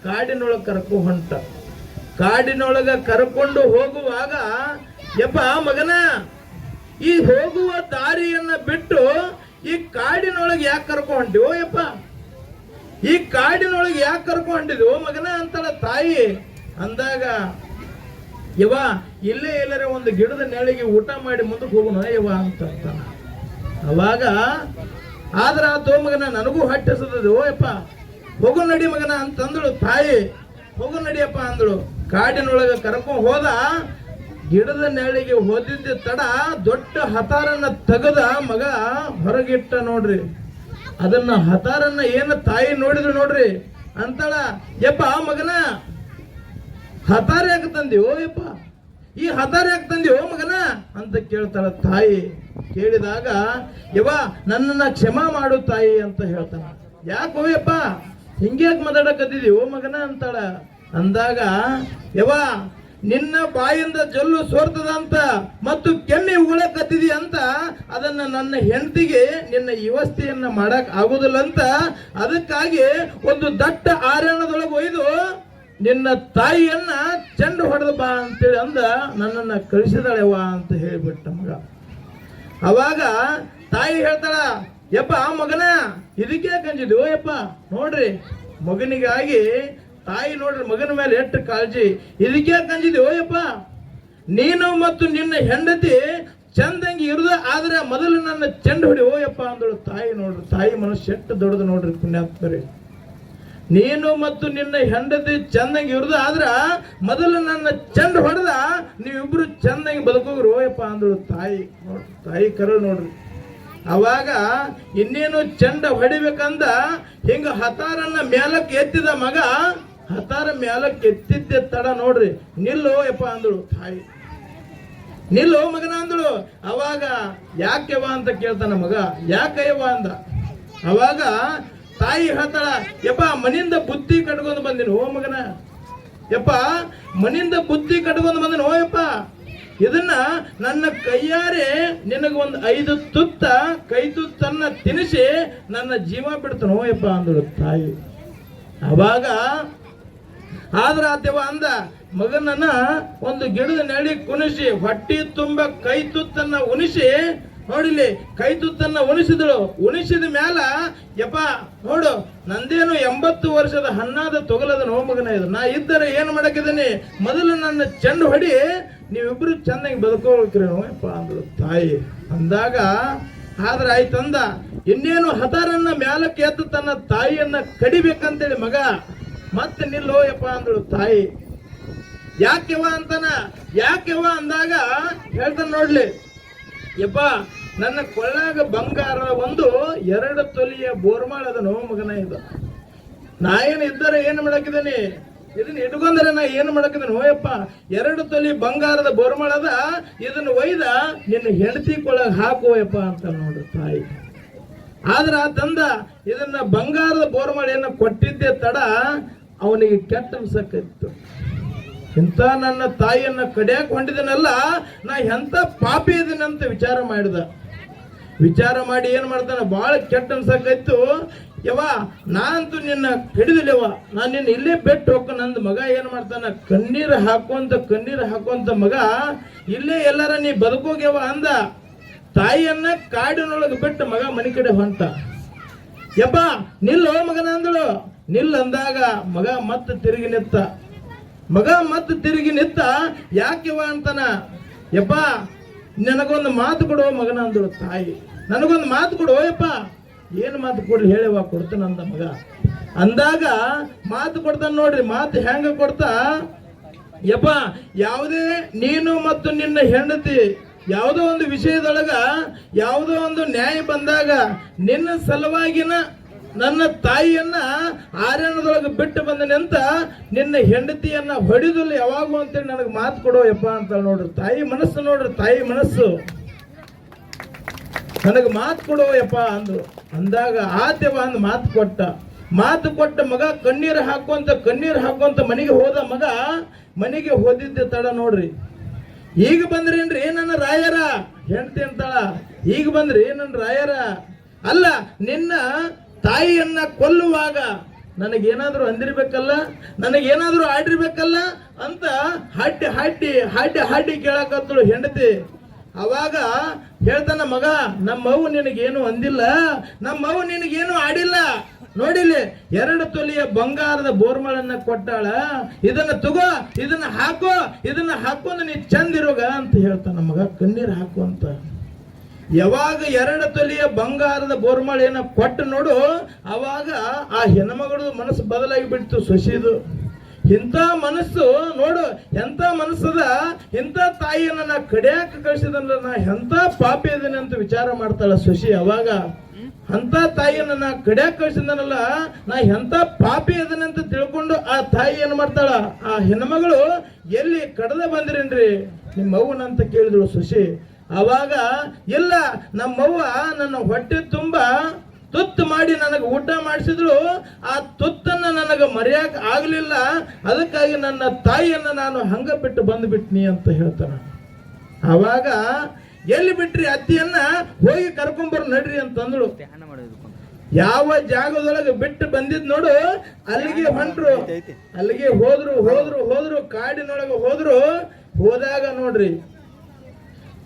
ಕಾಡಿನೊಳಗೆ ಕರ್ಕೊಂಡ್ ಹೊಂಟ. ಕಾಡಿನೊಳಗ ಕರ್ಕೊಂಡು ಹೋಗುವಾಗ ಯಪ್ಪ ಮಗನ ಈ ಹೋಗುವ ದಾರಿಯನ್ನ ಬಿಟ್ಟು ಈ ಕಾಡಿನೊಳಗೆ ಯಾಕೆ ಕರ್ಕೊಂಡ್ ಹೊಂಟಿವೋ ಯಪ್ಪ, ಈ ಕಾಡಿನೊಳಗೆ ಯಾಕೆ ಕರ್ಕೊಂಡ್ ಹೊಂಟಿದ್ವೋ ಮಗನ ಅಂತಳ ತಾಯಿ. ಅಂದಾಗ ಯವ ಇಲ್ಲೇ ಎಲ್ಲರ ಒಂದು ಗಿಡದ ನೆಳಿಗೆ ಊಟ ಮಾಡಿ ಮುಂದಕ್ಕೆ ಹೋಗೋಣ ಯವ ಅಂತ. ಅವಾಗ ಆದ್ರ ಆತೋ ಮಗನ ನನಗೂ ಹಟ್ಟಿಸದು ಯಪ್ಪ ಹೋಗು ನಡಿ ಮಗನ ಅಂತಂದಳು ತಾಯಿ. ಹೋಗು ನಡಿಯಪ್ಪ ಅಂದಳು. ಕಾಡಿನೊಳಗೆ ಕರ್ಕೊಂಡ್ ಹೋದ. ಗಿಡದ ನೆಳಿಗೆ ಹೋದಿದ್ದ ತಡ ದೊಡ್ಡ ಹತಾರನ್ನ ತೆಗೆದ ಮಗ ಹೊರಗಿಟ್ಟ ನೋಡ್ರಿ. ಅದನ್ನ ಹತಾರನ್ನ ಏನ ತಾಯಿ ನೋಡಿದ್ರು ನೋಡ್ರಿ ಅಂತಾಳ, ಯಪ್ಪ ಮಗನ ಹತಾರ ಯಾಕೆ ತಂದಿವೋ ಯಪ್ಪ, ಈ ಹತಾರ ಯಾಕೆ ತಂದಿವೋ ಮಗನ ಅಂತ ಕೇಳ್ತಾಳ ತಾಯಿ. ಕೇಳಿದಾಗ ಯವ್ವ ನನ್ನನ್ನ ಕ್ಷಮಾ ಮಾಡು ತಾಯಿ ಅಂತ ಹೇಳ್ತಾನ. ಯಾಕೋ ಯಪ್ಪ ಹಿಂಗ್ಯಾಕ್ ಮಾತಾಡಕತ್ತಿದೀವೋ ಮಗನ ಅಂತಾಳ. ಅಂದಾಗ ಯವ್ವ ನಿನ್ನ ಬಾಯಿಂದ ಜೊಲ್ಲು ಸೋರ್ತದಂತ ಮತ್ತು ಕೆಮ್ಮಿ ಉಳಕತ್ತಿದಿ ಅಂತ ಅದನ್ನ ನನ್ನ ಹೆಂಡತಿಗೆ ನಿನ್ನ ವ್ಯವಸ್ಥೆಯನ್ನ ಮಾಡಕ್ ಆಗುದಿಲ್ಲ ಅಂತ ಅದಕ್ಕಾಗಿ ಒಂದು ದಟ್ಟ ಆರಣ್ಯದೊಳಗೆ ಒಯ್ದು ನಿನ್ನ ತಾಯಿಯನ್ನ ಚೆಂಡು ಹೊಡೆದು ಬಾ ಅಂತೇಳಿ ಅಂದ ನನ್ನನ್ನ ಕಳಿಸಿದಾಳೆವ ಅಂತ ಹೇಳಿಬಿಟ್ಟ ಮಗ. ಅವಾಗ ತಾಯಿ ಹೇಳ್ತಾಳ, ಯಪ್ಪ ಮಗನ ಇದಕ್ಕೆ ಕಂಜಿದ್ವು ಯಪ್ಪ. ನೋಡ್ರಿ ಮಗನಿಗಾಗಿ ತಾಯಿ ನೋಡ್ರಿ ಮಗನ ಮೇಲೆ ಎಷ್ಟು ಕಾಳಜಿ. ಇದಕ್ಕೆ ಕಂಜಿದ್ವು ಯಪ್ಪ, ನೀನು ಮತ್ತು ನಿನ್ನ ಹೆಂಡತಿ ಚಂದಂಗಿ ಇರುದ ಆದ್ರೆ ಮೊದಲು ನನ್ನ ಚೆಂಡು ಹೊಡಿ ಯಪ್ಪ ಅಂದಳು ತಾಯಿ. ನೋಡ್ರಿ ತಾಯಿ ಮನಸ್ಸು ಎಷ್ಟು ದೊಡ್ಡದು ನೋಡ್ರಿ ಪುಣ್ಯಾತ್ಮರಿ. ನೀನು ಮತ್ತು ನಿನ್ನ ಹೆಂಡತಿ ಚಂದಂಗಿ ಇರುದ ಆದ್ರ ಮೊದಲು ನನ್ನ ಚೆಂಡು ಹೊಡೆದ ನೀವಿಬ್ರು ಚಂದಂಗಿ ಬದುಕೋಗ್ರಿ ಯಪ್ಪ ಅಂದಳು ತಾಯಿ. ನೋಡ್ರಿ ತಾಯಿ ಕರ ನೋಡ್ರಿ. ಅವಾಗ ಇನ್ನೇನು ಚೆಂಡ ಹೊಡಿಬೇಕಂದ ಹಿಂಗ ಹತಾರನ್ನ ಮೇಲಕ್ಕೆ ಎತ್ತಿದ ಮಗ. ಹತಾರ ಮೇಲಕ್ಕೆ ಎತ್ತಿದ್ದೆ ತಡ ನೋಡ್ರಿ ನಿಲ್ಲು ಯಪ್ಪ ಅಂದಳು ತಾಯಿ. ನಿಲ್ಲು ಮಗನ ಅಂದಳು. ಅವಾಗ ಯಾಕೆವ ಅಂತ ಕೇಳ್ತಾನ ಮಗ. ಯಾಕಯ್ಯವ ಅಂದ. ಅವಾಗ ತಾಯಿ ಹೇಳ್ತಾಳ, ಯಪ್ಪ ಮನಿಂದ ಬುದ್ಧಿ ಕಟ್ಕೊಂಡು ಬಂದಿನ ಮಗನ. ಯಪ್ಪ ಮನಿಂದ ಬುದ್ಧಿ ಕಟ್ಕೊಂಡು ಬಂದಿನ ಯಪ್ಪ. ಇದನ್ನ ನನ್ನ ಕೈಯಾರೆ ನಿನಗೊಂದು 5 ತುತ್ತ ಕೈ ತುತ್ತನ್ನ ತಿನ್ನಿಸಿ ನನ್ನ ಜೀವ ಬಿಡ್ತನೋ ಯಪ್ಪ ಅಂದಳು ತಾಯಿ. ಅವಾಗ ಆದ್ರ ಆತವ ಅಂದ, ಮಗನನ್ನ ಒಂದು ಗಿಡದ ನೆಳಿ ಕುಣಿಸಿ ಹೊಟ್ಟಿ ತುಂಬ ಕೈ ತುತ್ತನ್ನ ಉಣಿಸಿ, ನೋಡಿಲಿ ಕೈ ತುತ್ತನ್ನ ಉಣಿಸಿದಳು. ಉಣಿಸಿದ ಮ್ಯಾಲ ಯಪ್ಪ ನೋಡು, ನಂದೇನು 80 ವರ್ಷದ ಹಣ್ಣಾದ ತೊಗಲದ ನೋ ಮಗನ, ಇದು ನಾ ಇದ್ದರೆ ಏನು ಮಾಡಕ್ಕಿದ್ದೀನಿ, ಮೊದಲು ನನ್ನ ಚೆಂಡು ಹೊಡಿ, ನೀವಿಬ್ರು ಚೆನ್ನಾಗಿ ಬದುಕೋಬೇಕ್ರಿ ಯಪ್ಪ ಅಂದಳು ತಾಯಿ. ಅಂದಾಗ ಆದ್ರೆ ಆಯ್ತಂದ, ಇನ್ನೇನು ಹತಾರನ್ನ ಮ್ಯಾಲಕ್ಕೆ ಎದ್ದು ತನ್ನ ತಾಯಿಯನ್ನ ಕಡಿಬೇಕಂತೇಳಿ ಮಗ ಮತ್ತೆ ನಿಲ್ಲೋ ಯಪ್ಪ ಅಂದಳು ತಾಯಿ. ಯಾಕೆವ ಅಂತಾನ, ಯಾಕೆವ ಅಂದಾಗ ಹೇಳ್ತಾನೆ ನೋಡ್ಲಿ, ಯಪ್ಪ ನನ್ನ ಕೊಳ್ಳಾಗ ಬಂಗಾರ ಒಂದು 2 ತೊಲಿಯ ಬೋರ್ಮಾಳದನೋ ಮಗನ, ಇದು ನಾ ಏನು ಇದ್ದರೆ ಏನು ಮಾಡಕಿದ್ದೀನಿ, ಇದನ್ನ ಇಟ್ಕೊಂಡ್ರೆ ನಾ ಏನು ಮಾಡಕಿದ್ದೀನಿ, ಹೋಯಪ್ಪ 2 ತೊಲಿ ಬಂಗಾರದ ಬೋರ್ಮಾಳದ, ಇದನ್ನ ಒಯ್ದ ನಿನ್ನ ಹೆಂಡತಿ ಕೊಳ್ಳಾಗ ಹಾಕುವಯಪ್ಪ ಅಂತ ನೋಡ್ರಿ ತಾಯಿ. ಆದ್ರ ಆ ತಂದ ಇದನ್ನ ಬಂಗಾರದ ಬೋರ್ಮಾಳೆಯನ್ನ ಕೊಟ್ಟಿದ್ದೆ ತಡ ಅವನಿಗೆ ಕೆಟ್ಟ ಅನ್ಸಕ್ಕಿತ್ತು. ಇಂಥ ನನ್ನ ತಾಯಿಯನ್ನ ಕಡಿಯಾಕ ಹೊಂಟಿದನಲ್ಲ, ನಾ ಎಂತ ಪಾಪಿ ಇದನ್ನಂತ ವಿಚಾರ ಮಾಡಿ ಏನ್ ಮಾಡ್ತಾನ, ಬಹಳ ಕೆಟ್ಟ ಅನ್ಸಕ್ಕಾಯ್ತು. ಯವ್ವ ನಾ ಅಂತೂ ನಿನ್ನ ಹಿಡಿದಿಲ್ಲವ, ನಾನು ನಿನ್ನ ಇಲ್ಲೇ ಬಿಟ್ಟು ಹೋಗ. ನಂದು ಮಗ ಏನ್ ಮಾಡ್ತಾನ, ಕಣ್ಣೀರು ಹಾಕುವಂತ ಮಗ ಇಲ್ಲೇ ಎಲ್ಲಾರ ನೀ ಬದುಕೋಗ್ಯವ ಅಂದ. ತಾಯಿಯನ್ನ ಕಾಡಿನೊಳಗೆ ಬಿಟ್ಟು ಮಗ ಮನೆ ಕಡೆ ಹೊಂಟ. ಯಪ್ಪ ನಿಲ್ಲೋ ಮಗನ ಅಂದಳು. ನಿಲ್ಲಂದಾಗ ಮಗ ಮತ್ತೆ ತಿರುಗಿ ನಿತ್ತ. ಯಾಕೆವ ಅಂತಾನ, ಯಪ್ಪ ನನಗೊಂದು ಮಾತು ಕೊಡು ಮಗನ ಅಂದಳು ತಾಯಿ. ನನಗೊಂದು ಮಾತು ಕೊಡು ಯಪ್ಪ. ಏನು ಮಾತು ಕೊಡ್ಲಿ ಹೇಳಿವ, ಕೊಡ್ತಾನಂದ ಮಗ. ಅಂದಾಗ ಮಾತು ಕೊಡ್ತಾನ ನೋಡ್ರಿ. ಮಾತು ಹೆಂಗ ಕೊಡ್ತಾ, ಯಪ್ಪ ಯಾವುದೇ ನೀನು ಮತ್ತು ನಿನ್ನ ಹೆಂಡತಿ ಯಾವುದೋ ಒಂದು ವಿಷಯದೊಳಗ ಯಾವುದೋ ಒಂದು ನ್ಯಾಯ ಬಂದಾಗ ನಿನ್ನ ಸಲುವಾಗಿನ ನನ್ನ ತಾಯಿಯನ್ನ ಆರ್ಯನದೊಳಗೆ ಬಿಟ್ಟು ಬಂದನೆ ಅಂತ ನಿನ್ನ ಹೆಂಡತಿಯನ್ನ ಹೊಡಿದಲ್ಲ ಯಾವಾಗೂ ಅಂತೇಳಿ ನನಗೆ ಮಾತು ಕೊಡೋ ಯಪ್ಪ ಅಂತ ನೋಡ್ರಿ. ತಾಯಿ ಮನಸ್ಸು ನೋಡ್ರಿ, ತಾಯಿ ಮನಸ್ಸು. ನನಗೆ ಮಾತು ಕೊಡೋ ಯಪ್ಪ ಅಂದ್ರು. ಅಂದಾಗ ಆತ್ಯವ ಅಂದ್ ಮಾತು ಕೊಟ್ಟ ಮಗ ಕಣ್ಣೀರು ಹಾಕುವಂತ ಮನೆಗೆ ಹೋದ. ಮಗ ಮನೆಗೆ ಹೋದಿದ್ದೆ ತಡ ನೋಡ್ರಿ. ಈಗ ಬಂದ್ರೇನ್ರಿ ನನ್ನ ರಾಯರ, ಹೆಂಡತಿ ಅಂತಾಳ, ಈಗ ಬಂದ್ರಿ ನನ್ನ ರಾಯರ. ಅಲ್ಲ, ನಿನ್ನ ತಾಯಿಯನ್ನ ಕೊಲ್ಲುವಾಗ ನನಗೇನಾದ್ರೂ ಅಂದಿರ್ಬೇಕಲ್ಲ, ನನಗೇನಾದ್ರೂ ಆಡಿರ್ಬೇಕಲ್ಲ ಅಂತ ಹಾಡಿ ಕೇಳಕತ್ತಳು ಹೆಂಡತಿ. ಅವಾಗ ಹೇಳ್ತಾನ ಮಗ, ನಮ್ಮವ್ವ ನಿನಗೇನು ಅಂದಿಲ್ಲ, ನಮ್ಮವ್ವ ನಿನಗೇನು ಆಡಿಲ್ಲ. ನೋಡಿಲಿ 2 ತೊಲಿಯ ಬಂಗಾರದ ಬೋರ್ಮಳನ್ನ ಕೊಟ್ಟಾಳ, ಇದನ್ನ ತಗೋ, ಇದನ್ನ ಹಾಕೊಂಡು ನೀ ಚಂದಿರೋಗ ಅಂತ ಹೇಳ್ತಾನ ಮಗ. ಕಣ್ಣೀರು ಹಾಕುವಂತ ಯಾವಾಗ 2 ತೊಲಿಯ ಬಂಗಾರದ ಬೋರ್ಮಳೆಯನ್ನ ಕೊಟ್ಟು ನೋಡು, ಅವಾಗ ಆ ಹೆಣ್ಮಗಳು ಮನಸ್ಸು ಬದಲಾಗಿ ಬಿಡ್ತು ಸೊಸಿದು. ಇಂಥ ಮನಸ್ಸು ನೋಡು, ಎಂಥ ಮನಸ್ಸದ, ಇಂಥ ತಾಯಿಯನ್ನ ನಾ ಕಡಿಯಾಕ ಕಳಿಸಿದಲ್ಲ, ನಾ ಎಂಥ ಪಾಪಿ ಇದ್ದೇನೆ ಅಂತ ವಿಚಾರ ಮಾಡ್ತಾಳ ಸೊಸಿ. ಅವಾಗ ಅಂತ ತಾಯಿಯನ್ನ ನಾ ಕಡಿಯಾಕ ಕಳಿಸಿದನಲ್ಲ, ನಾ ಎಂಥ ಪಾಪಿ ಇದ್ದೇನೆ ಅಂತ ತಿಳ್ಕೊಂಡು ಆ ತಾಯಿ ಏನ್ ಮಾಡ್ತಾಳ, ಆ ಹೆಣ್ಮಗಳು ಎಲ್ಲಿ ಕಡದ ಬಂದಿರೇನ್ರಿ ನಿಮ್ಮವ್ವನ ಅಂತ ಕೇಳಿದಳು ಸೊಸಿ. ಅವಾಗ ಇಲ್ಲ, ನಮ್ಮವ್ವ ನನ್ನ ಹೊಟ್ಟೆ ತುಂಬಾ ತುತ್ತು ಮಾಡಿ ನನಗೆ ಊಟ ಮಾಡಿಸಿದ್ರು, ಆ ತುತ್ತನ್ನ ನನಗೆ ಮರೆಯಾಕ ಆಗ್ಲಿಲ್ಲ, ಅದಕ್ಕಾಗಿ ನನ್ನ ತಾಯಿಯನ್ನ ನಾನು ಹಂಗ ಬಿಟ್ಟು ಬಂದ್ಬಿಟ್ನಿ ಅಂತ ಹೇಳ್ತಾನ. ಅವಾಗ ಎಲ್ಲಿ ಬಿಟ್ರಿ ಅತ್ತಿಯನ್ನ, ಹೋಗಿ ಕರ್ಕೊಂಬರ್ ನಡ್ರಿ ಅಂತಂದಳು. ಯಾವ ಜಾಗದೊಳಗೆ ಬಿಟ್ಟು ಬಂದಿದ್ ನೋಡು, ಅಲ್ಲಿಗೆ ಹೊಂಟ್ರು. ಅಲ್ಲಿಗೆ ಹೋದ್ರು ಕಾಡಿನೊಳಗೆ ಹೋದಾಗ ನೋಡ್ರಿ,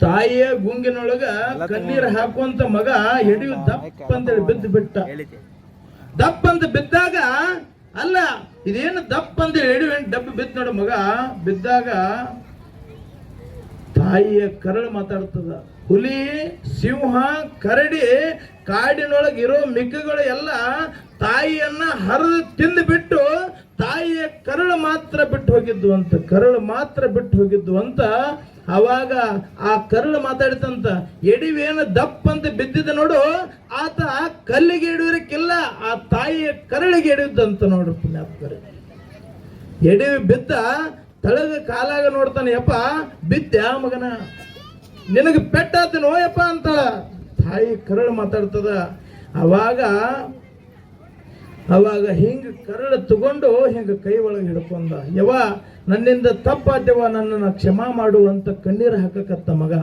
ತಾಯಿಯ ಗುಂಗಿನೊಳಗ ಕಣ್ಣೀರು ಹಾಕುವಂತ ಮಗ ಎಡಿಯು ದಪ್ಪ ಅಂತೇಳಿ ದಪ್ಪ ಅಂತ ಬಿದ್ದಾಗ, ಅಲ್ಲ ಇದೇನು ದಪ್ಪ ಅಂತ ಎಡಿಯು ಡಬ್ಬ ಬಿದ್ದ ನೋಡು ಮಗ. ಬಿದ್ದಾಗ ತಾಯಿಯ ಕರಳು ಮಾತಾಡ್ತದ. ಹುಲಿ, ಸಿಂಹ, ಕರಡಿ, ಕಾಡಿನೊಳಗಿರೋ ಮಿಕ್ಕಗಳು ಎಲ್ಲ ತಾಯಿಯನ್ನ ಹರಿದು ತಿಂದು ಬಿಟ್ಟು ತಾಯಿಯ ಕರಳು ಮಾತ್ರ ಬಿಟ್ಟು ಹೋಗಿದ್ದು ಅಂತ ಅವಾಗ ಆ ಕರಳು ಮಾತಾಡಿತಂತ. ಎಡಿವೇನು ದಪ್ಪ ಅಂತ ಬಿದ್ದಿದ್ದ ನೋಡು, ಆತ ಕಲ್ಲಿಗೆ ಎಡುವರಕ್ಕಿಲ್ಲ, ಆ ತಾಯಿಯ ಕರಳಿಗೆ ಎಡಿದಂತ ನೋಡ್ರಿ ಪುಣ್ಯಾತ್ಮರೇ. ಎಡಿವಿ ಬಿದ್ದ ತಳಗ ಕಾಲಾಗ ನೋಡ್ತಾನೆ, ಯಪ್ಪ ಬಿದ್ದ ಮಗನ, ನಿನಗೆ ಪೆಟ್ಟಾತನೋ ಯಪ್ಪ ಅಂತ ತಾಯಿ ಕರಳು ಮಾತಾಡ್ತದ. ಅವಾಗ ಅವಾಗ ಹಿಂಗ ಕರಳು ತಗೊಂಡು ಹಿಂಗ ಕೈ ಒಳಗೆ ಹಿಡ್ಕೊಂಡ, ಯವ್ವ ನನ್ನಿಂದ ತಪ್ಪಾದ್ಯವ, ನನ್ನನ್ನು ಕ್ಷಮಾ ಮಾಡುವಂತ ಕಣ್ಣೀರು ಹಾಕಕತ್ತ ಮಗ.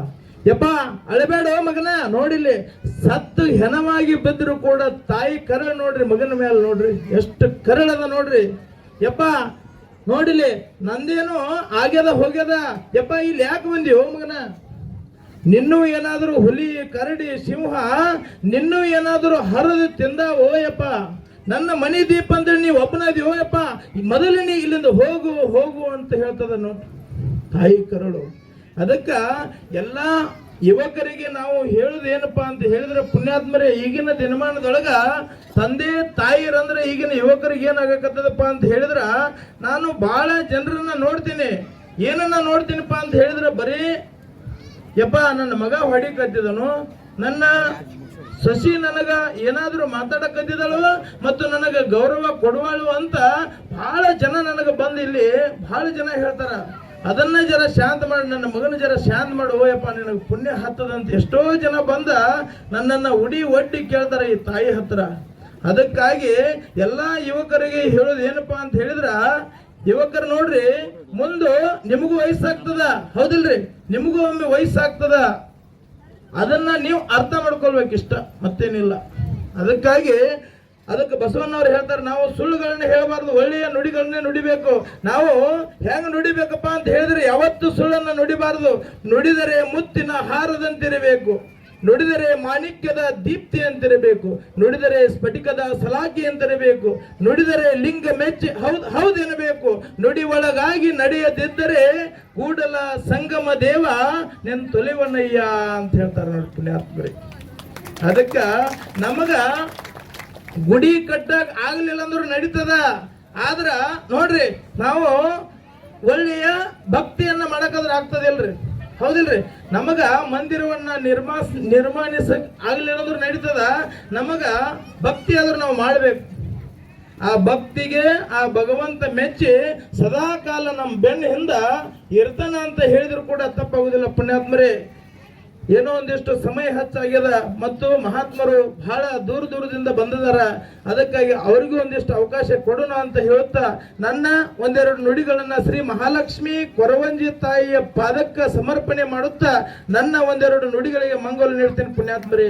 ಯಪ್ಪ ಅಳಬೇಡ ಮಗನ, ನೋಡಿಲಿ ಸತ್ತು ಹೆಣವಾಗಿ ಬಿದ್ದರೂ ಕೂಡ ತಾಯಿ ಕರಳು ನೋಡ್ರಿ, ಮಗನ ಮೇಲೆ ನೋಡ್ರಿ ಎಷ್ಟು ಕರಳದ ನೋಡ್ರಿ. ಯಪ್ಪ ನೋಡಿಲಿ ನಂದೇನು ಆಗ್ಯದ ಹೋಗ್ಯದ, ಯಪ್ಪ ಇಲ್ಲಿ ಯಾಕೆ ಬಂದಿವೋ ಮಗನ, ನಿನ್ನೂ ಏನಾದರೂ ಹುಲಿ ಕರಡಿ ಸಿಂಹ ನಿನ್ನೂ ಏನಾದರೂ ಹರಿದು ತಿಂದಾವೋ ಯಪ್ಪ, ನನ್ನ ಮನೆ ದೀಪ ಅಂದ್ರೆ ನೀವು ಒಬ್ಬನದಿವೋ ಯಪ್ಪ, ಮೊದಲು ನೀ ಇಲ್ಲಿಂದ ಹೋಗು ಹೋಗು ಅಂತ ಹೇಳ್ತದ ನೋಡಿ ತಾಯಿ ಕರಳು. ಅದಕ್ಕ ಎಲ್ಲ ಯುವಕರಿಗೆ ನಾವು ಹೇಳುದೇನಪ್ಪಾ ಅಂತ ಹೇಳಿದ್ರೆ, ಪುಣ್ಯಾತ್ಮರೇ ಈಗಿನ ದಿನಮಾನದೊಳಗ ತಂದೆ ತಾಯಿರಂದ್ರೆ ಈಗಿನ ಯುವಕರಿಗೆ ಏನಾಗಕತ್ತದಪ್ಪ ಅಂತ ಹೇಳಿದ್ರ, ನಾನು ಬಹಳ ಜನರನ್ನ ನೋಡ್ತೀನಿ. ಏನನ್ನ ನೋಡ್ತೀನಪ್ಪ ಅಂತ ಹೇಳಿದ್ರೆ, ಬರೀ ಯಪ್ಪ ನನ್ನ ಮಗ ಹೊಡಿಕತ್ತಿದನು, ನನ್ನ ಸಸಿ ನನಗ ಏನಾದರೂ ಮಾತಾಡಕತ್ತಿದಳು ಮತ್ತು ನನಗ ಗೌರವ ಕೊಡುವಳು ಅಂತ ಬಹಳ ಜನ ನನಗ ಬಂದು ಇಲ್ಲಿ ಬಹಳ ಜನ ಹೇಳ್ತಾರ. ಅದನ್ನ ಜರ ಶಾಂತ ಮಾಡಿ, ನನ್ನ ಮಗನ ಜರ ಶಾಂತ ಮಾಡು, ಓಯಪ್ಪ ನಿನಗೆ ಪುಣ್ಯ ಹತ್ತದಂತ ಎಷ್ಟೋ ಜನ ಬಂದ ನನ್ನನ್ನು ಉಡಿ ಒಡ್ಡಿ ಕೇಳ್ತಾರ ಈ ತಾಯಿ ಹತ್ರ. ಅದಕ್ಕಾಗಿ ಎಲ್ಲಾ ಯುವಕರಿಗೆ ಹೇಳೋದು ಏನಪ್ಪಾ ಅಂತ ಹೇಳಿದ್ರ, ಯುವಕರು ನೋಡ್ರಿ ಮುಂದೆ ನಿಮಗೂ ವಯಸ್ಸಾಗ್ತದ, ಹೌದಿಲ್ರಿ, ನಿಮಗೂ ಒಮ್ಮೆ ವಯಸ್ಸಾಗ್ತದ, ಅದನ್ನ ನೀವು ಅರ್ಥ ಮಾಡ್ಕೊಳ್ಬೇಕಿಷ್ಟ, ಮತ್ತೇನಿಲ್ಲ. ಅದಕ್ಕೆ ಬಸವಣ್ಣವ್ರು ಹೇಳ್ತಾರೆ, ನಾವು ಸುಳ್ಳುಗಳನ್ನ ಹೇಳಬಾರ್ದು, ಒಳ್ಳೆಯ ನುಡಿಗಳನ್ನೇ ನುಡಿಬೇಕು. ನಾವು ಹೆಂಗ ನುಡಿಬೇಕಪ್ಪ ಅಂತ ಹೇಳಿದ್ರೆ, ಯಾವತ್ತು ಸುಳ್ಳನ್ನ ನುಡಿಬಾರದು. ನುಡಿದರೆ ಮುತ್ತಿನ ಹಾರದಂತಿರಬೇಕು, ನುಡಿದರೆ ಮಾಣಿಕ್ಯದ ದೀಪ್ತಿ ಅಂತಿರಬೇಕು, ನುಡಿದರೆ ಸ್ಫಟಿಕದ ಸಲಾಕಿ ಅಂತಿರಬೇಕು, ನುಡಿದರೆ ಲಿಂಗ ಮೆಚ್ಚಿ ಹೌದೆನಬೇಕು, ನುಡಿ ಒಳಗಾಗಿ ನಡೆಯದಿದ್ದರೆ ಕೂಡಲ ಸಂಗಮ ದೇವ ನೆನ್ ತೊಲಿವಣ್ಣಯ್ಯ ಅಂತ ಹೇಳ್ತಾರೆ ನೋಡಿ ಪುಣ್ಯಾತ್ಮರಿ. ಅದಕ್ಕ ನಮಗ ಗುಡಿ ಕಟ್ಟಾಗ ಆಗ್ಲಿಲ್ಲ ಅಂದ್ರೂ ನಡೀತದ, ಆದ್ರ ನೋಡ್ರಿ ನಾವು ಒಳ್ಳೆಯ ಭಕ್ತಿಯನ್ನ ಮಾಡಕಾದ್ರೆ ಆಗ್ತದಿಲ್ರಿ, ಹೌದಿಲ್ರಿ. ನಮಗ ಮಂದಿರವನ್ನ ನಿರ್ಮಾಣಿಸಕ್ ಆಗ್ಲಿಲ್ಲ ಅಂದ್ರೂ ನಡೀತದ, ನಮಗ ಭಕ್ತಿ ಆದ್ರೂ ನಾವು ಮಾಡ್ಬೇಕು. ಆ ಭಕ್ತಿಗೆ ಆ ಭಗವಂತ ಮೆಚ್ಚಿ ಸದಾ ಕಾಲ ನಮ್ಮ ಬೆನ್ನ ಹಿಂದ ಇರ್ತಾನ ಅಂತ ಹೇಳಿದ್ರು ಕೂಡ ತಪ್ಪಾಗುದಿಲ್ಲ ಪುಣ್ಯಾತ್ಮರೇ. ಏನೋ ಒಂದಿಷ್ಟು ಸಮಯ ಹೆಚ್ಚಾಗ್ಯದ ಮತ್ತು ಮಹಾತ್ಮರು ಬಹಳ ದೂರದಿಂದ ಬಂದಿದಾರ, ಅದಕ್ಕಾಗಿ ಅವರಿಗೂ ಒಂದಿಷ್ಟು ಅವಕಾಶ ಕೊಡೋಣ ಅಂತ ಹೇಳುತ್ತಾ ನನ್ನ ಒಂದೆರಡು ನುಡಿಗಳನ್ನ ಶ್ರೀ ಮಹಾಲಕ್ಷ್ಮಿ ಕೊರವಂಜಿ ತಾಯಿಯ ಪಾದಕ್ಕೆ ಸಮರ್ಪಣೆ ಮಾಡುತ್ತಾ ನನ್ನ ಒಂದೆರಡು ನುಡಿಗಳಿಗೆ ಮಂಗಲ ನೀಡ್ತೀನಿ ಪುಣ್ಯಾತ್ಮರೇ.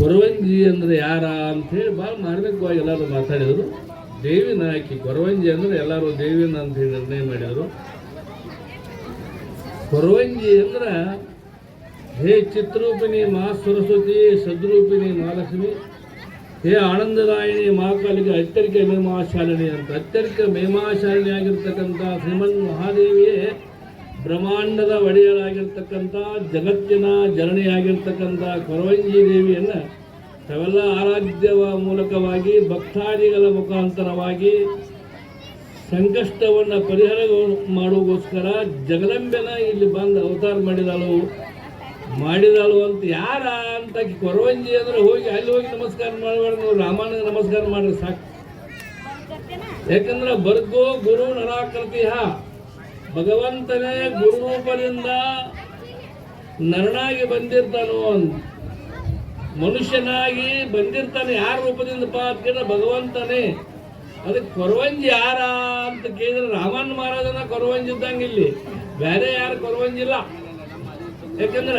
ಕೊರವಂಜಿ ಅಂದ್ರೆ ಯಾರ ಅಂತ ಹೇಳಿ ಭಾಳ ಮಾರ್ಮಿಕವಾಗಿ ಎಲ್ಲರೂ ಮಾತಾಡಿದರು. ದೇವಿನ ಆಕಿ ಕೊರವಂಜಿ ಅಂದ್ರೆ ಎಲ್ಲರೂ ದೇವಿನ ಅಂತ ಹೇಳಿ ನಿರ್ಣಯ ಮಾಡಿದರು. ಕೊರವಂಜಿ ಅಂದ್ರ ಹೇ ಚಿತ್ರೂಪಿಣಿ ಮಾ ಸರಸ್ವತಿ, ಸದ್ರೂಪಿಣಿ ಮಹಾಲಕ್ಷ್ಮಿ, ಹೇ ಆನಂದದಾಯಿನಿ ಮಹಾಕಾಲಿಗೆ ಅತ್ಯರಿಕ ಮೇಮಾಶಾಲಿನಿ ಅಂತ. ಅತ್ಯರಿಕ ಮೇಮಾಶಾಲಿನಿ ಆಗಿರ್ತಕ್ಕಂಥ ಶ್ರೀಮನ್ ಮಹಾದೇವಿಯೇ ಬ್ರಹ್ಮಾಂಡದ ಒಡೆಯಲಾಗಿರ್ತಕ್ಕಂಥ ಜಗತ್ತಿನ ಜನನಿಯಾಗಿರ್ತಕ್ಕಂಥ ಕೊರವಂಜಿ ದೇವಿಯನ್ನು ತಾವೆಲ್ಲ ಆರಾಧ್ಯವ ಮೂಲಕವಾಗಿ ಭಕ್ತಾದಿಗಳ ಮುಖಾಂತರವಾಗಿ ಸಂಕಷ್ಟವನ್ನು ಪರಿಹಾರ ಮಾಡುವುದಕ್ಕೋಸ್ಕರ ಜಗದಂಬೆನ ಇಲ್ಲಿ ಬಂದು ಅವತಾರ ಮಾಡಿದಾಳು ಅಂತ ಯಾರ ಅಂತ ಕೊರವಂಜಿ ಅಂದ್ರೆ ಹೋಗಿ ಅಲ್ಲಿ ಹೋಗಿ ನಮಸ್ಕಾರ ಮಾಡಬಾರ್ದು, ನೀವು ರಾಮಾಯಣ ನಮಸ್ಕಾರ ಮಾಡ್ರಿ ಸಾಕು. ಯಾಕಂದ್ರೆ ಬರ್ಗೋ ಗುರು ನರಾಕೃತಿಹ, ಭಗವಂತನೇ ಗುರುರೂಪದಿಂದ ನರನಾಗಿ ಬಂದಿರ್ತಾನೋ, ಮನುಷ್ಯನಾಗಿ ಬಂದಿರ್ತಾನೆ. ಯಾರ ರೂಪದಿಂದಪ್ಪ ಅಂತ ಕೇಳಿದ್ರೆ ಭಗವಂತನೇ. ಅದಕ್ಕೆ ಕೊರವಂಜಿ ಯಾರ ಅಂತ ಕೇಳಿದ್ರೆ ರಾಮನ್ ಮಹಾರಾಜನ ಕೊರವಂಜಿ ಇದ್ದಂಗೆ, ಇಲ್ಲಿ ಬೇರೆ ಯಾರು ಕೊರವಂಜಿಲ್ಲ. ಯಾಕಂದ್ರ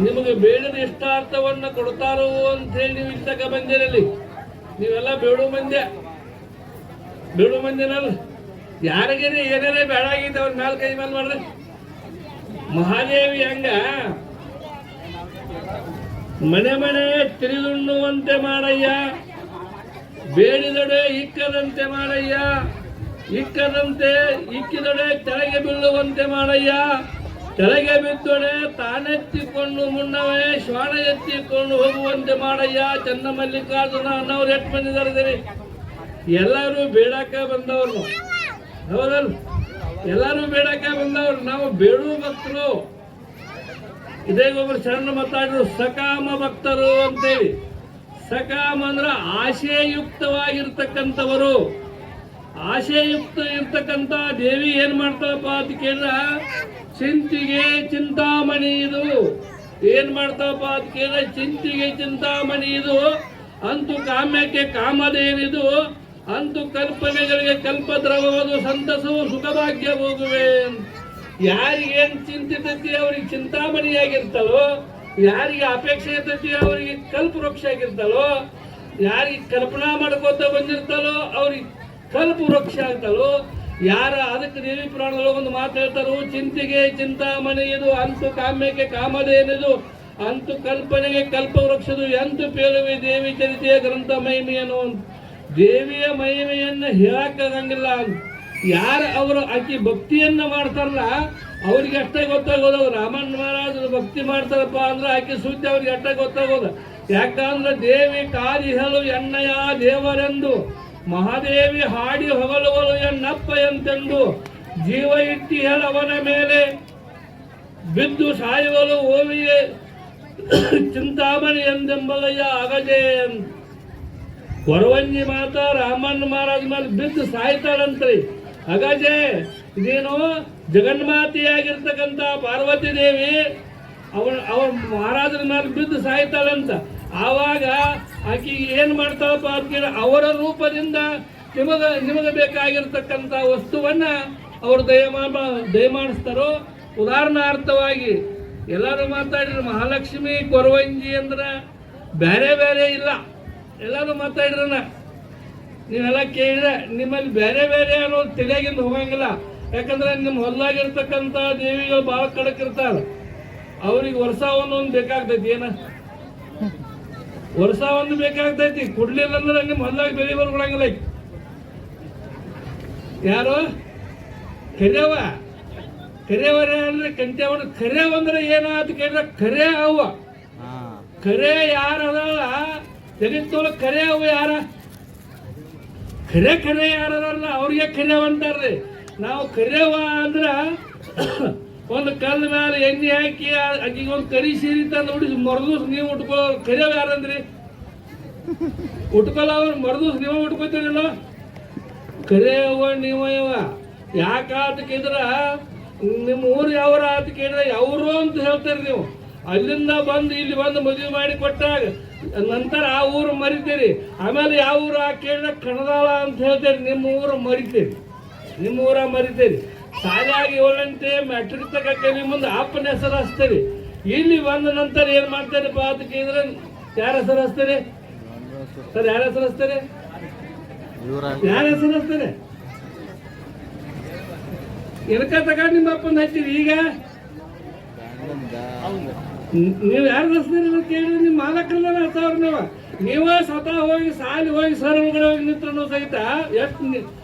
ನಿಮಗೆ ಬೇಡದ ಇಷ್ಟಾರ್ಥವನ್ನ ಕೊಡ್ತಾರೋ ಅಂತ ಹೇಳಿ ನೀವು ಇಲ್ಲಿ ತಕ ಬಂದಿರಲ್ಲಿ. ನೀವೆಲ್ಲ ಬೇಡು ಮಂದಿನಲ್ಲ, ಯಾರಿಗೇನೆ ಏನೇನೇ ಬೇಡಾಗಿದೆ ಅವ್ರ ಮೇಲೆ ಕೈ ಮೇಲೆ ಮಾಡ್ರಿ. ಮಹಾದೇವಿ ಹಂಗ ಮನೆ ತಿರುಗುಣ್ಣುವಂತೆ ಮಾಡಯ್ಯ, ಬೇಡಿದೊಡೆ ಇಕ್ಕದಂತೆ ಮಾಡಯ್ಯ, ಇಕ್ಕಿದೊಡೆ ತೆಳಗೆ ಬೀಳುವಂತೆ ಮಾಡಯ್ಯ, ತೆಳಗೆ ಬಿದ್ದೊಡೆ ತಾನೆತ್ತಿಕೊಂಡು ಮುನ್ನವೇ ಶ್ವಾನ ಎತ್ತಿಕೊಂಡು ಹೋಗುವಂತೆ ಮಾಡಯ್ಯ. ಚನ್ನಮಲ್ಲಿಕಾರ್ಜುನ ಅನ್ನೋರು ಎಷ್ಟು ಬಂದಿದ್ದಾರೆ, ಎಲ್ಲರೂ ಬೇಡಾಕ ಬಂದವರು, ಹೌದಲ್ಲ? ಎಲ್ಲರೂ ಬೇಡಾಕ ಬಂದವರು. ನಾವು ಬೇಡುವ ಭಕ್ತರು. ಇದೇ ಒಬ್ಬರು ಶರಣ ಮಾತಾಡಿದ್ರು, ಸಕಾಮ ಭಕ್ತರು ಅಂತೇಳಿ. ಸಕಾಮ ಅಂದ್ರೆ ಆಶಯಯುಕ್ತವಾಗಿರ್ತಕ್ಕಂಥವರು. ಆಶಯಯುಕ್ತ ಇರ್ತಕ್ಕಂಥ ದೇವಿ ಏನ್ ಮಾಡ್ತಾಳಪ್ಪ ಅಂತ ಕೇಳಿದ್ರ, ಚಿಂತಿಗೆ ಚಿಂತಾಮಣಿ ಇದು. ಏನ್ ಮಾಡ್ತಾವಪ್ಪ ಅಂತ ಕೇಳಿದ್ರೆ ಚಿಂತಿಗೆ ಚಿಂತಾಮಣಿ ಇದು, ಅಂತೂ ಕಾಮ್ಯಕ್ಕೆ ಕಾಮಧೇನಿದು, ಅಂತೂ ಕಲ್ಪನೆಗಳಿಗೆ ಕಲ್ಪದ್ರವದು, ಸಂತಸವು ಸುಖಭಾಗ್ಯ ಹೋಗುವೆ. ಯಾರಿಗೇನ್ ಚಿಂತಿತತಿ ಅವ್ರಿಗೆ ಚಿಂತಾಮಣಿಯಾಗಿರ್ತಾಳೋ, ಯಾರಿಗೆ ಅಪೇಕ್ಷೆ ಇರ್ತೈತಿ ಅವರಿಗೆ ಕಲ್ಪವೃಕ್ಷ ಆಗಿರ್ತಾಳೋ, ಯಾರಿಗೆ ಕಲ್ಪನಾ ಮಾಡ್ಕೋತ ಬಂದಿರ್ತಾಳೋ ಅವ್ರಿಗೆ ಕಲ್ಪವೃಕ್ಷ ಆಗ್ತಾಳೋ. ಯಾರ ಅದಕ್ಕೆ ದೇವಿ ಪುರಾಣದೊಳಗೆ ಒಂದು ಮಾತು ಹೇಳ್ತಾರೋ, ಚಿಂತೆಗೆ ಚಿಂತಾಮಣಿ ಇದು, ಅಂತು ಕಾಮ್ಯಕ್ಕೆ ಕಾಮಧೇನಿದು, ಅಂತು ಕಲ್ಪನೆಗೆ ಕಲ್ಪವೃಕ್ಷದು, ಎಂತು ಪೇಳುವೆ ದೇವಿ ಚರಿತೆಯ ಗ್ರಂಥ ಮಹಿಮೆಯನ್ನು. ದೇವಿಯ ಮಹಿಮೆಯನ್ನು ಹೇಳಕ್ಕಾಗಂಗಿಲ್ಲ. ಯಾರು ಅವರು ಆಕಿ ಭಕ್ತಿಯನ್ನ ಮಾಡ್ತಾರಲ್ಲ ಅವ್ರಿಗೆ ಅಷ್ಟೇ ಗೊತ್ತಾಗೋದು. ರಾಮಣ್ಣ ಮಹಾರಾಜರು ಭಕ್ತಿ ಮಾಡ್ತಾರಪ್ಪ ಅಂದ್ರೆ ಆಕೆ ಸುದ್ದಿ ಅವ್ರಿಗೆ ಅಷ್ಟೇ ಗೊತ್ತಾಗೋದು. ಯಾಕಂದ್ರೆ ದೇವಿ ಕಾದಿ ಹೇಳು ಎಣ್ಣೆಯ ದೇವರೆಂದು, ಮಹಾದೇವಿ ಹಾಡಿ ಹೊಗಳುವಳು ಎನ್ನಪ್ಪ ಎಂತೆಂದು, ಜೀವ ಇಟ್ಟಿ ಹೇಳವನ ಮೇಲೆ ಬಿದ್ದು ಸಾಯುವಲು ಓವಿಯೇ ಚಿಂತಾಮಣಿ ಎಂದೆಂಬಲಯ್ಯ ಅಗಜೆ. ಕೊರವಂಜಿ ಮಾತಾ ರಾಮಣ್ಣ ಮಹಾರಾಜ್ ಮೇಲೆ ಬಿದ್ದು ಸಾಯ್ತಾಳಂತ್ರಿ. ಅಗಜೆ ಇದೇನು ಜಗನ್ಮಾತೆಯಾಗಿರ್ತಕ್ಕಂಥ ಪಾರ್ವತಿ ದೇವಿ ಅವಳ ಮಹಾರಾಜರ ಮೇಲೆ ಬಿದ್ದು ಸಾಯ್ತಾಳಂತ. ಆವಾಗ ಆಕೆಗೆ ಏನ್ ಮಾಡ್ತಾಳಪ್ಪ ಅಂತ ಕೇಳಿ ಅವರ ರೂಪದಿಂದ ನಿಮಗೆ ಬೇಕಾಗಿರ್ತಕ್ಕಂಥ ವಸ್ತುವನ್ನ ಅವರು ದಯಮಾಡಿಸ್ತಾರೋ. ಉದಾಹರಣಾರ್ಥವಾಗಿ ಎಲ್ಲರೂ ಮಾತಾಡಿದ್ರು ಮಹಾಲಕ್ಷ್ಮಿ ಕೊರವಂಜಿ ಅಂದ್ರೆ ಬೇರೆ ಬೇರೆ ಇಲ್ಲ, ಎಲ್ಲರೂ ಮಾತಾಡಿದ್ರನ ನೀವೆಲ್ಲ ಕೇಳಿದ್ರೆ ನಿಮ್ಮಲ್ಲಿ ಬೇರೆ ಬೇರೆ ಅನ್ನೋದು ತಿಳಿಯಾಗಿಂದ ಹೋಗಂಗಿಲ್ಲ. ಯಾಕಂದ್ರೆ ನಿಮ್ಮ ಹೊಲ್ಲಾಗಿರ್ತಕ್ಕಂಥ ದೇವಿಗಳು ಭಾಳ ಕಡಕ್ ಇರ್ತಾರ, ಅವ್ರಿಗೆ ವರ್ಷ ಒಂದೊಂದು ಬೇಕಾಗ್ತೈತಿ. ಏನ ವರ್ಷ ಒಂದು ಬೇಕಾಗ್ತೈತಿ, ಕೊಡ್ಲಿಲ್ಲ ಅಂದ್ರೆ ನಿಮ್ಮ ಹೊಲ್ಲಾಗ ಬೆಳೆ ಬರ್ಕೊಳಂಗಿಲ್ಲ. ಯಾರು ಕರೆಯವರ ಅಂದ್ರೆ ಕಂಟ್ಯಾವಣ ಕರೆ ಅಂದ್ರೆ ಏನಾತ ಕೇಳಿದ್ರೆ ಕರೆ ಅವ ಕರೆ ಯಾರದಲ್ಲ ಜಗತ್ತೊಳ ಕರೆ ಅವ ಯಾರ ಕರೆ ಯಾರದಲ್ಲ ಅವ್ರಿಗೆ ಕರೆಯವ ಅಂತಾರ್ರಿ. ನಾವು ಕರೆಯವ ಅಂದ್ರ ಒಂದು ಕಲ್ಲು ಮೇಲೆ ಎಣ್ಣೆ ಹಾಕಿ ಆಕಿಗೆ ಒಂದು ಕರಿ ಸೀರೆ ತಂದು ಉಡಿಸಿ ಮರದೂಸ್ ನೀವು ಉಟ್ಕೊಳ್ಳೋರು ಕರೆಯವ ಯಾರಂದ್ರಿ? ಉಟ್ಕೊಳ್ಳೋರು ಮರದೂಸ್ ನೀವು ಉಟ್ಕೋತೀರಿಲ್ಲ, ಕರೆಯವ ನೀವಯವ. ಯಾಕಾತ ಕೇಳಿದ್ರ ನಿಮ್ಮ ಊರು ಯಾವ್ರ ಆತ ಕೇಳಿದ್ರೆ ಯಾವ್ರು ಅಂತ ಹೇಳ್ತಾರೆ ನೀವು. ಅಲ್ಲಿಂದ ಬಂದು ಇಲ್ಲಿ ಬಂದು ಮದುವೆ ಮಾಡಿ ಕೊಟ್ಟಾಗ ನಂತರ ಆ ಊರು ಮರಿತೀರಿ. ಆಮೇಲೆ ಯಾವ ಊರು ಕೇಳಿದ್ರೆ ಕಣದಾಳ ಅಂತ ಹೇಳ್ತೀರಿ, ನಿಮ್ಮ ಊರು ಮರಿತೀರಿ, ನಿಮ್ಮ ಊರ ಮರಿತೀರಿ. ಶಾಲೆಯಾಗಿ 7 ಮ್ಯಾಟ್ರಿಕ್ ತಕ ಕಲಿ ಮುಂದೆ ಅಪ್ಪನ ಹೆಸರು ಹಚ್ತೀರಿ. ಇಲ್ಲಿ ಬಂದ ನಂತರ ಏನ್ ಮಾಡ್ತಾರಪ್ಪ ಅಂತ ಕೇಳಿದ್ರೆ ಯಾರ ಹೆಸರು ಹಚ್ತೀರಿ ಸರ್? ಯಾರ ಹೆಸರು ಹಚ್ತಾರೆ? ಯಾರ ಹೆಸರು ಹಚ್ತಾರೆ? ಎನಕ ತಗೊಂಡು ನಿಮ್ಮ ಅಪ್ಪನ ಹಚ್ಚಿರಿ. ಈಗ ನೀವು ಯಾರು ಹಚ್ತೀರಿ ಕೇಳಿ ನಿಮ್ಮ ಮಾಲಕರನ್ನ ಹಚ್ಚವ್ರ ನೀವ ಸ್ವತಃ ಹೋಗಿ ಸಾಲಿ ಹೋಗಿ ಸರ್ ಒಳಗಡೆ ಹೋಗಿ ನಿಂತ್ರನು ಸಹಿತ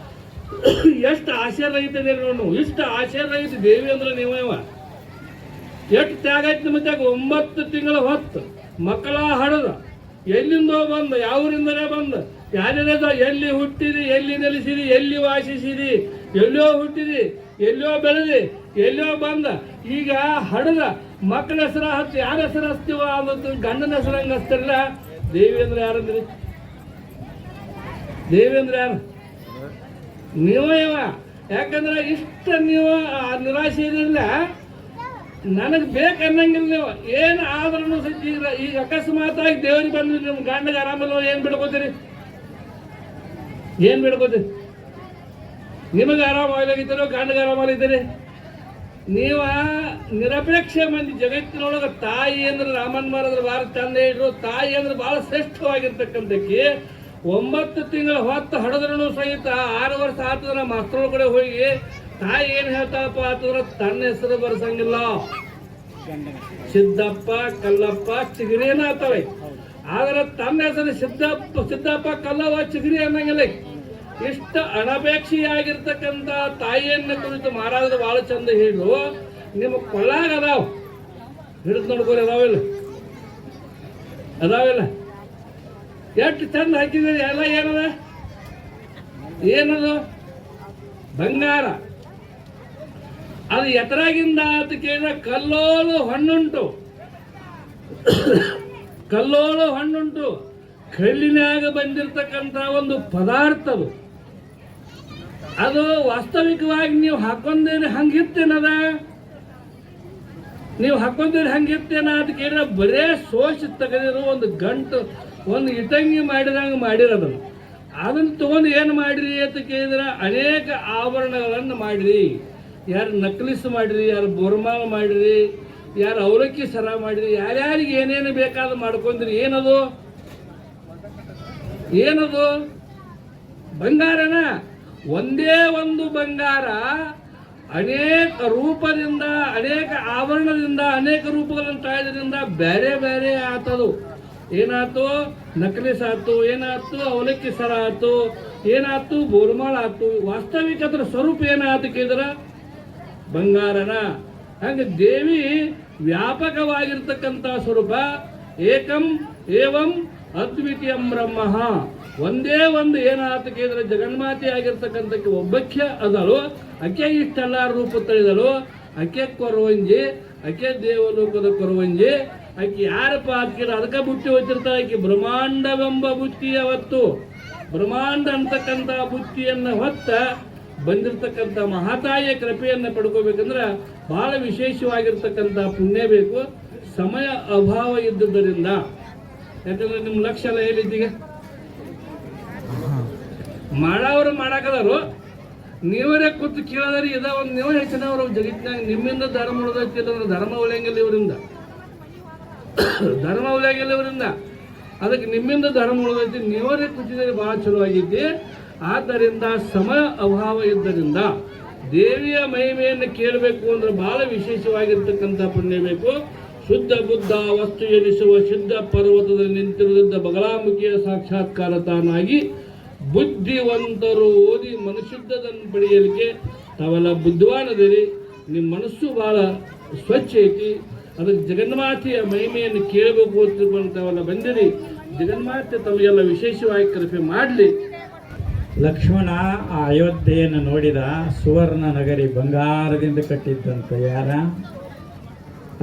ಎಷ್ಟು ಆಶೀರ್ವಹಿತದೆ ನೋಡು. ಇಷ್ಟು ಆಶೀರ್ವಹಿತ ದೇವಿ ಅಂದ್ರೆ ನೀವ ಎಷ್ಟು ತ್ಯಾಗ ಐತಿ ನಿಮ್ಮ ತ್ಯಾಗ. 9 ತಿಂಗಳ ಹೊತ್ತು ಮಕ್ಕಳ ಹಡದ ಎಲ್ಲಿಂದೋ ಬಂದ, ಯಾವೂರಿಂದಲೇ ಬಂದ, ಯಾರ್ಯಾರ ಎಲ್ಲಿ ಹುಟ್ಟಿದಿ, ಎಲ್ಲಿ ನೆಲೆಸಿದಿ, ಎಲ್ಲಿ ವಾಸಿಸಿದಿ, ಎಲ್ಲೋ ಹುಟ್ಟಿದಿ, ಎಲ್ಲೋ ಬೆಳೆದಿ, ಎಲ್ಲೋ ಬಂದ. ಈಗ ಹಡದ ಮಕ್ಕಳ ಹೆಸರ ಹಚ್ಚಿ ಯಾರ ಹೆಸರು ಹಚ್ತೀವ ಅನ್ನೋದು ಗಂಡನ ಹೆಸರು ಹಂಗೆ ಹಚ್ತಾರಲ್ಲ. ದೇವಿ ಅಂದ್ರೆ ಯಾರಂದ್ರಿ? ದೇವಿ ಅಂದ್ರೆ ಯಾರು? ನೀವ. ಯಾಕಂದ್ರೆ ಇಷ್ಟ ನೀವು ನಿರಾಶೆ ಇರಲಿಲ್ಲ, ನನಗೆ ಬೇಕನ್ನಂಗಿಲ್ಲ. ನೀವು ಏನು ಆದ್ರೂ ಸಹ ಈಗ ಅಕಸ್ಮಾತಾಗಿ ದೇವರಿಗೆ ಬಂದ್ರಿ ನಿಮ್ಮ ಗಂಡಗೆ ಆರಾಮಲ್ಲ, ಏನ್ ಬಿಡ್ಕೋತೀರಿ? ಏನ್ ಬಿಡ್ಕೋತೀರಿ? ನಿಮಗೆ ಆರಾಮಾಗಿದ್ದೀರೋ ಗಂಡಗೆ ಆರಾಮಾಗಿದ್ದೀರಿ? ನೀವ ನಿರಪೇಕ್ಷ ಮಂದಿ ಜಗತ್ತಿನೊಳಗೆ ತಾಯಿ ಅಂದ್ರೆ ರಾಮನ್ ಮಹಾರಾಜರು ಭಾಳ ಚಂದ ಇಟ್ರು. ತಾಯಿ ಅಂದ್ರೆ ಬಹಳ ಶ್ರೇಷ್ಠವಾಗಿರ್ತಕ್ಕಂಥಕ್ಕೆ 9 ತಿಂಗಳ ಹೊತ್ತು ಹಡದ್ರೂ ಸಹಿತ 6 ವರ್ಷ ಆತದ್ರ ಮಾಸ್ತರ್ ಕಡೆ ಹೋಗಿ ತಾಯಿ ಏನ್ ಹೇಳ್ತಾಳಪ್ಪ ಅಂತಂದ್ರೆ ತನ್ನ ಹೆಸರು ಬರ್ಸಂಗಿಲ್ಲ. ಸಿದ್ದಪ್ಪ ಕಲ್ಲಪ್ಪ ಚಿಗರಿ ಏನಾಗ್ತವೆ, ಆದ್ರೆ ತನ್ನ ಹೆಸರು ಸಿದ್ದಪ್ಪ ಕಲ್ಲವ ಚಿಗರಿ ಅನ್ನಂಗಿಲ್ಲ. ಇಷ್ಟ ಅನಪೇಕ್ಷೆಯಾಗಿರ್ತಕ್ಕಂಥ ತಾಯಿಯನ್ನ ಕುರಿತು ಮಹಾರಾಜರು ಬಹಳ ಚಂದ ಹೇಳು. ನಿಮ್ಮ ಕೊಳ್ಳಾಗ ಅದಾವ, ಹಿಡಿದು ನೋಡ್ಕೊರಿ, ಅದಾವಿಲ್ಲ ಎಷ್ಟು ಚಂದ ಹಾಕಿದ್ರಿ ಎಲ್ಲ. ಏನದ ಏನದು? ಬಂಗಾರ. ಅದು ಎತ್ತರಾಗಿಂದ ಅಂತ ಕೇಳಿದ್ರೆ ಕಲ್ಲೋಳು ಹಣ್ಣುಂಟು, ಕಲ್ಲೋಳು ಹಣ್ಣುಂಟು. ಕಲ್ಲಿನಾಗ ಬಂದಿರತಕ್ಕಂಥ ಒಂದು ಪದಾರ್ಥ ಅದು. ಅದು ವಾಸ್ತವಿಕವಾಗಿ ನೀವು ಹಾಕೊಂಡೇನೆ ಹಂಗಿತ್ತೇನದ? ನೀವು ಹಾಕೊಂಡ್ರೆ ಹಂಗಿರ್ತೇನ ಅಂತ ಕೇಳಿದ್ರೆ ಬರೇ ಸೋಸಿ ತೆಗೆದಿರೋ ಒಂದು ಗಂಟು ಒಂದು ಇಟಂಗಿ ಮಾಡಿದಂಗೆ ಮಾಡಿರೋದನ್ನು ಅದನ್ನು ತಗೊಂಡು ಏನು ಮಾಡಿರಿ ಅಂತ ಕೇಳಿದ್ರೆ ಅನೇಕ ಆಭರಣಗಳನ್ನು ಮಾಡಿರಿ. ಯಾರು ನಕ್ಲಿಸ್ ಮಾಡಿರಿ, ಯಾರು ಬೋರ್ಮಾಲ್ ಮಾಡಿರಿ, ಯಾರು ಅವಲಕ್ಕಿ ಸರ ಮಾಡಿರಿ, ಯಾರ್ಯಾರಿಗೆ ಏನೇನು ಬೇಕಾದ ಮಾಡ್ಕೊಂಡ್ರಿ. ಏನದು ಏನದು ಬಂಗಾರನ? ಒಂದೇ ಒಂದು ಬಂಗಾರ ಅನೇಕ ರೂಪದಿಂದ, ಅನೇಕ ಆಭರಣದಿಂದ, ಅನೇಕ ರೂಪಗಳನ್ನು ತಾಳೋದ್ರಿಂದ ಬೇರೆ ಬೇರೆ ಆತದು. ಏನಾಯ್ತು? ನಕ್ಲಿಸ್ ಆಯ್ತು, ಏನಾಯ್ತು? ಅವಲಕ್ಕಿ ಸರ ಆಯ್ತು, ಏನಾಯ್ತು? ಬೋರ್ಮಾಳ ಆಯ್ತು. ವಾಸ್ತವಿಕ ಅದ್ರ ಸ್ವರೂಪ ಏನಾಯ್ತು ಕೇಳಿದ್ರ ಬಂಗಾರನ. ಹಂಗೆ ದೇವಿ ವ್ಯಾಪಕವಾಗಿರ್ತಕ್ಕಂಥ ಸ್ವರೂಪ. ಏಕಂ ಏವಂ ಅದ್ವಿತೀಯಂ ಬ್ರಹ್ಮ. ಒಂದೇ ಒಂದು ಏನಾಯ್ತು ಕೇಳಿದ್ರೆ ಜಗನ್ಮಾತೆ ಆಗಿರ್ತಕ್ಕಂಥ ಒಬ್ಬಕ್ಕೆ ಅದಳು. ಅಕ್ಕೆ ಇಷ್ಟೆಲ್ಲ ರೂಪ ತಳಿದಳು. ಅಕ್ಕೆ ಕೊರವಂಜಿ, ಅಕ್ಕೆ ದೇವಲೋಕದ ಕೊರವಂಜಿ. ಆಕೆ ಯಾರಪ್ಪ ಹಾಕಿರ ಅದಕ್ಕೆ ಬುತ್ತಿ ಹೋಗ್ತಿರ್ತಾಳೆ. ಆಕೆ ಬ್ರಹ್ಮಾಂಡವೆಂಬ ಬುತ್ತಿಯ ಹೊತ್ತು, ಬ್ರಹ್ಮಾಂಡ ಅಂತಕ್ಕಂಥ ಬುತ್ತಿಯನ್ನು ಹೊತ್ತ ಬಂದಿರತಕ್ಕಂಥ ಮಹಾತಾಯಿಯ ಕೃಪೆಯನ್ನು ಪಡ್ಕೋಬೇಕಂದ್ರೆ ಬಹಳ ವಿಶೇಷವಾಗಿರ್ತಕ್ಕಂಥ ಪುಣ್ಯ ಬೇಕು. ಸಮಯ ಅಭಾವ ಇದ್ದುದರಿಂದ, ಯಾಕಂದ್ರೆ ನಿಮ್ಮ ಲಕ್ಷ್ಯ ಎಲ್ಲ ಹೇಳಿದ್ದೀಗ ಮಾಡವರು ಮಾಡಾಕದಾರು, ನೀವರೇ ಕೂತು ಕೇಳೋದ್ರಿ. ಇದ ಒಂದು ನೀವು ಹೆಚ್ಚಿನ ಅವರು ಜಗತ್ತಿನಾಗ ನಿಮ್ಮಿಂದ ಧರ್ಮ ಉಳಿದೈತಿಲ್ಲ ಅಂದ್ರೆ ಧರ್ಮ ಉಳಿಯಂಗಿಲ್ಲ ಇವರಿಂದ, ಧರ್ಮ ಉಳಿಯಂಗಿಲ್ಲ ಇವರಿಂದ. ಅದಕ್ಕೆ ನಿಮ್ಮಿಂದ ಧರ್ಮ ಉಳಿದೈತಿ, ನೀವರೇ ಕೂತಿದ್ರೆ ಬಹಳ ಚಲೋ ಆಗಿದ್ದಿ. ಆದ್ದರಿಂದ ಸಮಯ ಅಭಾವ ಇದ್ದರಿಂದ ದೇವಿಯ ಮಹಿಮೆಯನ್ನು ಕೇಳಬೇಕು ಅಂದ್ರೆ ಬಹಳ ವಿಶೇಷವಾಗಿರ್ತಕ್ಕಂಥ ಪುಣ್ಯ ಬೇಕು. ಶುದ್ಧ ಬುದ್ಧ ವಸ್ತು ಎನಿಸುವ ಸಿದ್ಧ ಪರ್ವತದಲ್ಲಿ ನಿಂತಿರುವುದರಿಂದ ಬಗಲಾಮುಖಿಯ ಸಾಕ್ಷಾತ್ಕಾರ ತಾನಾಗಿ ಬುದ್ಧಿವಂತರು ಓದಿ ಮನುಷ್ಯದ್ದನ್ನು ಪಡೆಯಲಿಕ್ಕೆ ತಾವೆಲ್ಲ ಬುದ್ಧಿವಾನದಿರಿ. ನಿಮ್ಮ ಮನಸ್ಸು ಬಹಳ ಸ್ವಚ್ಛ ಐತಿ. ಅದಕ್ಕೆ ಜಗನ್ಮಾತೆಯ ಮಹಿಮೆಯನ್ನು ಕೇಳಬೇಕು ಅಂತ ತಾವೆಲ್ಲ ಬಂದಿರಿ. ಜಗನ್ಮಾತೆ ತಮಗೆಲ್ಲ ವಿಶೇಷವಾಗಿ ಕೃಪೆ ಮಾಡಲಿ. ಲಕ್ಷ್ಮಣ ಆ ಅಯೋಧ್ಯೆಯನ್ನು ನೋಡಿದ. ಸುವರ್ಣ ನಗರಿ ಬಂಗಾರದಿಂದ ಕಟ್ಟಿದ್ದಂತ ಯಾರ?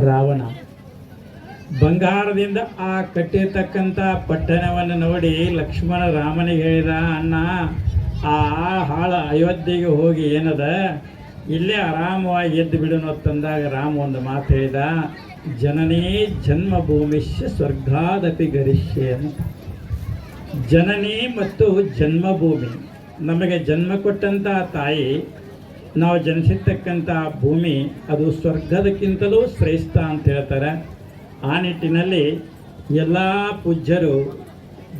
ರಾವಣ. ಬಂಗಾರದಿಂದ ಆ ಕಟ್ಟಿರ್ತಕ್ಕಂಥ ಪಟ್ಟಣವನ್ನು ನೋಡಿ ಲಕ್ಷ್ಮಣ ರಾಮನಿಗೆ ಹೇಳಿದ, ಅಣ್ಣ ಆ ಹಾಳ ಅಯೋಧ್ಯೆಗೆ ಹೋಗಿ ಏನದ ಇಲ್ಲೇ ಆರಾಮವಾಗಿ ಎದ್ದು ಬಿಡೋಣ ತಂದಾಗ ರಾಮ ಒಂದು ಮಾತು ಹೇಳಿದ, ಜನನೇ ಜನ್ಮಭೂಮಿಶ್ಯ ಸ್ವರ್ಗಾದಪಿ ಗರಿಷ್ಯೆ. ಜನನಿ ಮತ್ತು ಜನ್ಮಭೂಮಿ, ನಮಗೆ ಜನ್ಮ ಕೊಟ್ಟಂಥ ತಾಯಿ, ನಾವು ಜನಿಸಿರ್ತಕ್ಕಂಥ ಭೂಮಿ ಅದು ಸ್ವರ್ಗದಕ್ಕಿಂತಲೂ ಶ್ರೇಷ್ಠ ಅಂತ ಹೇಳ್ತಾರೆ. ಆ ನಿಟ್ಟಿನಲ್ಲಿ ಎಲ್ಲ ಪೂಜ್ಯರು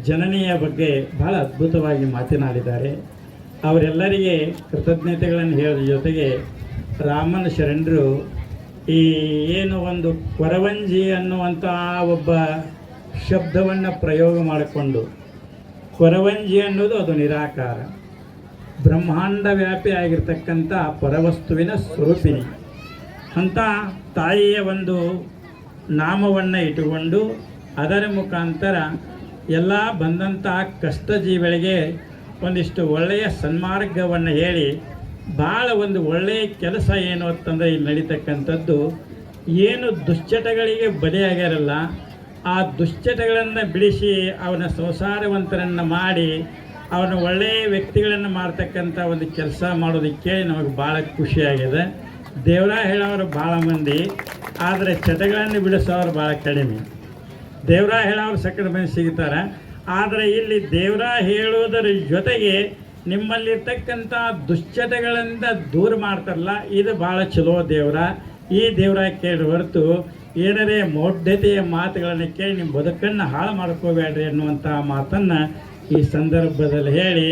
ಜನನಿಯ ಬಗ್ಗೆ ಬಹಳ ಅದ್ಭುತವಾಗಿ ಮಾತನಾಡಿದ್ದಾರೆ. ಅವರೆಲ್ಲರಿಗೆ ಕೃತಜ್ಞತೆಗಳನ್ನು ಹೇಳೋದ್ರ ಜೊತೆಗೆ ರಾಮನ ಶರಣರು ಈ ಏನು ಒಂದು ಕೊರವಂಜಿ ಅನ್ನುವಂಥ ಒಬ್ಬ ಶಬ್ದವನ್ನು ಪ್ರಯೋಗ ಮಾಡಿಕೊಂಡು, ಕೊರವಂಜಿ ಅನ್ನೋದು ಅದು ನಿರಾಕಾರ, ಬ್ರಹ್ಮಾಂಡ ವ್ಯಾಪಿ ಆಗಿರ್ತಕ್ಕಂಥ ಪರವಸ್ತುವಿನ ಸ್ವರೂಪಿಣಿ ಅಂತ ತಾಯಿಯ ಒಂದು ನಾಮವನ್ನು ಇಟ್ಟುಕೊಂಡು ಅದರ ಮುಖಾಂತರ ಎಲ್ಲ ಬಂದಂಥ ಕಷ್ಟ ಜೀವಿಗಳಿಗೆ ಒಂದಿಷ್ಟು ಒಳ್ಳೆಯ ಸನ್ಮಾರ್ಗವನ್ನು ಹೇಳಿ ಭಾಳ ಒಂದು ಒಳ್ಳೆಯ ಕೆಲಸ ಏನು ಅಂತಂದರೆ ಇಲ್ಲಿ ನಡೀತಕ್ಕಂಥದ್ದು ಏನು ದುಶ್ಚಟಗಳಿಗೆ ಬಲಿಯಾಗಿರಲ್ಲ, ಆ ದುಶ್ಚಟಗಳನ್ನು ಬಿಡಿಸಿ ಅವನ ಸಂಸಾರವಂತರನ್ನು ಮಾಡಿ ಅವನ ಒಳ್ಳೆಯ ವ್ಯಕ್ತಿಗಳನ್ನು ಮಾಡ್ತಕ್ಕಂಥ ಒಂದು ಕೆಲಸ ಮಾಡೋದಕ್ಕೆ ನಮಗೆ ಭಾಳ ಖುಷಿಯಾಗಿದೆ. ದೇವರ ಹೇಳೋರು ಭಾಳ ಮಂದಿ, ಆದರೆ ಚಟಗಳನ್ನು ಬಿಡಿಸೋರು ಭಾಳ ಕಡಿಮೆ. ದೇವರ ಹೇಳೋರು ಸಕಲ ಮಂದಿ ಸಿಗ್ತಾರೆ. ಆದರೆ ಇಲ್ಲಿ ದೇವರ ಹೇಳೋದರ ಜೊತೆಗೆ ನಿಮ್ಮಲ್ಲಿರ್ತಕ್ಕಂಥ ದುಶ್ಚಟಗಳಿಂದ ದೂರ ಮಾಡ್ತಾರಲ್ಲ, ಇದು ಭಾಳ ಚಲೋ ದೇವರ. ಈ ದೇವರ ಕೇಳಿ ಹೊರತು ಏನರೇ ಮೌಢ್ಯತೆಯ ಮಾತುಗಳನ್ನು ಕೇಳಿ ನಿಮ್ಮ ಬದುಕನ್ನು ಹಾಳು ಮಾಡ್ಕೋಬೇಡ್ರಿ ಅನ್ನುವಂಥ ಮಾತನ್ನು ಈ ಸಂದರ್ಭದಲ್ಲಿ ಹೇಳಿ,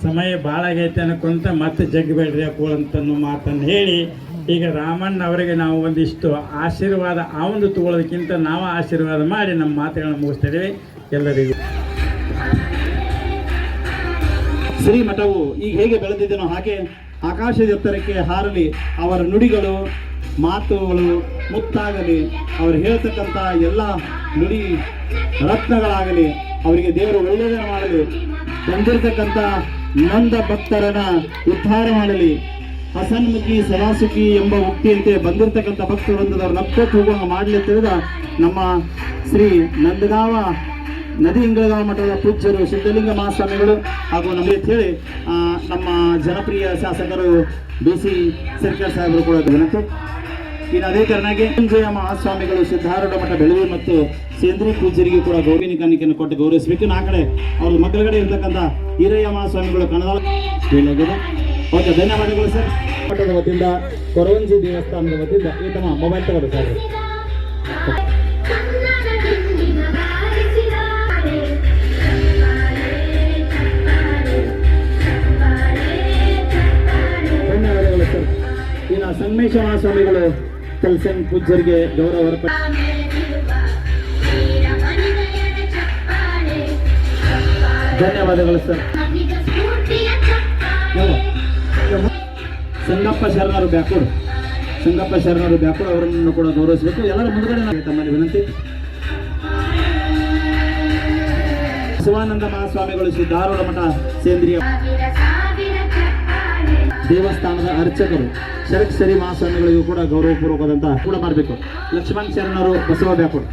ಸಮಯ ಭಾಳ ಆಗೈತೆ ಅನ್ಕೊಂತ ಮತ್ತೆ ಜಗ್ಬೇಡ್ರಿ ಅಪ್ಪಂತನ್ನೋ ಮಾತನ್ನು ಹೇಳಿ, ಈಗ ರಾಮಣ್ಣ ಅವರಿಗೆ ನಾವು ಒಂದಿಷ್ಟು ಆಶೀರ್ವಾದ ಆ ಒಂದು ತಗೊಳ್ಳೋದಕ್ಕಿಂತ ನಾವು ಆಶೀರ್ವಾದ ಮಾಡಿ ನಮ್ಮ ಮಾತುಗಳನ್ನು ಮುಗಿಸ್ತಿದ್ದೀವಿ. ಎಲ್ಲರಿಗೂ ಶ್ರೀಮಠವು ಈಗ ಹೇಗೆ ಬೆಳೆದಿದ್ದೇನೋ ಹಾಗೆ ಆಕಾಶದ ಎತ್ತರಕ್ಕೆ ಹಾರಲಿ. ಅವರ ನುಡಿಗಳು ಮಾತುಗಳು ಮುತ್ತಾಗಲಿ. ಅವರು ಹೇಳ್ತಕ್ಕಂಥ ಎಲ್ಲ ನುಡಿ ರತ್ನಗಳಾಗಲಿ. ಅವರಿಗೆ ದೇವರು ಒಳ್ಳೆಯದನ್ನು ಮಾಡಲಿ. ಬಂದಿರತಕ್ಕಂಥ ನೊಂದ ಭಕ್ತರನ್ನ ಉದ್ಧಾರ ಮಾಡಲಿ. ಹಸನ್ಮುಖಿ ಸದಾಸುಖಿ ಎಂಬ ಉಕ್ತಿಯಂತೆ ಬಂದಿರತಕ್ಕಂಥ ಭಕ್ತರು ಬಂದದವ್ರು ನಪ್ಪಕ್ಕೆ ಹೋಗುವಂಗೆ ಮಾಡಲಿ ತಿಳಿದ ನಮ್ಮ ಶ್ರೀ ನಂದಗಾವ ನದಿ ಇಂಗಳಗಾವ ಮಠದ ಪೂಜ್ಯರು ಸಿದ್ಧಲಿಂಗ ಮಹಾಸ್ವಾಮಿಗಳು ಹಾಗೂ ನಮಗೆ ಹೇಳಿ ನಮ್ಮ ಜನಪ್ರಿಯ ಶಾಸಕರು BC ಸರ್ಕಾರ ಸಾಹೇಬರು ಕೂಡ ವಿನಂತಿ. ಇನ್ನು ಅದೇ ತರನಾಗಿ ಸಂಜಯ ಮಹಾಸ್ವಾಮಿಗಳು ಸಿದ್ಧಾರೂಢ ಮಠ ಬೆಳವಿ ಮತ್ತು ಸೇಂದ್ರಿಯ ಪೂಜ್ಯರಿಗೆ ಕೂಡ ಗೌರವ ಕಾಣಿಕೆಯನ್ನು ಕೊಟ್ಟು ಗೌರವಿಸಬೇಕು. ಆ ಕಡೆ ಅವ್ರ ಮಕ್ಕಳ ಇರ್ತಕ್ಕಂಥ ಹಿರಯ್ಯ ಮಹಾಸ್ವಾಮಿಗಳು ಕನ್ನಡ ಹೇಳಿದೆ. ಓಕೆ, ಧನ್ಯವಾದಗಳು ಸರ್. ಮಠದ ವತಿಯಿಂದ ಕೊರವಂಜಿ ದೇವಸ್ಥಾನದ ವತಿಯಿಂದ ಈ ತಮ್ಮ ಮೊಬೈಲ್ ತಗೋದು ಸರ್. ಧನ್ಯವಾದಗಳು ಸರ್. ಇನ್ನು ಸಂಗಮೇಶ ಮಹಾಸ್ವಾಮಿಗಳು ಕಲ್ಸನ್ ಪೂಜ್ಯರಿಗೆ ಗೌರವ ಅರ್ಪಣೆ. ಧನ್ಯವಾದಗಳು ಸರ್. ಸಂಗಪ್ಪ ಶರಣರು ಬ್ಯಾಕೋಡ್, ಸಂಗಪ್ಪ ಶರಣರು ಬ್ಯಾಕೋಡ್ ಅವರನ್ನು ಕೂಡ ಗೌರವಿಸಬೇಕು. ಎಲ್ಲರ ಮುಂದುಗಡೆ ತಮ್ಮಲ್ಲಿ ವಿನಂತಿ. ಶಿವಾನಂದ ಮಹಾಸ್ವಾಮಿಗಳು ಸಿದ್ಧಾರೂಢ ಮಠ ಸೇಂದ್ರಿಯ ದೇವಸ್ಥಾನದ ಅರ್ಚಕರು ಶರಕ್ಷರಿ ಮಹಾಸ್ವಾಮಿಗಳಿಗೂ ಕೂಡ ಗೌರವಪೂರ್ವಕವಾದಂತ ಕೂಡ ಮಾಡಬೇಕು. ಲಕ್ಷ್ಮಣ್ ಶರಣರು ಬಸವ ಬ್ಯಾಕೋಡ್.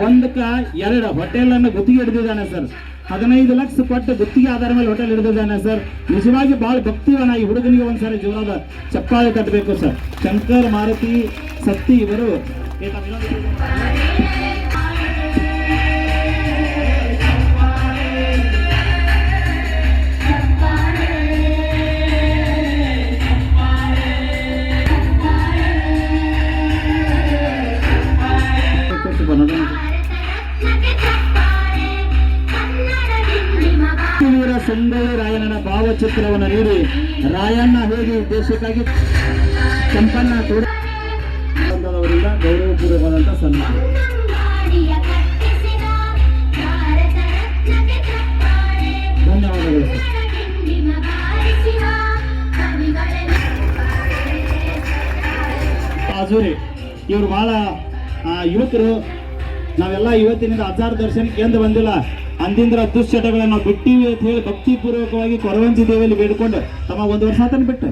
ಒಂದಕ್ಕ 2 ಹೋಟೆಲ್ ಅನ್ನು ಗುತ್ತಿಗೆ ಹಿಡಿದಿದ್ದಾನೆ ಸರ್. 15 ಲಕ್ಷ ಕೊಟ್ಟು ಗುತ್ತಿಗೆ ಆಧಾರ ಮೇಲೆ ಹೋಟೆಲ್ ಹಿಡಿದಿದ್ದಾನೆ ಸರ್. ನಿಜವಾಗಿ ಬಹಳ ಭಕ್ತಿವನ ಈ ಹುಡುಗನಿಗೆ ಒಂದ್ಸರಿ ಜೋರಾದ ಚಪ್ಪಾಳೆ ತಟ್ಟಬೇಕು ಸರ್. ಶಂಕರ್ ಮಾರುತಿ ಸತ್ತಿ ಇವರು ವೀರ ಸಂಗೊಳ್ಳಿ ರಾಯಣ್ಣನ ಭಾವಚಿತ್ರವನ್ನು ನೀಡಿ ರಾಯಣ್ಣ ಹೇಗೆ ದೇಶಕ್ಕಾಗಿ ಸಂಪನ್ನ ಅವರಿಂದ ಗೌರವಪೂರ್ವಕವಾದಂತಹ ಸನ್ಮಾನ. ಧನ್ಯವಾದಗಳು ಸರ್. ಆಜೂರಿ ಇವರು ಬಹಳ ಯುವಕರು. ನಾವೆಲ್ಲ ಇವತ್ತಿನಿಂದ ಹಜಾರ್ ದರ್ಶನಕ್ಕೆ ಎಂದು ಬಂದಿಲ್ಲ. ಅಂದಿಂದ್ರ ದುಶ್ಚಟಗಳನ್ನು ನಾವು ಬಿಟ್ಟಿವಿ ಅಂತ ಹೇಳಿ ಭಕ್ತಿಪೂರ್ವಕವಾಗಿ ಕೊರವಂಜಿ ದೇವಿಯಲ್ಲಿ ಬೇಡ್ಕೊಂಡು ತಮ್ಮ 1 ವರ್ಷ ಆತನ ಬಿಟ್ಟು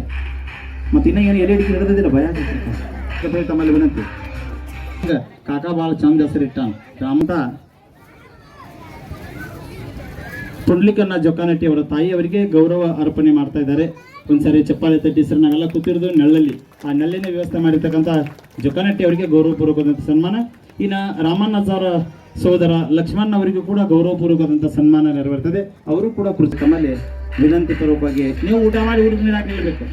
ಮತ್ತೆ ಇನ್ನೂ ಏನು ಎಲೆ ಹಿಡಿದಿಲ್ಲ ಭಯ ಆಗ್ತದೆ. ತಮ್ಮಲ್ಲಿ ವಿನಂತಿ. ಕಾಕ ಭಾಳ ಚಂದ ಹೆಸರಿಟ್ಟ ರಾಮತ ಪುಂಡ್ಲಿಕನ್ನ ಜೊಕಾನಟ್ಟಿ ಅವರ ತಾಯಿಯವರಿಗೆ ಗೌರವ ಅರ್ಪಣೆ ಮಾಡ್ತಾ ಇದ್ದಾರೆ. ಒಂದ್ಸರಿ ಚಪ್ಪಾಳೆ ತಟ್ಟಿ ಸರ್. ನಾವೆಲ್ಲ ಕೂತಿರೋದು ನೆಳ್ಳಲ್ಲಿ, ಆ ನೆಳ್ಳಿನ ವ್ಯವಸ್ಥೆ ಮಾಡಿರ್ತಕ್ಕಂಥ ಜೊಕಾನಟ್ಟಿ ಅವರಿಗೆ ಗೌರವಪೂರ್ವಕವಾದಂಥ ಸನ್ಮಾನ. ಇನ್ನು ರಾಮಣ್ಣ ಅವರ ಸೋದರ ಲಕ್ಷ್ಮಣ್ ಅವರಿಗೂ ಕೂಡ ಗೌರವಪೂರ್ವಕವಾದಂಥ ಸನ್ಮಾನ ನೆರವೇರ್ತದೆ. ಅವರು ಕೂಡ ಕೃಷಿ ತಮ್ಮಲ್ಲಿ ವಿನಂತಿ ಪೂರ್ವಕವಾಗಿ ನೀವು ಊಟ ಮಾಡಿ ಊಟ ನೀರಾಗಿ ನಿಲ್ಲಬೇಕು.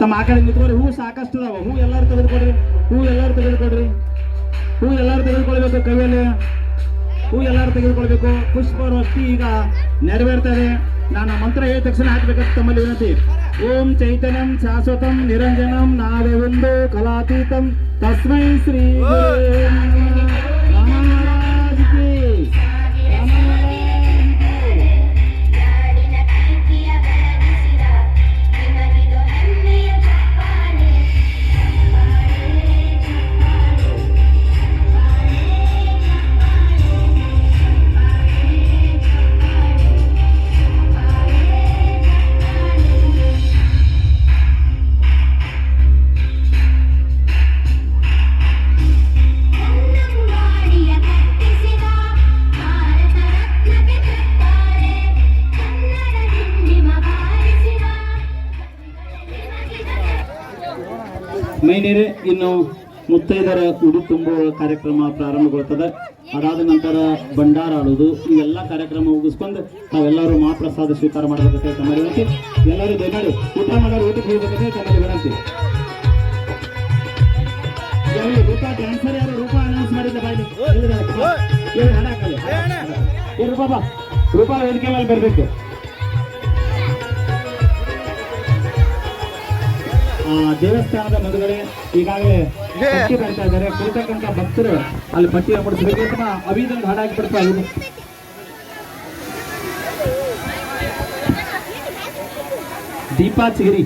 ತಮ್ಮ ಆ ಕಡೆ ನಿಂತ್ಕೊಡ್ರಿ. ಹೂ ಸಾಕಷ್ಟು ಅದಾವ. ಹೂ ಎಲ್ಲರೂ ತೆಗೆದುಕೊಡ್ರಿ. ಹೂ ಎಲ್ಲರೂ ತೆಗೆದುಕೊಳ್ಬೇಕು. ಕೈಯಲ್ಲಿ ಹೂ ಎಲ್ಲರೂ ತೆಗೆದುಕೊಳ್ಬೇಕು. ಪುಷ್ಪವೃಷ್ಟಿ ಈಗ ನೆರವೇರ್ತದೆ. ನಾನು ಮಂತ್ರ ಹೇಳಿದ ತಕ್ಷಣ ಹಾಕ್ಬೇಕಂತ ತಮ್ಮಲ್ಲಿ ವಿನಂತಿ. ಓಂ ಚೈತನ್ಯಂ ಶಾಶ್ವತಂ ನಿರಂಜನಂ ನಾವೆಂದು ಕಲಾತೀತಂ ತಸ್ಮೈ ಶ್ರೀ ಮೈನೇರೆ ಇನ್ನು ಮುತ್ತೈದರ ಉಡಿ ತುಂಬುವ ಕಾರ್ಯಕ್ರಮ ಪ್ರಾರಂಭಗೊಳ್ತದೆ. ಅದಾದ ನಂತರ ಭಂಡಾರ ಆಡೋದು, ಇವೆಲ್ಲ ಕಾರ್ಯಕ್ರಮ ಮುಗಿಸ್ಕೊಂಡು ತಾವೆಲ್ಲರೂ ಮಹಾಪ್ರಸಾದ ಸ್ವೀಕಾರ ಮಾಡಬೇಕಾದ್ರೆ ತಮ್ಮಲ್ಲಿ ವಿನಂತಿ. ಎಲ್ಲರೂ ದಯಮಾಡಿ ಊಟ ಮಾಡೋರು ಊಟಕ್ಕೆ ಹೋಗ್ಬೇಕಾದ್ರೆ ತಮ್ಮಲ್ಲಿ ವಿನಂತಿ. ರೂಪಾ ಡ್ಯಾನ್ಸರ್ ಯಾರು? ರೂಪಾ ಅನೌನ್ಸ್ ಮಾಡಿದ್ದ ಬಾಯಿ ರೂಪಾ ವೇದಿಕೆ ಮೇಲೆ ಬರಬೇಕು. ದೇವಸ್ಥಾನದ ಮುಂದುಗಡೆ ಈಗಾಗಲೇ ಪಟ್ಟಿ ಬರ್ತಾ ಇದ್ದಾರೆ. ಕುಳಿತಕ್ಕಂಥ ಭಕ್ತರು ಅಲ್ಲಿ ಪಟ್ಟಿ ಕೊಡಿಸಬೇಕು. ಅಭಿದಂಗ ಹಾಡಾಗಿ ಬಿಡ್ತಾ ಇವರು. ದೀಪಾ ಚಿಗಿರಿ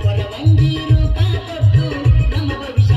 ಕೊರವಂಜಿ ರೂಪ ಕೊಟ್ಟು ನಮ್ಮ ಭವಿಷ್ಯ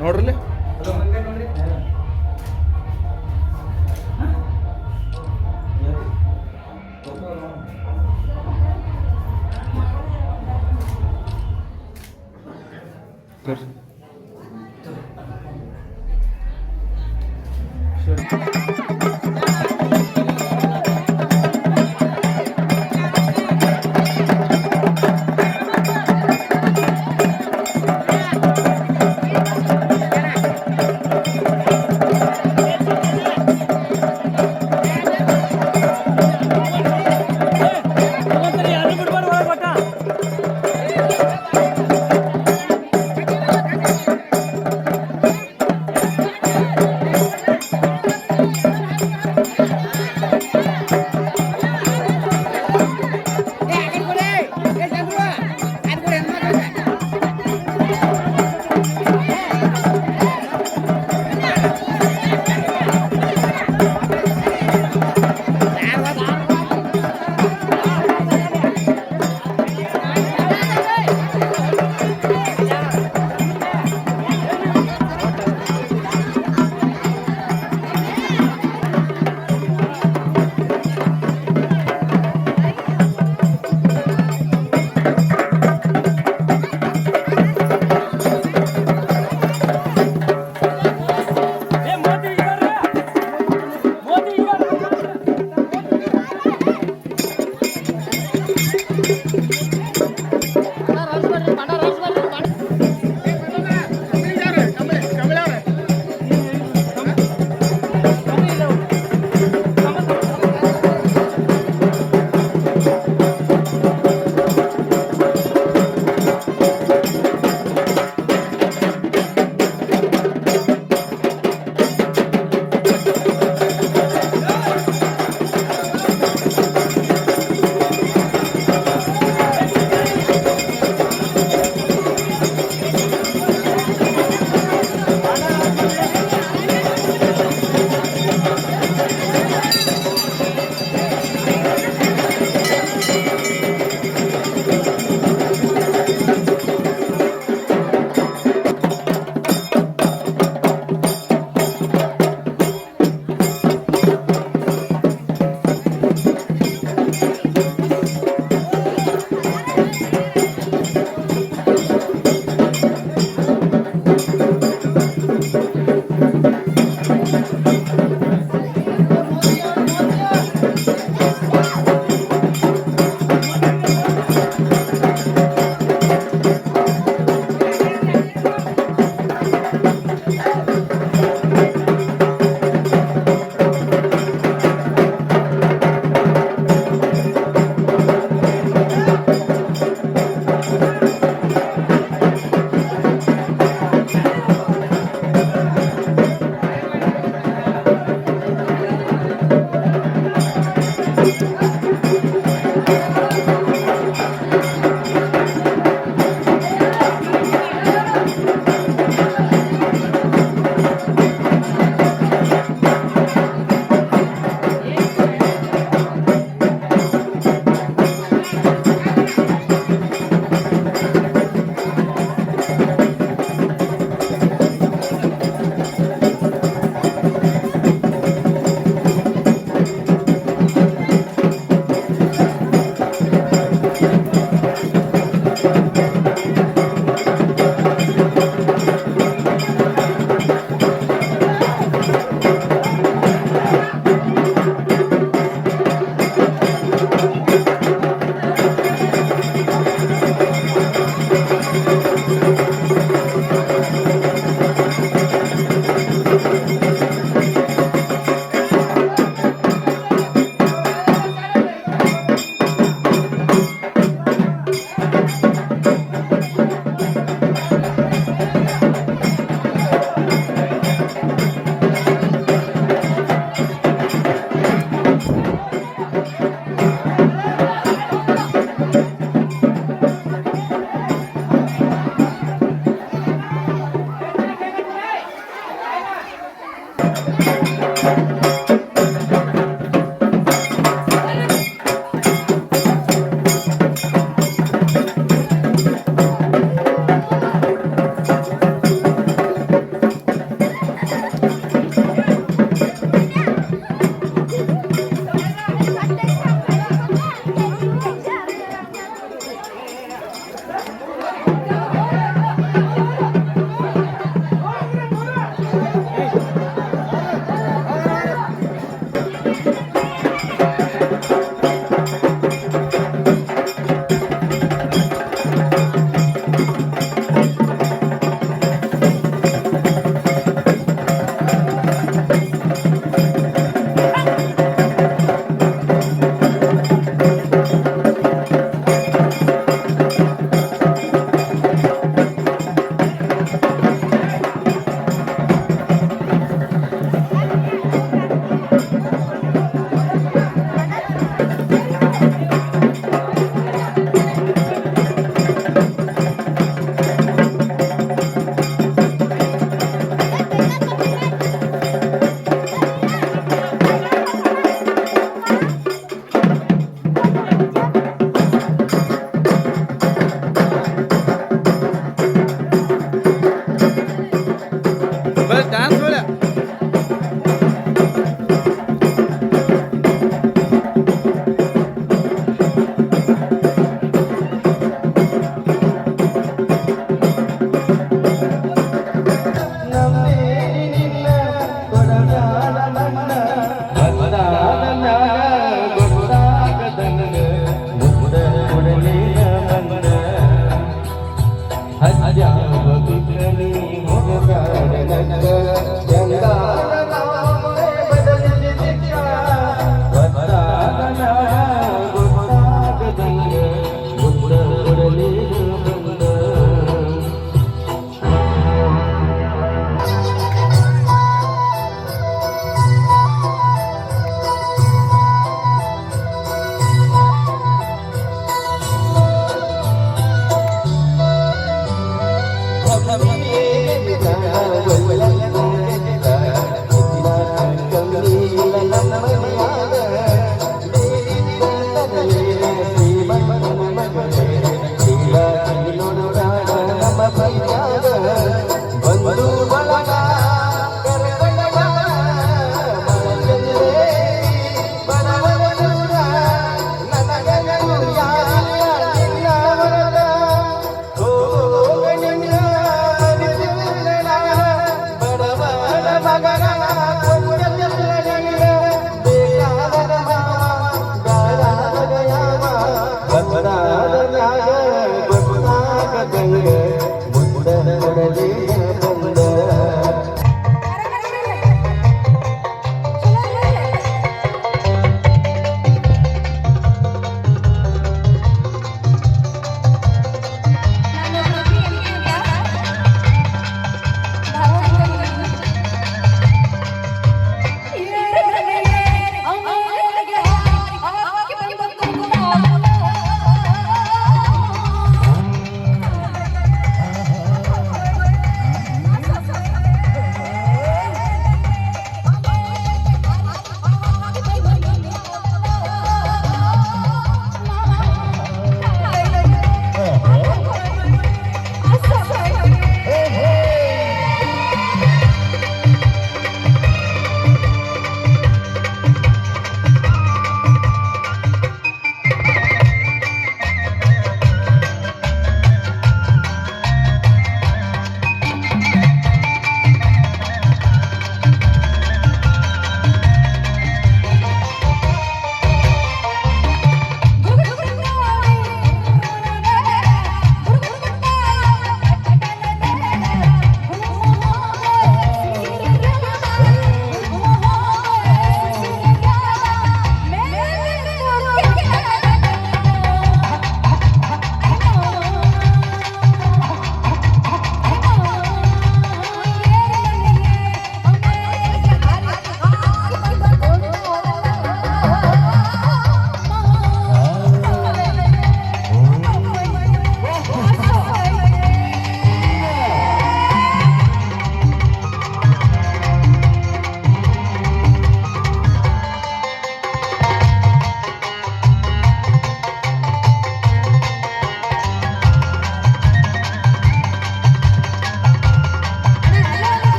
ನೋಡ್ರಲ್ಲ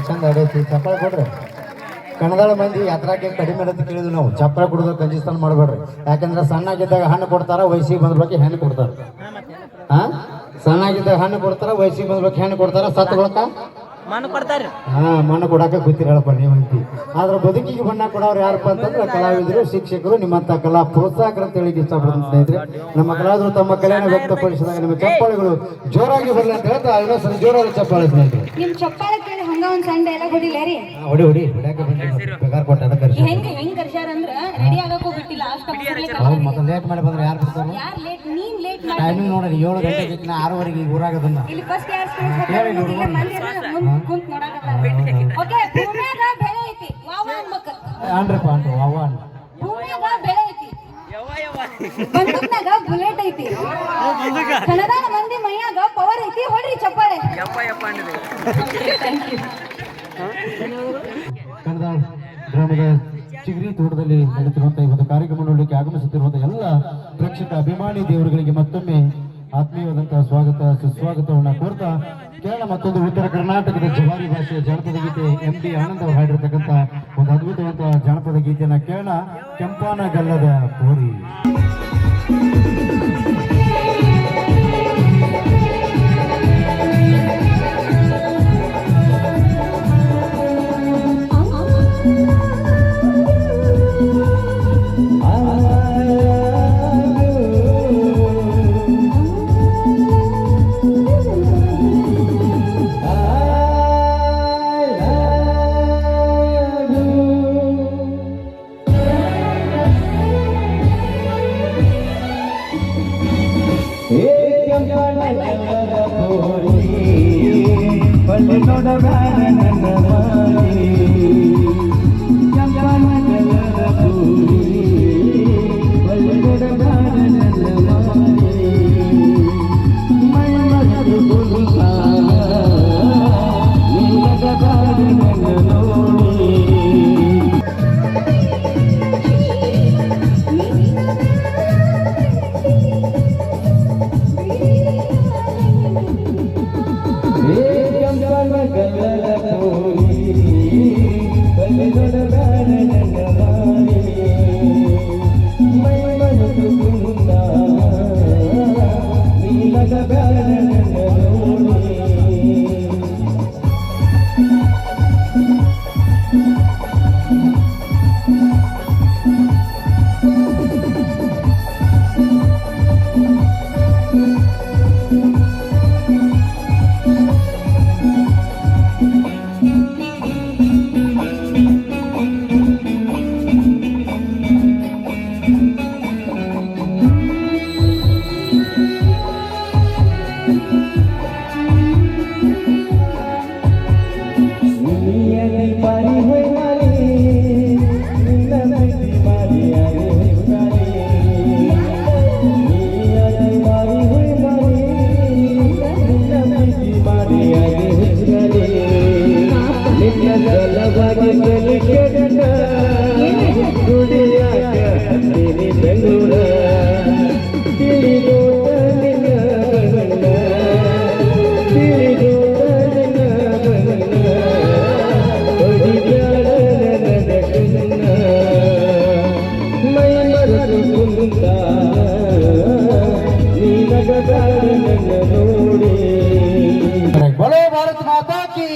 ಚಂದ ಆಡೈತಿ ಚಪ್ಪಾಳೆ ಕೊಡ್ರಿ. ಕನ್ನಡ ಮಂದಿ ಯಾತ್ರಾಕ್ಕೆ ಕಡಿಮೆ ಅಂತ ಕೇಳಿದ್ವಿ ನಾವು. ಚಪ್ಪಾಳೆ ಕೊಡೋದು ಕಂಜಿಸ್ತಾನ ಮಾಡಬೇಡ್ರಿ. ಯಾಕಂದ್ರೆ ಸಣ್ಣಾಗಿದ್ದಾಗ ಹಣ್ಣು ಕೊಡ್ತಾರ, ವಯಸ್ಸಿಗೆ ಬಂದ್ಬೇಕು ಹೆಣ್ಣು ಕೊಡ್ತಾರ. ಹಾ, ಸಣ್ಣಾಗಿದ್ದಾಗ ಹಣ್ಣು ಕೊಡ್ತಾರ, ವಯಸ್ಸಿಗೆ ಬಂದ್ಬೇಕು ಹೆಣ್ಣು ಕೊಡ್ತಾರ. ಸತ್ತು ಬಳಕ ಮಣ್ಣು ಕೊಡಾಕ ಕೂತಿರಳಪ್ಪ ನೀವಂತಿ. ಆದ್ರೆ ಬದುಕಿಗೆ ಬಣ್ಣ ಕೊಡೋರು ಯಾರಪ್ಪ ಅಂತಂದ್ರೆ ಕಲಾವಿದರು, ಶಿಕ್ಷಕರು, ನಿಮ್ಮಂತ ಕಲಾ ಪ್ರೋತ್ಸಾಹಕರು ಅಂತ ಹೇಳಿ ಇಷ್ಟಪಡ್ತೀನಿ ಸ್ನೇಹಿತರೆ. ನಮ್ಮ ಕಲಾವಿದರು ತಮ್ಮ ಕಲೆಯನ್ನು ವ್ಯಕ್ತಪಡಿಸಿದಾಗ ನಿಮ್ಮ ಚಪ್ಪಾಳೆಗಳು ಜೋರಾಗಿ ಬರಲಿ ಅಂತ ಹೇಳ್ತಾ ಇನ್ನೊಂದ್ಸರಿ ಜೋರಾಗಿ ಚಪ್ಪಾಳೆ ಸ್ನೇಹಿತರೆ. ನಿಮ್ ಚಪ್ಪಾಳ ಕೇಳಿ ಹಂಗ ಒಂದ್ ಸಣ್ಣ ಡೈಲಾಗ್ ಹೊಡಿಲ್ಲ ರೀ. ಹೊಡಿ ಹೊಡ್ಯಾಕ ಬಂದಿಲ್ಲ ಪಗಾರ ಕೊಟ್ಟ ಅದಕ್ಕೆ ಕರ್ಸಿ ಹೆಂಗ್ ಕರ್ಸ್ಯಾರ ಅಂದ್ರ ರೆಡಿ ಆಗಕ್ ಹೋಗ್ಬಿಟ್ಟಿಲ್ಲ ಅಷ್ಟ ಹೌದು ಮತ್ತೆ ಲೇಟ್ ಮಾಡಿ ಬಂದ್ರೆ ಯಾರು ಬಿಡ್ತಾರ ಯಾರ್ ಲೇಟ್ ನೀನ್ ಲೇಟ್ ಮಾಡಿ ಟೈಮಿಂಗ್ ನೋಡ್ರಿ 7 ಗಂಟೆಗೆ ನಾ 6:30 ಈಗ ಊರಾಗ ಅದನ್ನ ಇಲ್ಲಿ ಫಸ್ಟ್ ಯಾರ್ ಸ್ಟೇಜ್ ಮಂದಿ ಮುಂದ್ ಕುಂತ್ ನೋಡಾಕತ್ತಾರ. ಓಕೆ ಭೂಮ್ಯಾಗ ಬೆಳೆ ಐತಿ ವಾವ ಅನ್ಬೇಕ. ಅನ್ರಪ್ಪ ಅನ್ರಿ ಅವ್ವ ಅನ್ ಭೂಮ್ಯಾಗ ಬೆಳೆ ಐತಿ ಬಂದೂಕ್ನಾಗ ಬುಲೆಟ್ ಐತಿ ಕನ್ನಡದ ಮಂದಿ ಮೈಯಾಗ ಪವರ್ ಐತಿ. ಹೊಡ್ರಿ ಚಪ್ಪಾಳೆ. ಕನ್ನಡ ಗ್ರಾಮದ ಚಿಗರಿ ತೋಟದಲ್ಲಿ ನಡೆಯುತ್ತಿರುವಂತಹ ಈ ಒಂದು ಕಾರ್ಯಕ್ರಮ ನೋಡಲಿಕ್ಕೆ ಆಗಮಿಸುತ್ತಿರುವಂತಹ ಎಲ್ಲ ಪ್ರೇಕ್ಷಕ ಅಭಿಮಾನಿ ದೇವರುಗಳಿಗೆ ಮತ್ತೊಮ್ಮೆ ಆತ್ಮೀಯವಾದಂತಹ ಸ್ವಾಗತ ಸುಸ್ವಾಗತವನ್ನ ಕೋರ್ತಾ ಕೇರಳ ಮತ್ತೊಂದು ಉತ್ತರ ಕರ್ನಾಟಕದ ಜವಾರಿ ಭಾಷೆಯ ಜಾನಪದ ಗೀತೆ MD ಆನಂದ್ ಅವರು ಹಾಡಿರ್ತಕ್ಕಂಥ ಒಂದು ಅದ್ಭುತವಾದಂತಹ ಜಾನಪದ ಗೀತೆಯನ್ನ ಕೇರಳ ಕೆಂಪಾನ ಗಲ್ಲದ ಪೋರಿ. बोलो भारत माता की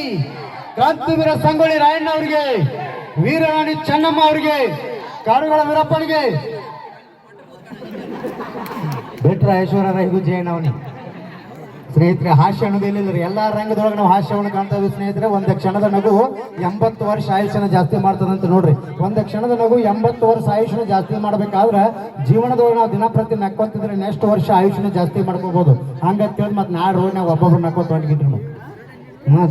क्रांतिवीर संಗೊಳ್ಳಿ ರಾಯಣ್ಣ ಅವರಿಗೆ ವೀರರಾಣಿ ಚೆನ್ನಮ್ಮ ಅವರಿಗೆ ಕಾಡುಗಳ ವೀರಪ್ಪನಿಗೆ ಬೆಟ್ರ ಐಶ್ವರ್ಯರಾಯ್ಗೂ ಜಯಣ್ಣವನಿ ಸ್ನೇಹಿತರೆ ಹಾಸ್ಯ ಅನ್ನೋದಿಲ್ಲ ಎಲ್ಲ ರಂಗದೊಳಗೆ ನಾವು ಹಾಸ್ಯವನ್ನು ಕಾಣ್ತಾ ಇದ್ದೀವಿ ಸ್ನೇಹಿತರೆ ಒಂದು ಕ್ಷಣದ ನಗು 80 ವರ್ಷ ಆಯುಷ್ಯನ ಜಾಸ್ತಿ ಮಾಡ್ತದಂತ ನೋಡ್ರಿ ಒಂದು ಕ್ಷಣದ ನಗು 80 ವರ್ಷ ಆಯುಷ್ಯನ ಜಾಸ್ತಿ ಮಾಡ್ಬೇಕಾದ್ರೆ ಜೀವನದೊಳಗೆ ನಾವು ದಿನಪ್ರತಿ ನಕ್ಕೊಂತಿದ್ರೆ ನೆಕ್ಸ್ಟ್ ವರ್ಷ ಆಯುಷ್ಯನ ಜಾಸ್ತಿ ಮಾಡ್ಕೋಬಹುದು ಹಂಗಂತ ಹೇಳಿ ಮತ್ತೆ ನಾಡು ರೋಡ್ ನಾವು ಒಬ್ಬೊಬ್ರು ನಕ್ಕೋತ ಹೊಂಟ್ಗಿಟ್ರು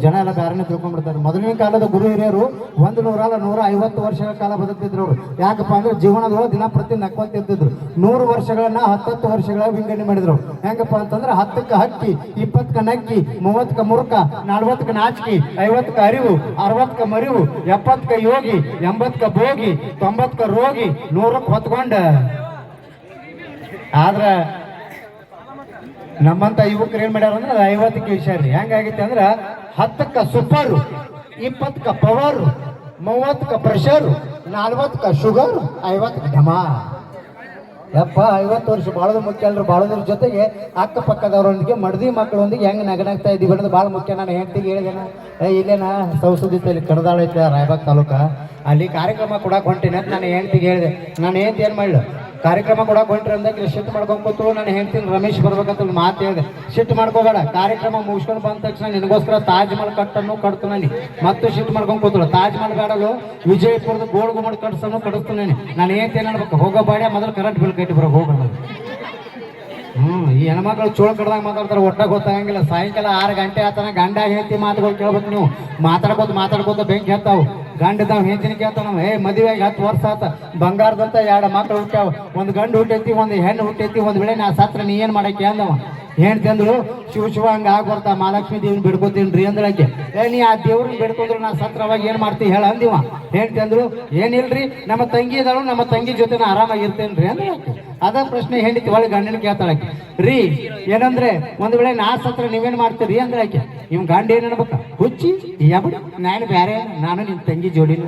ಜನ ಎಲ್ಲ ಬೇರೆನೇ ತಿಳ್ಕೊಂಡ್ಬಿಡ್ತಾರೆ ಮೊದಲಿನ ಕಾಲದ ಗುರು ಹಿರಿಯರು 100 ಅಲ್ಲ 150 ವರ್ಷಗಳ ಕಾಲ ಬದುಕ್ತಿದ್ರು ಅವರು ಯಾಕಪ್ಪ ಅಂದ್ರೆ ಜೀವನದೊಳಗೆ ದಿನಪ್ರತಿ ನಕ್ಕೊಂತಿರ್ತಿದ್ರು 100 ವರ್ಷಗಳನ್ನ 10 ವರ್ಷಗಳ ವಿಂಗಡಣೆ ಮಾಡಿದ್ರು ಹೆಂಗಪ್ಪ ಅಂತಂದ್ರೆ 10ಕ್ಕೆ ಹಕ್ಕಿ 20ಕ್ಕೆ ನಕ್ಕಿ 30ಕ್ಕೆ ಮುರುಕ 40ಕ್ಕೆ ನಾಚಿಕೆ 50ಕ್ಕೆ ಅರಿವು 60ಕ್ಕೆ ಮರಿವು 70ಕ್ಕೆ ಯೋಗಿ 80ಕ್ಕೆ ಭೋಗಿ 90ಕ್ಕೆ ರೋಗಿ 100ಕ್ಕೆ ಹೊತ್ಕೊಂಡ ಆದ್ರ ನಮ್ಮಂತ ಯುವಕರು ಏನ್ ಮಾಡ್ಯಾರ ಅಂದ್ರೆ 50ಕ್ಕೆ ವಿಷಾರ್ರಿ ಹೆಂಗಾಗೈತೆ ಅಂದ್ರ 10ಕ್ಕೆ ಸೂಪರ್ 20ಕ್ಕೆ ಪವರ್ 30ಕ್ಕೆ ಪ್ರೆಷರ್ 40ಕ್ಕೆ ಶುಗರ್ 50ಕ್ಕೆ ಢಮಾ ಯಪ್ಪ 50 ವರ್ಷ ಬಾಳೋದು ಮುಖ್ಯ ಅಲ್ರಿ ಬಾಳೋದ್ರ ಜೊತೆಗೆ ಅಕ್ಕಪಕ್ಕದವರೊಂದಿಗೆ ಮಡದಿ ಮಕ್ಕಳೊಂದಿಗೆ ಹೆಂಗ್ ನಗನಾಗ್ತಾ ಇದ್ದೀವಿ ಅನ್ನೋದು ಭಾಳ ಮುಖ್ಯ ನಾನು ಹೆಂಡತಿಗೆ ಹೇಳಿದೇನ ಇಲ್ಲೇನ ಸೌಸದಿತ್ತಲ್ಲಿ ಕಡದಾಳ ಐತೆ ರಾಯಬಾಗ್ ತಾಲೂಕ ಅಲ್ಲಿ ಕಾರ್ಯಕ್ರಮ ಕೊಡಕ್ಕೆ ಹೊಂಟೀನಿ ಅಂತ ನಾನು ಹೆಂಡತಿಗೆ ಹೇಳಿದೆ ನಾನು ಹೆಂಡತಿ ಏನು ಮಾಡಲು ಕಾರ್ಯಕ್ರಮ ಕೊಡಕ್ ಹೊಂಟ್ರಿ ಅಂದಾಗ ಶಿಫ್ಟ್ ಮಾಡ್ಕೊಂಡ್ ಕೂತು ನಾನು ಹೇಳ್ತೀನಿ ರಮೇಶ್ ಬರ್ಬೇಕಂತ ಒಂದು ಮಾತು ಹೇಳಿದೆ. ಶಿಫ್ಟ್ ಮಾಡ್ಕೋಬೇಡ, ಕಾರ್ಯಕ್ರಮ ಮುಗಿಸ್ಕೊಂಡು ಬಂದ ತಕ್ಷಣ ನಿನಗೋಸ್ಕರ ತಾಜ್ ಮಹಲ್ ಕಟ್ಟನ್ನು ಕಟ್ತಾನೆ. ಮತ್ತು ಶಿಫ್ಟ್ ಮಾಡ್ಕೊಂಡ್ ಕೂತಳು. ತಾಜ್ ಮಹಲ್ ಬೇಡಲು ವಿಜಯಪುರದ ಗೋಲ್ ಗುಮ್ಮಟ್ ಕಟ್ಸನ್ನು ಕಡಿಸ್ತಾನೆ. ನಾನು ಏನ್ ಅನ್ಬೇಕು, ಹೋಗೋ ಬಾಡ್ಯ ಮೊದಲು ಕರೆಂಟ್ ಬಿಲ್ ಕಟ್ಟಿ ಬರೋ ಹೋಗೋಣ. ಈ ಹೆಣ್ಮಕ್ಳು ಚೋಳ ಕಡ್ದಾಗ ಮಾತಾಡ್ತಾರೆ, ಒಟ್ಟಾಗ ಗೊತ್ತಾಗಂಗಿಲ್ಲ. ಸಾಯಂಕಾಲ 6 ಗಂಟೆ ಆತನ ಗಂಡ ಹೇಳ್ತಿ ಮಾತುಗಳು ಕೇಳ್ಬೇಕು ನೀವು. ಮಾತಾಡ್ಕೋತ ಬೆಂಕಿ ಹತ್ತಾವು. ಗಂಡದಾವ್ ಹೇಳ್ತೀನಿ ಕೇಳ್ತಾವ. ನಾವು ಮದುವೆಗೆ 10 ವರ್ಷ ಆತ, ಬಂಗಾರದಂತ 2 ಮಕ್ಳು ಹುಟ್ಟ್ಯಾವ. ಒಂದು ಗಂಡು ಹುಟ್ಟೈತಿ, ಒಂದು ಹೆಣ್ಣು ಹುಟ್ಟೈತಿ. ಒಂದ್ ವೇಳೆ ನಾ ಸತ್ರ ನೀ ಏನ್ ಮಾಡಕ್ಕೆ ಅಂದವ. ಹೇಳ್ತಿ ಅಂದ್ರು, ಶಿವ ಹಂಗ ಆಗ್ಬರ್ತಾ, ಮಹಾಲಕ್ಷ್ಮಿ ದೇವ್ನ ಬಿಡ್ಕೋತೀನ್ರಿ ಅಂದ್ರಕ್ಕೆ. ನೀ ಆ ದೇವ್ರನ್ನ ಬಿಡ್ಕೊಂಡ್ರು ನಾ ಸತ್ರ ಅವಾಗ ಏನ್ ಮಾಡ್ತಿ ಹೇಳ ಅಂದಿವ. ಹೇಳ್ತಿ ಅಂದ್ರು, ಏನಿಲ್ರಿ ನಮ್ಮ ತಂಗಿ ಇದಾಳು, ನಮ್ಮ ತಂಗಿ ಜೊತೆ ನಾ ಆರಾಮಾಗಿರ್ತೇನ್ರಿ ಅಂದ್ರಕ್ಕೆ. ಅದ ಪ್ರಶ್ನೆ ಹೆಂಡತಿ ಒಳಗೆ ಗಂಡನ ಕೇಳ್ತಾಳಕ್ಕೆ. ರೀ ಏನಂದ್ರೆ ಒಂದ್ ವೇಳೆ ನಾ ಸತ್ರ ನೀವೇನ್ ಮಾಡ್ತೀರಿ ಅಂದ್ರಕ್ಕೆ. ಇವ್ ಗಂಡ ಏನ್ ಅನ್ಬೇಕ, ಹುಚ್ಚಿ ಯಾಬಿಡಿ ನಾನು ಬ್ಯಾರೆ, ನಾನು ನಿಮ್ ತಂಗಿ ಜೋಡಿ.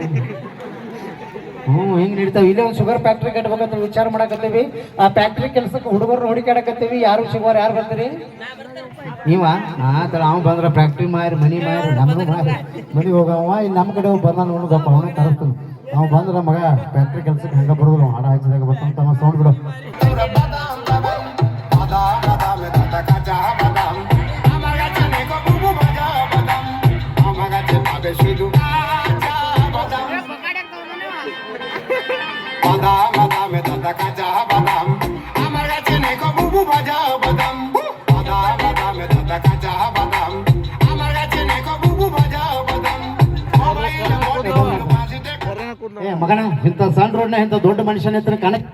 ಹಿಂಗ್ ನಡೀತಾವ. ಇಲ್ಲೇ ಒಂದು ಶುಗರ್ ಫ್ಯಾಕ್ಟ್ರಿ ಕಟ್ಬೇಕಂತ ವಿಚಾರ ಮಾಡಕತ್ತೀವಿ. ಆ ಫ್ಯಾಕ್ಟ್ರಿ ಕೆಲ್ಸಕ್ಕೆ ಹುಡುಗರು ಹುಡುಕಾಡಕತ್ತೀವಿ. ಯಾರು ಸಿಗೋರು, ಯಾರು ಬರ್ತೀರಿ ನೀವ? ಆತರ ಅವ್ ಬಂದ್ರ ಫ್ಯಾಕ್ಟ್ರಿ ಮಾರಿ ಮನಿ ಮಾರಿ ನಮಗೂ ಮಾರಿ ಮನಿ ಹೋಗವ. ಇಲ್ಲಿ ನಮ್ಮ ಕಡೆ ಬರ್ದ ನೋಡ್ಬೇಕು, ಅವನೇ ಕರೆಸ್ತಾನೆ. ಅವ್ ಬಂದ್ರ ಮಗ ಫ್ಯಾಕ್ಟ್ರಿ ಕೆಲ್ಸಕ್ಕೆ ಹಂಗ ಬರೋದು ಹಾಡ ಹಚ್ಚಿದಾಗ ಬರ್ತಾನ ಸೌಂಡ್ ಬಿಡು. ಮಗನ ಇಂಥ ಸಣ್ಣ ರೋಡ್ನ ಇಂಥ ದೊಡ್ಡ ಮನುಷ್ಯನ ಹತ್ರ ಕಣಕ್